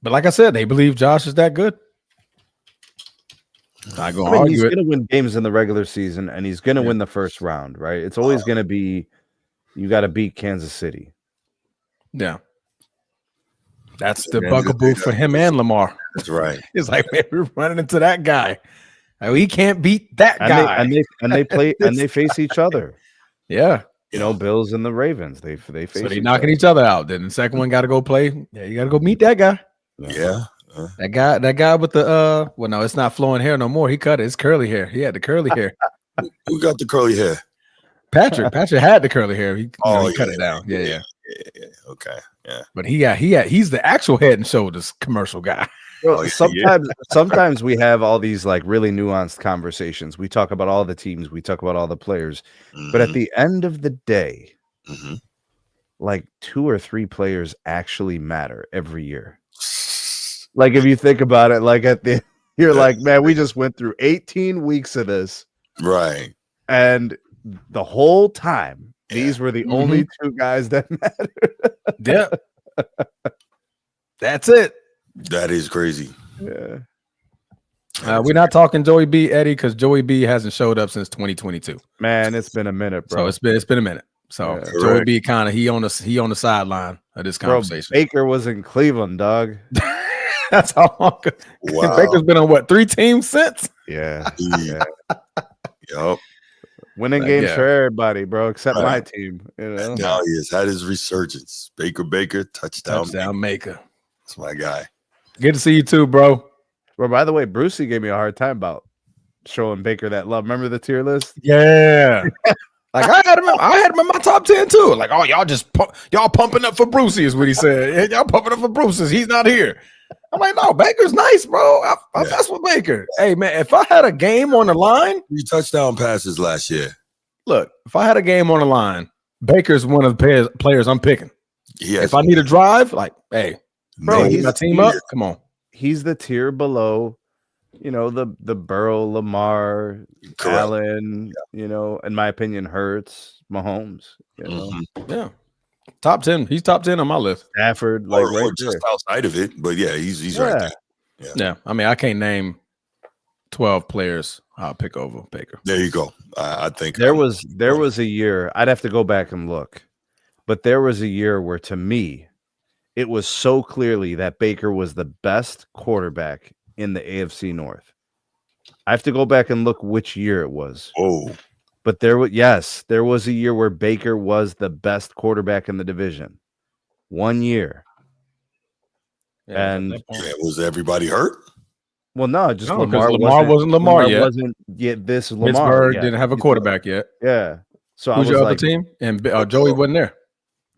But like I said, they believe Josh is that good. He's going to win games in the regular season, and he's going to win the first round, right? It's always going to be you got to beat Kansas City. Yeah. That's the bugaboo for him and Lamar. That's right. It's like, man, we're running into that guy. He can't beat that guy. And they play and they face each other. Yeah. You know, Bills and the Ravens. They face they're knocking each other out. Then the second one got to go play. Yeah, you got to go meet that guy. Yeah. That guy with the well, no, it's not flowing hair no more. He cut it. It's curly hair. He had the curly hair. Who got the curly hair? Patrick had the curly hair. He cut it down. Yeah. Okay. Yeah. But he's the actual Head and Shoulders commercial guy. Well, sometimes we have all these like really nuanced conversations. We talk about all the teams, we talk about all the players, but at the end of the day, like 2 or 3 players actually matter every year. Like if you think about it, like you're like, man, we just went through 18 weeks of this, right? And the whole time, these were the only 2 guys that mattered. Yeah, that's it. That is crazy. Yeah. We're not talking Joey B, Eddie, because Joey B hasn't showed up since 2022. Man, it's been a minute, bro. So it's been a minute. So Joey B kind of he on the sideline of this conversation. Bro, Baker was in Cleveland, dog. That's how long. Wow. Baker's been on what 3 teams since? Yeah. Yup. Winning games for everybody, bro, except my team. You know? Now he has had his resurgence. Baker, touchdown maker. That's my guy. Good to see you too, bro. Well, by the way, Brucey gave me a hard time about showing Baker that love. Remember the tier list? Yeah. Like I had him in my top 10 too. Like, oh, y'all pumping up for Brucey is what he said. Y'all pumping up for Brucey. He's not here. I'm like, no, Baker's nice, bro. I mess with Baker. Hey, man, if I had a game on the line, 3 touchdown passes last year. Look, if I had a game on the line, Baker's one of the players I'm picking. If I need a drive, like, hey, bro, he's my team up. Come on. He's the tier below the Burrow, Lamar, Correct. Allen, in my opinion, Hurts, Mahomes, Yeah. Top 10. He's top 10 on my list. Stafford, Or right just there. outside of it. But yeah, he's right there. Yeah. I mean, I can't name 12 players I'll pick over Baker. There you go. I think there was a year, I'd have to go back and look, but there was a year where, to me, it was so clearly that Baker was the best quarterback in the AFC North. I have to go back and look which year it was. Oh, but there was a year where Baker was the best quarterback in the division. 1 year. Yeah, and was everybody hurt? Well, no, just No, Lamar wasn't Lamar yet. Wasn't yet. This Lamar Pittsburgh yet. didn't have a quarterback yet. Yeah. So who's I was your like, other team? And Joey wasn't there.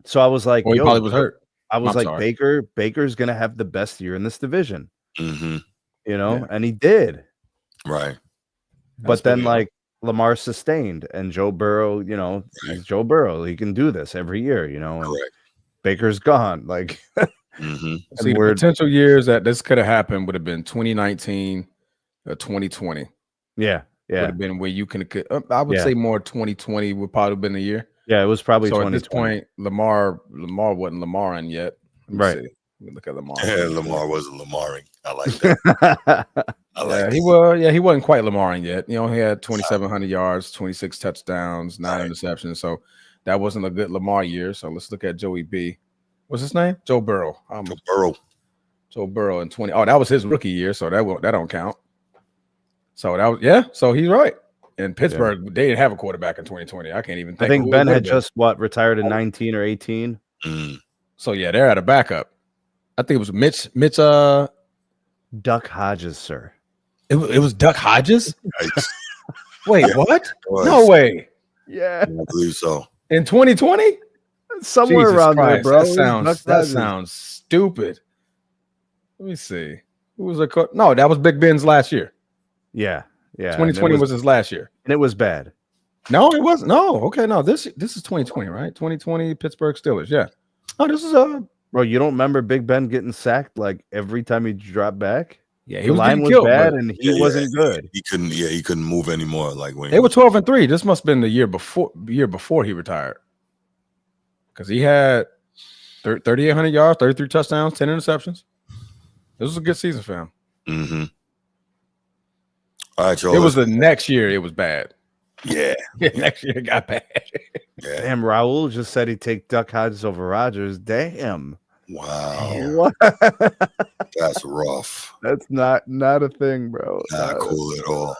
So I was like, he probably was hurt. I was I'm like, sorry. Baker's gonna have the best year in this division. Mm-hmm. And he did. Right. But then Lamar sustained, and Joe Burrow, he's Joe Burrow. He can do this every year, and Correct. Baker's gone. Mm-hmm. See, the potential years that this could have happened would have been 2019 or 2020. Yeah. Would have been where you can. I would say more 2020 would probably have been the year. Yeah, it was probably. So at this point, Lamar wasn't Lamaring yet. Right. Let me look at Lamar. Yeah, Lamar wasn't Lamaring. I like that. He wasn't quite Lamaring yet. He had 2,700 yards, 26 touchdowns, 9 interceptions. So that wasn't a good Lamar year. So let's look at Joey B. What's his name? Joe Burrow. Joe Burrow in 20. Oh, that was his rookie year, so that don't count. So that was So he's right. In Pittsburgh, they didn't have a quarterback in 2020. I can't even think. I think Ben had just retired in 19 or 18. So yeah, they're at a backup. I think it was Mitch. Duck Hodges, sir. It was Duck Hodges. Wait, what? Was. No way. Yeah, I believe so. In 2020, somewhere Jesus around Christ, there, bro. That sounds stupid. Let me see. Who was No, that was Big Ben's last year. Yeah. 2020 was his last year, and it was bad. No, it wasn't. No, okay, no. This is 2020, right? 2020 Pittsburgh Steelers. Yeah. Oh, this is Bro, you don't remember Big Ben getting sacked every time he dropped back? Yeah, the line was bad, and he wasn't good. He couldn't move anymore. When they were 12-3. This must have been the year before he retired, because he had 3,800 yards, 33 touchdowns, 10 interceptions. This was a good season for him. Mm-hmm. All right, Joe. It was the next year. It was bad. Yeah. Next year it got bad. Yeah. Damn, Raul just said he'd take Duck Hodges over Rodgers. Damn. Wow. That's rough. That's not a thing, bro. Not cool at all.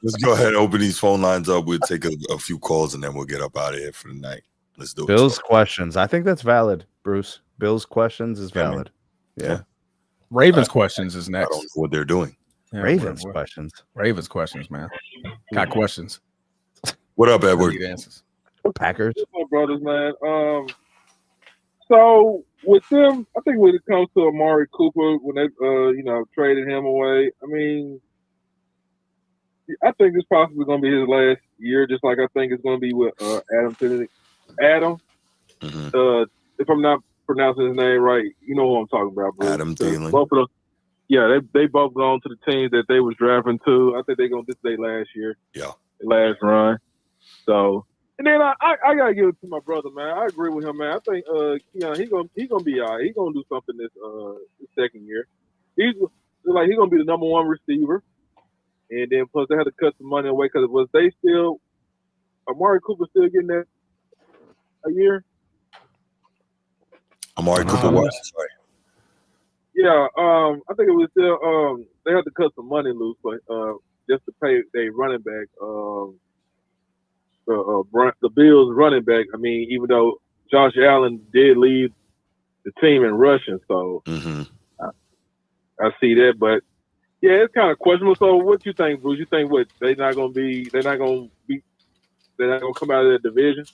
Let's go ahead and open these phone lines up. We'll take a few calls and then we'll get up out of here for the night. Let's do it. Bill's questions. I think that's valid, Bruce. Bill's questions is valid. Yeah. Ravens questions is next. I don't know what they're doing. Yeah, Ravens questions. Ravens questions, man. Got questions. What up, Edward? Answers. Packers. What's up, brothers, man? So with them, I think when it comes to Amari Cooper, when they traded him away, I mean, I think it's possibly going to be his last year, just like I think it's going to be with Adam. Mm-hmm. If I'm not pronouncing his name right, you know who I'm talking about, bro. Adam Thielen. Both of them. Yeah, they both gone to the teams that they was drafting to. I think they're going to this day last year. Yeah. Last run. So, and then I gotta give it to my brother, man. I agree with him, man. I think he gonna be all right. He gonna do something this second year. He's gonna be the number one receiver, and then plus they had to cut some money away because Amari Cooper still getting that a year. Amari Cooper was sorry. Yeah, I think it was still they had to cut some money loose, but just to pay their running back. The Bills running back. I mean, even though Josh Allen did lead the team in rushing, so I see that. But yeah, it's kind of questionable. So, what you think, Bruce? You think they're not gonna come out of that division?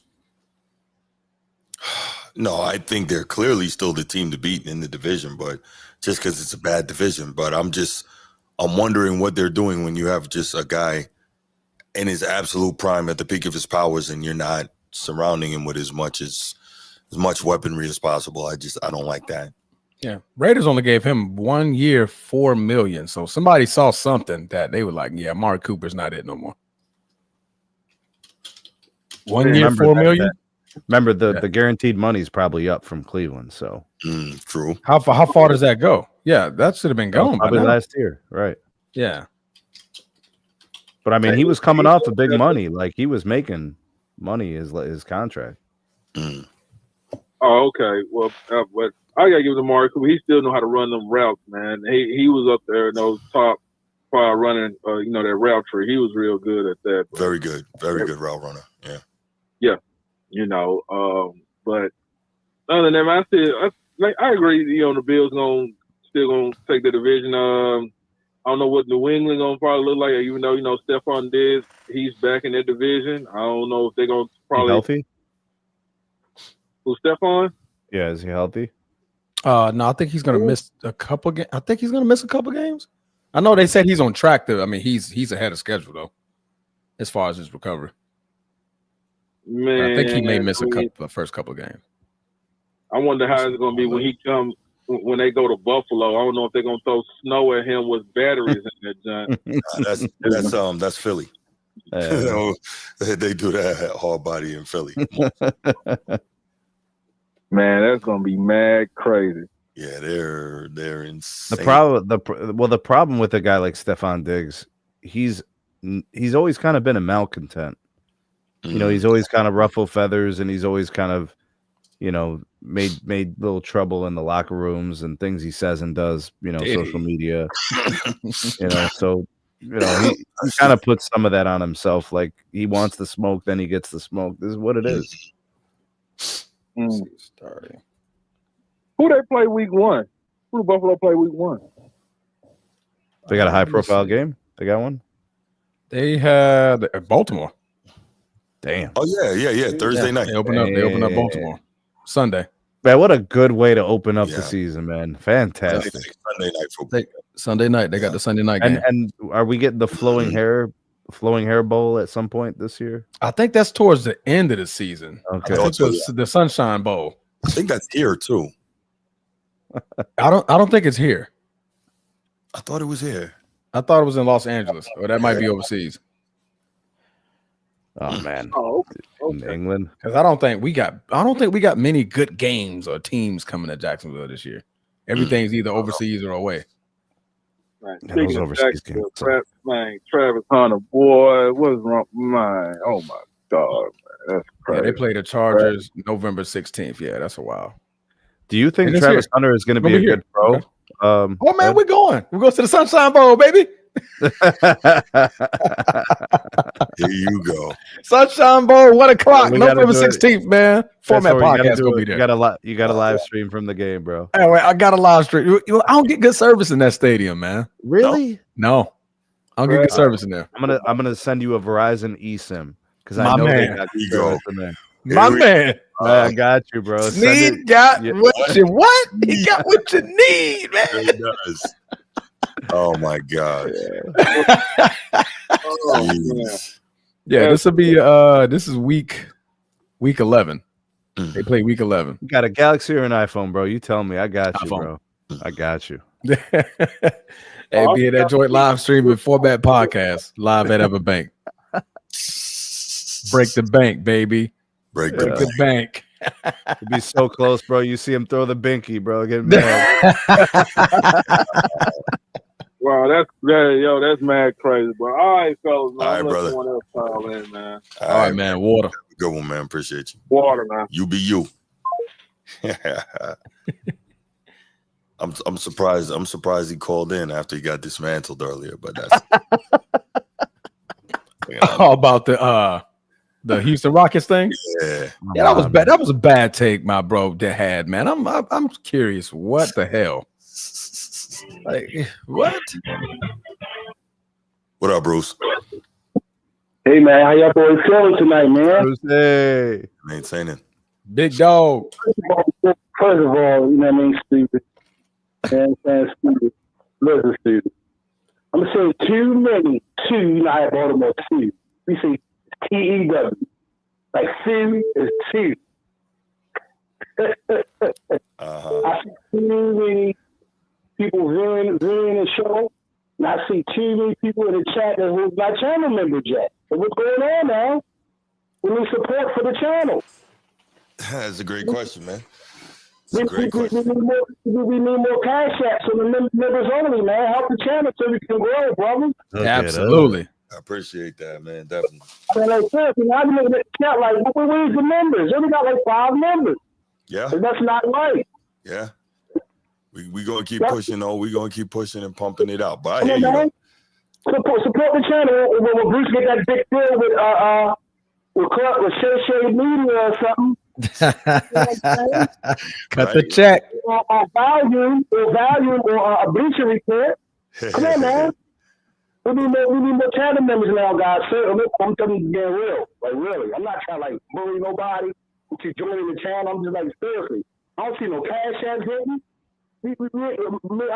No, I think they're clearly still the team to beat in the division, but just because it's a bad division. But I'm wondering what they're doing when you have just a guy in his absolute prime at the peak of his powers and you're not surrounding him with as much weaponry as possible. I don't like that. Yeah, Raiders only gave him 1 year, $4 million. So somebody saw something that they were like, "Yeah, Mark Cooper's not it no more." 1 year, Remember $4 million. Remember the guaranteed money's probably up from Cleveland. So true. How far does that go? Yeah, that should have been gone by probably now. last year, right? Yeah, but I mean, he was coming off of big money. Like he was making money his contract. Oh, okay. Well, but I gotta give it to Mark Cooper. He still know how to run them routes, man. He was up there in those top 5 running, that route tree. He was real good at that. But, very good route runner. Yeah. Yeah. But other than that, man, I agree. The Bills still gonna take the division. I don't know what New England gonna probably look like. Even though Stephon Diggs, he's back in that division. I don't know if they're gonna probably healthy. Who's Stephon? Yeah, is he healthy? No, I think he's gonna miss a couple games. I think he's gonna miss a couple games. I know they said he's on track to. I mean, he's ahead of schedule though, as far as his recovery. Man, I think he may miss the first couple of games. I wonder how it's gonna be when he comes when they go to Buffalo. I don't know if they're gonna throw snow at him with batteries in that giant. That's Philly. They do that hard body in Philly. Man, that's gonna be mad crazy. Yeah, they're insane. The problem with a guy like Stephon Diggs, he's always kind of been a malcontent. He's always kind of ruffled feathers, and he's always kind of, made little trouble in the locker rooms and things he says and does, social media. So he kind of puts some of that on himself. Like he wants the smoke, then he gets the smoke. This is what it is. Starting. Who they play week 1? Who did Buffalo play week 1? They got a high profile game. They got one. They had Baltimore. Damn. Oh yeah. Thursday night. They open up Baltimore Sunday. Man, what a good way to open up the season, man. Fantastic. Sunday night football. Sunday night. They got the Sunday night game. And are we getting the flowing hair bowl at some point this year? I think that's towards the end of the season. Okay. I think the Sunshine Bowl. I think that's here too. I don't think it's here. I thought it was here. I thought it was in Los Angeles, or that might be overseas. Oh man. Okay. In England. Because I don't think we got many good games or teams coming to Jacksonville this year. Everything's either overseas or away. Right. Yeah, Speaking of Jacksonville, Travis Hunter, boy, what's wrong? Oh my God, man, that's crazy. Yeah, they play the Chargers November 16th. Yeah, that's a while. Do you think Travis Hunter is going to be a good pro? Okay. Oh man, we're going to the Sunshine Bowl, baby. Here you go. Sunshine Bowl, 1:00, November 16th, man. Format Podcast gonna be there. You got a live stream from the game, bro. Anyway, I got a live stream. I don't get good service in that stadium, man. Really? No. I don't get good service in there. I'm gonna send you a Verizon eSIM because I know they got you go in there. My man. I got you, bro. He got what you want. He got what you need, man. He does. Oh my God. Yeah, this will be this is week 11. They play week 11. You got a Galaxy or an iPhone, bro? You tell me. I got you, bro. I got you. Hey, be in that joint live stream with Format Podcast live at Everbank. Break the bank, baby. Break the bank. It'd be so close, bro. You see him throw the binky, bro. Get mad. Wow, that's mad crazy, bro. All right, fellas, man. All right, brother. Someone else call in, man. All right, man. Water. Good one, man. Appreciate you. Water, man. You be you. I'm surprised. I'm surprised he called in after he got dismantled earlier, but that's How about the Houston Rockets thing? Yeah, that was bad. That was a bad take, my bro. That had, man. I'm curious. What the hell? Like what? What up, Bruce? Hey man, how y'all boys feeling tonight, man? Bruce, hey, maintaining. Big dog. First of all, you know what I mean, stupid. And stupid. Listen, stupid. I'm gonna say too many. I have Baltimore 2. We say TEW. Like Sue is 2. I see too many people ruining the show, and I see too many people in the chat who's not channel members yet. So what's going on now? We need support for the channel. That's a great question, man. We need more cash apps for the members only, man. Help the channel so we can grow, brother. Absolutely. I appreciate that, man. Definitely. I mean, like, seriously, I'm looking at the chat like, where's the members? They only got like 5 members. Yeah. And that's not right. Yeah. We gonna keep pushing, though. We gonna keep pushing and pumping it out. But I hear you. Support the channel. When Bruce get that big deal with Shedeur Media or something. Cut the check. Or value or a Bleacher Report. Come on, man. We need more channel members now, guys. I'm telling you, being real. Like, really. I'm not trying to, like, bully nobody to join the channel. I'm just like, seriously. I don't see no cash apps hitting. I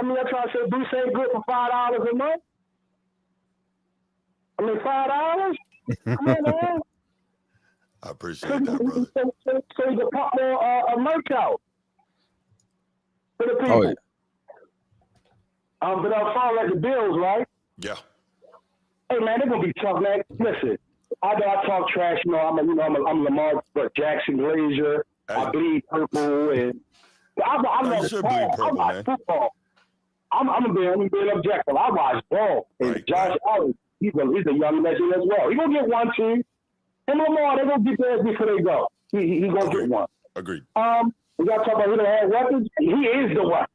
mean, I try to say Bruce ain't good for $5 a month. I mean, $5? Come on, man. I appreciate that, brother. So you can pop more merch out for the people. Oh, yeah. But I'll follow like the Bills, right? Yeah. Hey, man, they're gonna be tough, man. Listen, I know I talk trash. You know, I'm Lamar Jackson Glazier. Hey. I bleed purple, and I love football. I'm gonna be objective. I watch ball, and Josh Allen, he's a young legend as well. He's gonna get 1, 2. And Lamar, they're gonna get theirs before they go. He gonna get one. Agreed. We gotta talk about who don't have weapons. He is the one.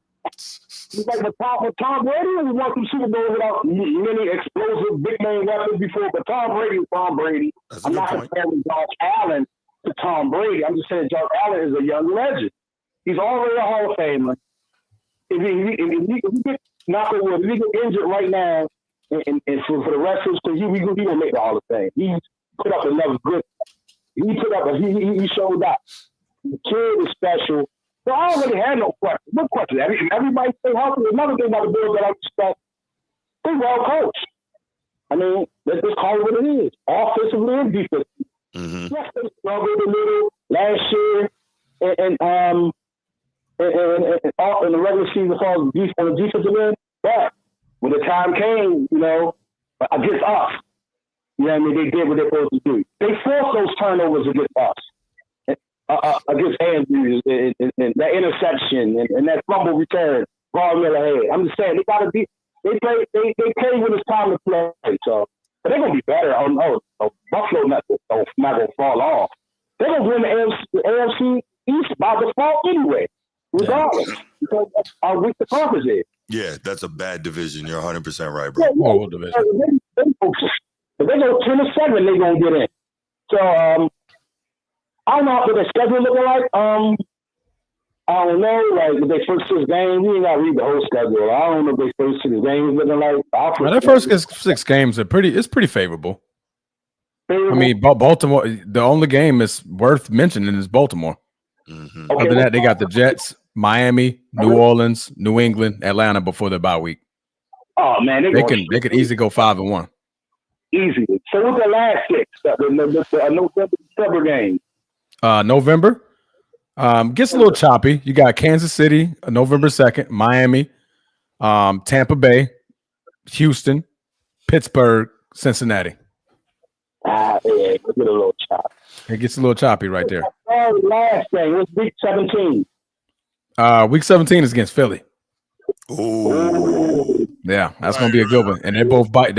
He's like with Tom Brady. He won some Super Bowls without many explosive big name weapons before. But Tom Brady is Tom Brady. I'm not comparing Josh Allen to Tom Brady. I'm just saying Josh Allen is a young legend. He's already a Hall of Famer. If he get knocked on wood, if he get injured right now, and for the rest of his career, he gonna make the Hall of Fame. He's put up another good. He showed up. The kid is special. So I don't really have no question. No question. Everybody stay healthy. Another thing about the Bills that I respect, they're well coached. I mean, let's just call it what it is. Offensively and defensively. Mm-hmm. Yes, they struggled a little last year, and in the regular season on the defensive end. But when the time came, you know, against us, you know what I mean, they did what they're supposed to do. They forced those turnovers against us. Against Andrews and that interception and that fumble return, Von Miller had. I'm just saying they gotta be. They play when it's time to play. So, but they're gonna be better. Buffalo not gonna fall off. They're gonna win the AFC East by default anyway, regardless. Because that's how weak the conference is. Yeah, that's a bad division. You're 100% right, bro. Horrible division. If they go 10-7, they're gonna get in. So I don't know what their schedule looking like. I don't know. Like if they first 6 games, we ain't gotta read the whole schedule. I don't know if they first 6 games looking like. Their first 6 games are pretty favorable. I mean, Baltimore. The only game is worth mentioning is Baltimore. Mm-hmm. Other than that, they got the Jets, Miami, New Orleans, New England, Atlanta before their bye week. Oh man, they could easily go 5-1. Easy. So what's the last 6? The November, December game. November gets a little choppy. You got Kansas City, November 2nd, Miami, Tampa Bay, Houston, Pittsburgh, Cincinnati. Yeah, it gets a little choppy. It gets a little choppy right there. Last game was week 17. Week 17 is against Philly. Ooh. Yeah, that's gonna be a good one. And they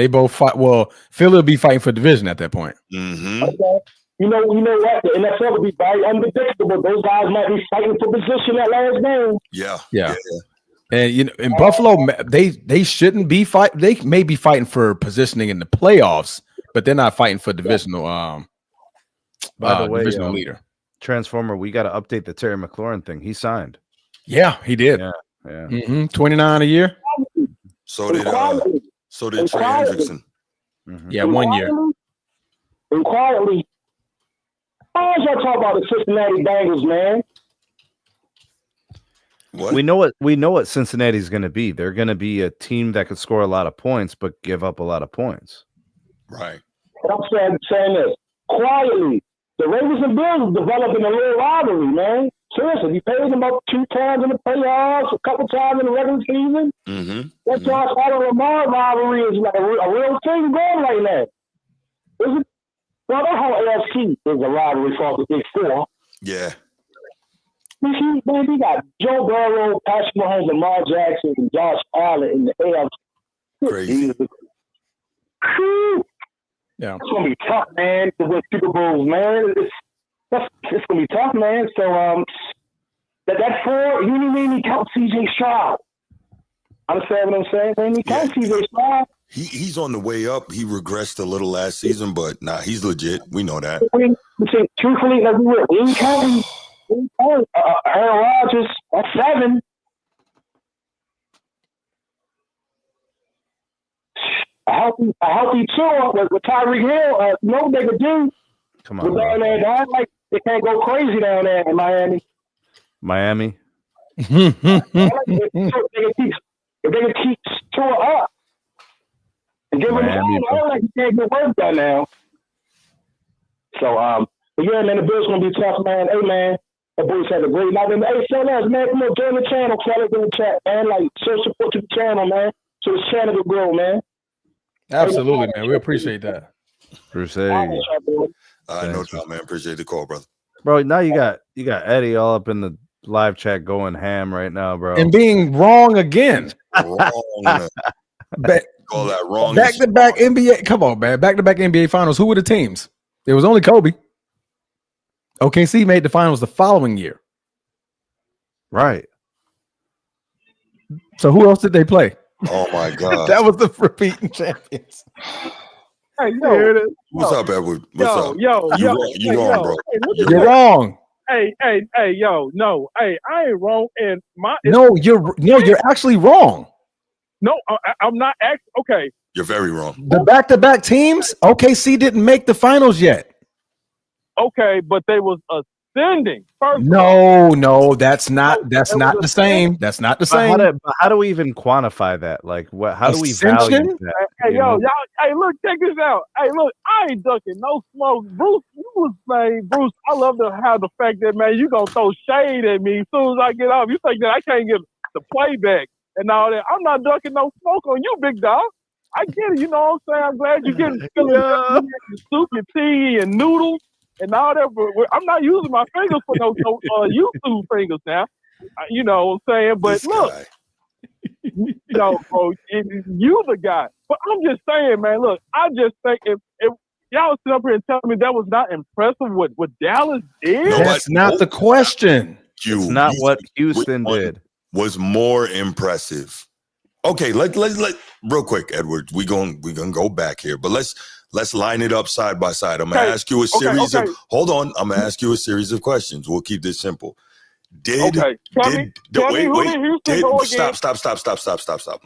both fight. Well, Philly will be fighting for division at that point. Mm-hmm. Okay. You know what? The NFL will be very unpredictable. Those guys might be fighting for position that last game. Yeah. And you know, in Buffalo, they shouldn't be fighting. They may be fighting for positioning in the playoffs, but they're not fighting for divisional. By the way, divisional leader. Transformer, we got to update the Terry McLaurin thing. He signed. Yeah, he did. Yeah. Mm-hmm. 29 a year. So did Trey Hendrickson. Mm-hmm. Yeah, 1 year. And quietly. Why don't y'all talk about the Cincinnati Bengals, man? What? We know what Cincinnati's going to be. They're going to be a team that could score a lot of points, but give up a lot of points. Right. I'm saying this quietly. The Ravens and Bills developing a little rivalry, man. Seriously, he paid him about 2 times in the playoffs, a couple times in the regular season. That Josh Allen Lamar rivalry is like a real thing going right now. Well, that whole AFC is a rivalry for the Big Four. Yeah. Man, we got Joe Burrow, Patrick Mahomes, Lamar Jackson, and Josh Allen in the AFC. Crazy. Yeah. It's gonna be tough, man, to win Super Bowls, man. It's gonna be tough, man. So that 4, you didn't even count CJ Stroud. Understand what I'm saying? Man, you count CJ Stroud. He's on the way up. He regressed a little last season, but he's legit. We know that. Truthfully, like we ain't counting Aaron Rodgers. That's 7. A healthy tour with Tyreek Hill. No, they could do. Come on, down there, down, like they can't go crazy down there in Miami. If they can keep Tua up and give him a shot, like he can't get work done now. So, but yeah, man, the Bills gonna be tough, man. Hey, man, the boys had a great night. Hey, fellas, man, come on, join the channel, fellas, in the chat, man. Like, show support to the channel, man, so the channel will grow, man. Absolutely, man. We appreciate that. Crusade. No doubt, man. Appreciate the call, brother. Bro, now you got Eddie all up in the live chat going ham right now, bro. And being wrong again. Call that wrong. Back-to-back NBA. Come on, man. Back-to-back NBA finals. Who were the teams? It was only Kobe. OKC made the finals the following year. Right. So who else did they play? Oh, my God. That was the repeating champions. Hey, yo. What's up, Edward? What's up? Yo. You wrong, bro. Hey, You're wrong. Hey, yo, no. Hey, I ain't wrong. And you're actually wrong. No, I'm not actually. Okay. You're very wrong. The back-to-back teams, OKC didn't make the finals yet. Okay, but they was ascending. No, that's not the same. That's not the same. How do we even quantify that? Like, what? How do we value that? Hey, y'all. Hey, look, check this out. Hey, look, I ain't ducking no smoke, Bruce. Bruce. I love to have the fact that, man, you gonna throw shade at me as soon as I get off. You think that I can't get the playback and all that? I'm not ducking no smoke on you, big dog. I get it. You know what I'm saying? I'm glad you're getting your soup, your tea, and noodles. And all that, but I'm not using my fingers for no YouTube fingers now. You know what I'm saying? But this look, bro, you the guy. But I'm just saying, man, look, I just think if y'all sit up here and tell me that was not impressive what Dallas did. That's not the question. It's not what Houston did. Was more impressive. Okay, let real quick, Edward. We're gonna go back here, but let's line it up side by side. I'm gonna ask you a series of hold on. I'm gonna ask you a series of questions. We'll keep this simple. Stop. Let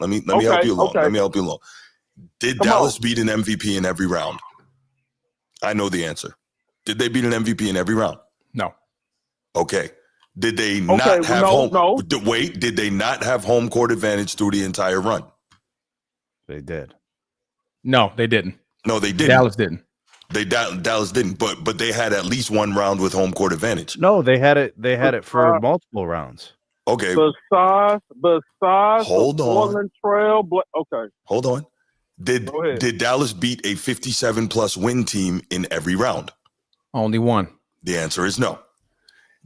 me help you along. Let me help you along. Did Dallas beat an MVP in every round? I know the answer. Did they beat an MVP in every round? No. Okay. Did they not have home? Wait, did they not have home court advantage through the entire run? They did. No, they didn't. No, they didn't. Dallas didn't. Dallas didn't. But they had at least one round with home court advantage. No, they had it. They had it for multiple rounds. Okay. Besides, hold on. Portland Trail. Okay. Hold on. Did Dallas beat a 57+ win team in every round? Only one. The answer is no.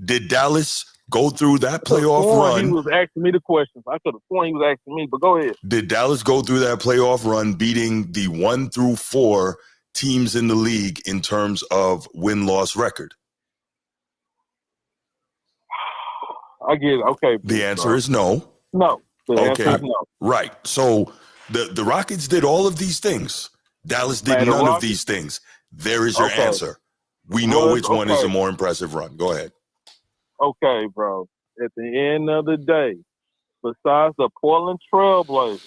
Did Dallas go through that playoff run? He was asking me the questions. I could have sworn he was asking me, but go ahead. Did Dallas go through that playoff run beating the 1 through 4 teams in the league in terms of win-loss record? I get it. Okay. The answer is no. No. The answer is no. Right. So the Rockets did all of these things. Dallas did none of these things. There is your answer. We know which one is a more impressive run. Go ahead. Okay, bro. At the end of the day, besides the Portland Trailblazers,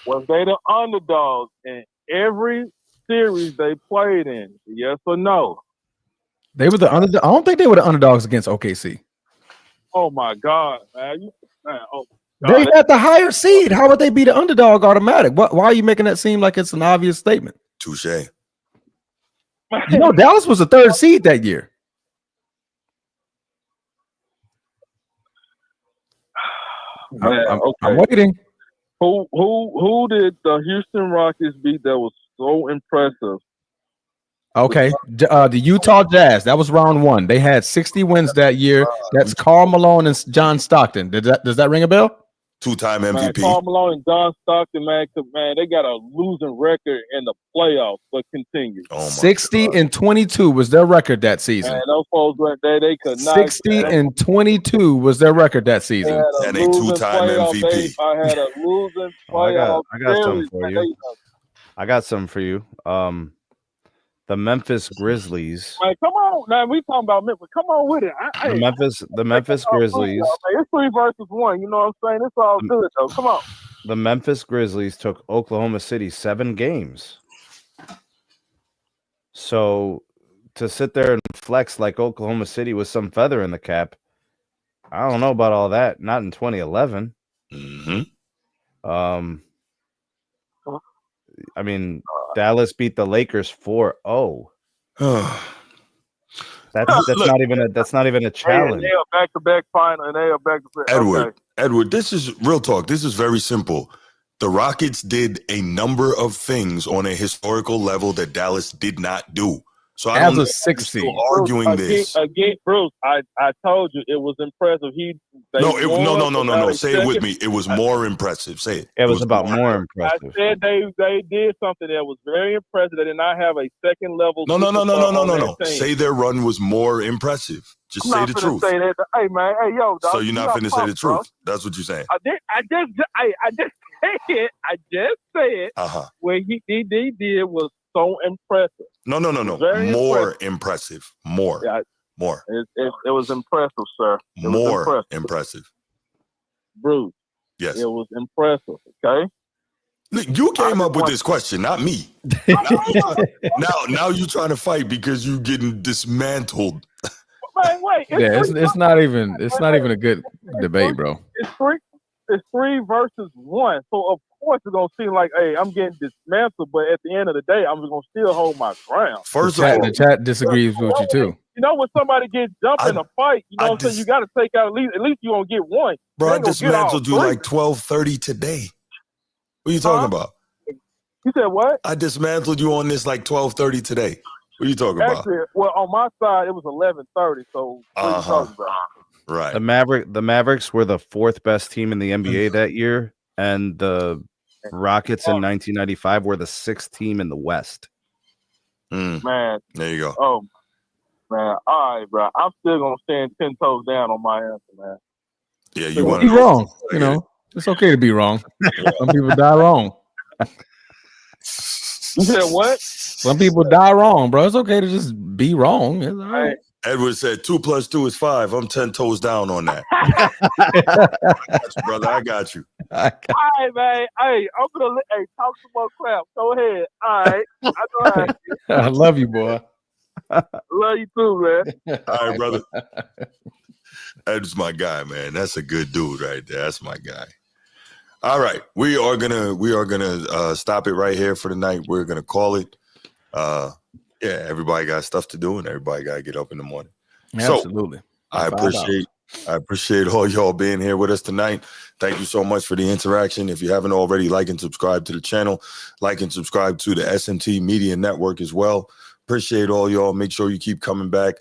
was they the underdogs in every series they played in? Yes or no? They were the underdog. I don't think they were the underdogs against OKC. Oh my God, man! They had the higher seed. How would they be the underdog automatic? Why are you making that seem like it's an obvious statement? Touche. Dallas was the 3rd seed that year. I'm waiting. Who did the Houston Rockets beat that was so impressive? Okay, the Utah Jazz. That was round one. They had 60 wins that year. That's Karl Malone and John Stockton. Does that ring a bell? Two-time MVP. Man, Karl Malone and John Stockton, man, they got a losing record in the playoffs, but continue. 60-22 was their record that season. Man, those folks they could not. 60-22 was their record that season. And a two-time MVP. I had a losing playoff. I got something for you. I got something for you. The Memphis Grizzlies. Man, come on, man. We talking about Memphis. Come on with it. The Memphis Grizzlies. It's 3 versus 1. You know what I'm saying? It's all good though. Come on. The Memphis Grizzlies took Oklahoma City 7 games. So to sit there and flex like Oklahoma City was some feather in the cap, I don't know about all that. Not in 2011. I mean, Dallas beat the Lakers 4-0. That's not even a challenge. They are back-to-back final, and they are back-to-back. Edward, this is real talk. This is very simple. The Rockets did a number of things on a historical level that Dallas did not do. So I don't know if you're still arguing this. Again, Bruce, I told you it was impressive. No. Say it with me. It was more impressive. Say it. It was about more impressive. I said they did something that was very impressive. They did not have a second level. No. Say their run was more impressive. Just say the truth. Say that. Hey man, hey yo, dog. So you're not finna say the truth. That's what you're saying. I just said what he did was so impressive. No. More impressive. More. Yeah, more. It was impressive, sir. More impressive. Bruce. Yes. It was impressive. Okay. You came up with this question, not me. now you trying to fight because you getting dismantled. Wait. It's not even a good debate, bro. It's 3 versus 1. So of course it's gonna seem like, hey, I'm getting dismantled, but at the end of the day, I'm gonna still hold my ground. First of all, the chat disagrees with you too. You know, when somebody gets jumped in a fight, you know what I'm saying? You gotta take out at least you gonna get one. Bro, I dismantled you like 12:30 today. What are you talking about? You said what? I dismantled you on this like 12:30 today. What are you talking about? Actually, well, on my side it was 11:30. So what are you talking about? Right. The Mavericks were the 4th best team in the NBA that year, and the Rockets in 1995 were the 6th team in the West. Man, there you go. Oh man, all right, bro. I'm still gonna stand 10 toes down on my answer, man. Yeah, you want to be wrong. You know, it's okay to be wrong. Some people die wrong. You said what? Some people die wrong, bro. It's okay to just be wrong. It's all right. Edward said 2 + 2 is 5. I'm 10 toes down on that. Brother, I got you. All right, man. Hey, I'm gonna talk some more crap. Go ahead. All right. I love you, boy. Love you too, man. All right, brother. Ed's my guy, man. That's a good dude right there. That's my guy. All right, we are gonna stop it right here for the night. We're gonna call it. Yeah, everybody got stuff to do, and everybody got to get up in the morning. Absolutely. So, I appreciate all y'all being here with us tonight. Thank you so much for the interaction. If you haven't already, like and subscribe to the channel. Like and subscribe to the SMT Media Network as well. Appreciate all y'all. Make sure you keep coming back.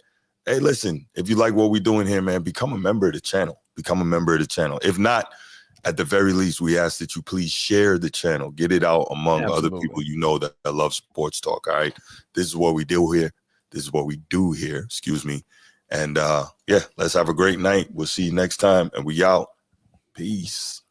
Hey, listen, if you like what we're doing here, man, become a member of the channel. Become a member of the channel. If not, at the very least, we ask that you please share the channel. Get it out among other people you know that love sports talk, all right? This is what we do here. This is what we do here, excuse me. And, yeah, let's have a great night. We'll see you next time, and we out. Peace.